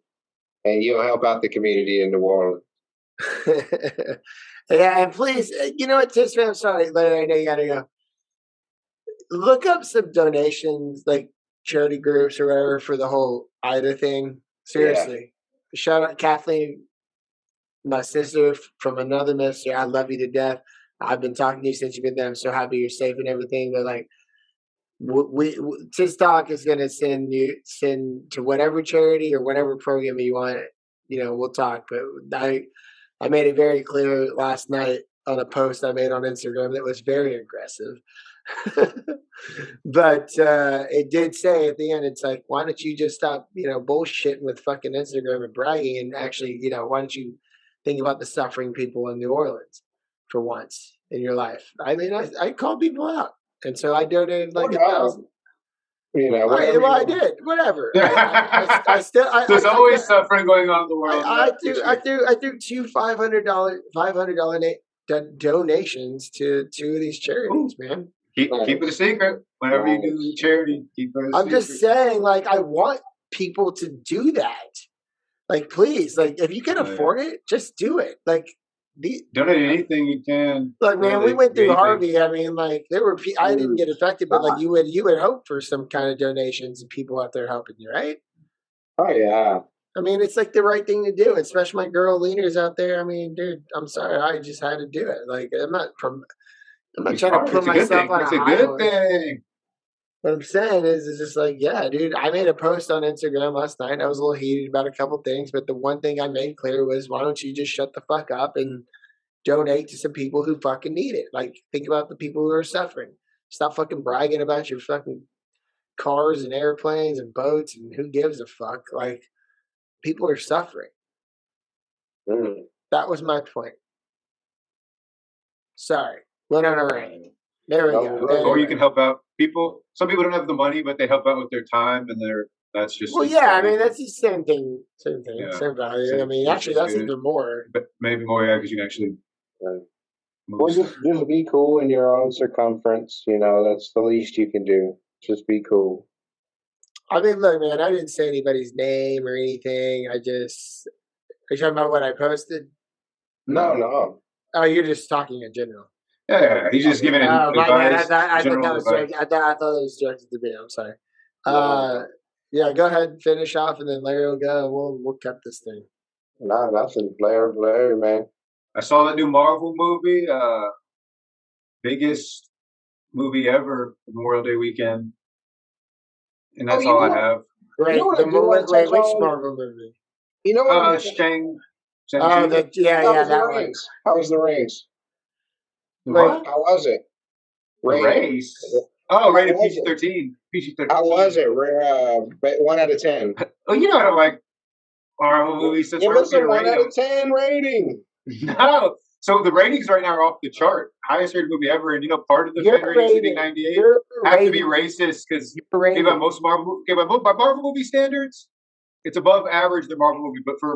you'll help out the community in New Orleans. Yeah, and please, you know what, Tizz fam, sorry, Larry, I know you gotta go. Look up some donations, like charity groups or whatever, for the whole Ida thing. Seriously. Yeah. Shout out Kathleen, my sister from another mister. I love you to death. I've been talking to you since you've been there. I'm so happy you're safe and everything. But like, TIZZ Talk is gonna send to whatever charity or whatever program you want. We'll talk. But I made it very clear last night on a post I made on Instagram that was very aggressive. But it did say at the end, it's like, why don't you just stop, bullshitting with fucking Instagram and bragging, and actually, why don't you think about the suffering people in New Orleans for once in your life. I mean, I call people out. And so I donated like $1,000. You know, Well, I did. Whatever. I still. There's always suffering going on in the world. I threw two $500 donations to two of these charities, man. Keep it a secret. Whenever you do charity, keep it a secret. I'm just saying, like, I want people to do that. Like, please, like, if you can afford it, just do it. Like, donate anything you can. Look, man, we went through Harvey. I mean, like, there were. I didn't get affected, but like, you would hope for some kind of donations and people out there helping you, right? Oh yeah. I mean, it's like the right thing to do, especially my girl leaders out there. I mean, dude, I'm sorry, I just had to do it. Like, I'm not trying to put myself on a high horse. It's a good thing. What I'm saying is, it's just like, yeah, dude. I made a post on Instagram last night. I was a little heated about a couple things, but the one thing I made clear was, why don't you just shut the fuck up and donate to some people who fucking need it? Like, think about the people who are suffering. Stop fucking bragging about your fucking cars and airplanes and boats and who gives a fuck. Like, people are suffering. That was my point. Sorry. Went on a rant. There we go. Or you can help out people. Some people don't have the money, but they help out with their time, and that's just. Well, yeah, I mean, that's the same thing. Same thing. Yeah. Same value. I mean, actually, that's even more. But maybe more, yeah, because you can actually. Well, just be cool in your own circumference. You know, that's the least you can do. Just be cool. I mean, look, man, I didn't say anybody's name or anything. Are you talking about what I posted? No. Oh, you're just talking in general. Yeah, he's just giving advice. I thought that was joking. I thought it was joking to me. I'm sorry. Yeah, go ahead and finish off, and then Larry will go. We'll cut this thing. Nah, nothing. Larry, man. I saw the new Marvel movie. Biggest movie ever, Memorial Day weekend, and that's all I have. Great. Which Marvel movie? You know what? Shang. Oh, that one. How was the race? What? How was it? Race. Oh, rated PG-13. PG-13. How was it? 1 out of 10. Oh, you know I don't like Marvel movies. Give us a 1 out of 10 rating. No. So the ratings right now are off the chart. Highest rated movie ever, and part of the fan rating sitting 98 have to be racist because by most Marvel movie standards, it's above average the Marvel movie. But for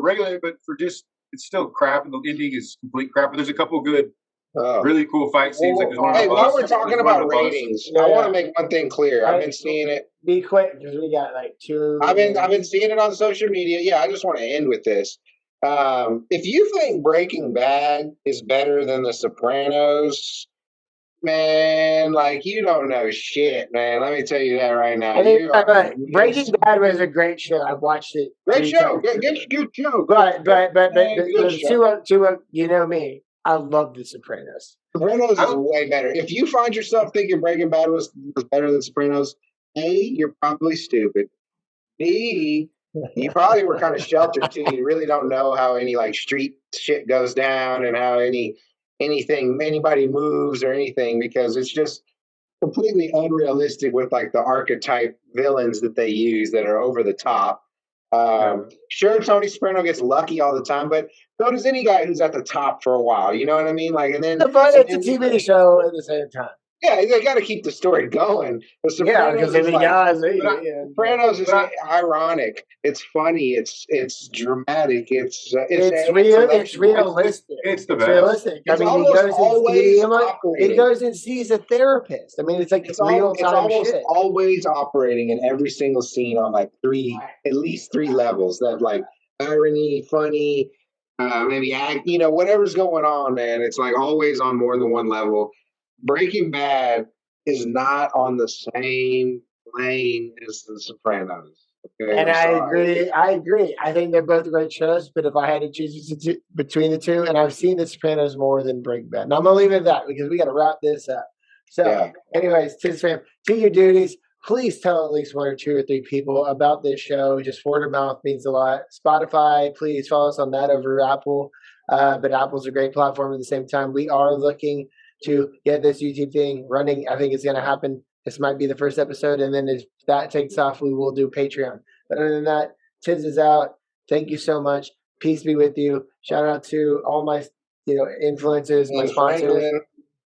just it's still crap, and the ending is complete crap. But there's a couple good. Really cool fight scenes. While we're talking about ratings, I want to make one thing clear. I've been seeing it. Be quick, because we got like 2. I've been seeing it on social media. Yeah, I just want to end with this. If you think Breaking Bad is better than The Sopranos, man, like, you don't know shit, man. Let me tell you that right now. Breaking Bad was a great show. I've watched it. Great show. Good show. But you know me. I love The Sopranos. Sopranos is way better. If you find yourself thinking Breaking Bad was better than Sopranos, A, you're probably stupid. B, you probably were kind of sheltered too. You really don't know how any like street shit goes down and how anybody moves or anything, because it's just completely unrealistic with like the archetype villains that they use that are over the top. Sure, Tony Soprano gets lucky all the time, but so does any guy who's at the top for a while. You know what I mean? Like, and then it's a TV show at the same time. Yeah, they got to keep the story going. The Sopranos Sopranos is ironic. It's funny. It's dramatic. It's real. It's realistic. It's the best. It's realistic. I mean, he goes and sees a therapist. I mean, it's like real time shit. It's always operating in every single scene on like at least three levels. That like irony, funny, maybe whatever's going on, man. It's like always on more than one level. Breaking Bad is not on the same lane as The Sopranos. Okay? And I agree. I think they're both great shows, but if I had to choose between the two, and I've seen The Sopranos more than Breaking Bad. Now I'm going to leave it at that because we got to wrap this up. So, anyways, Tizz fam, do your duties. Please tell at least 1 or 2 or 3 people about this show. Just word of mouth means a lot. Spotify, please follow us on that over Apple. But Apple's a great platform at the same time. We are looking to get this YouTube thing running. I think it's going to happen. This might be the first episode, and then if that takes off, we will do Patreon. But other than that, Tizz is out. Thank you so much. Peace be with you. Shout out to all my influencers, my And sponsors, Franklin,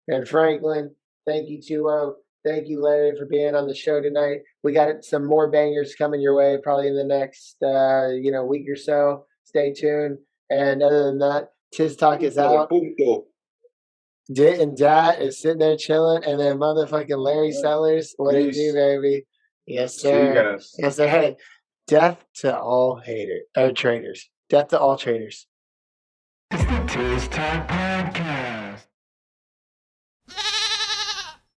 and Franklin. Thank you, Tuo. Thank you, Larry, for being on the show tonight. We got some more bangers coming your way probably in the next week or so. Stay tuned. And other than that, TIZZ Talk is out. Dit and Dat is sitting there chilling, and then motherfucking Larry Sellers, what it do, Peace. baby? Yes, See you sir. guys. Yes, sir. Hey, death to all traitors. Death to all traitors. It's the TIZZ TALK Podcast.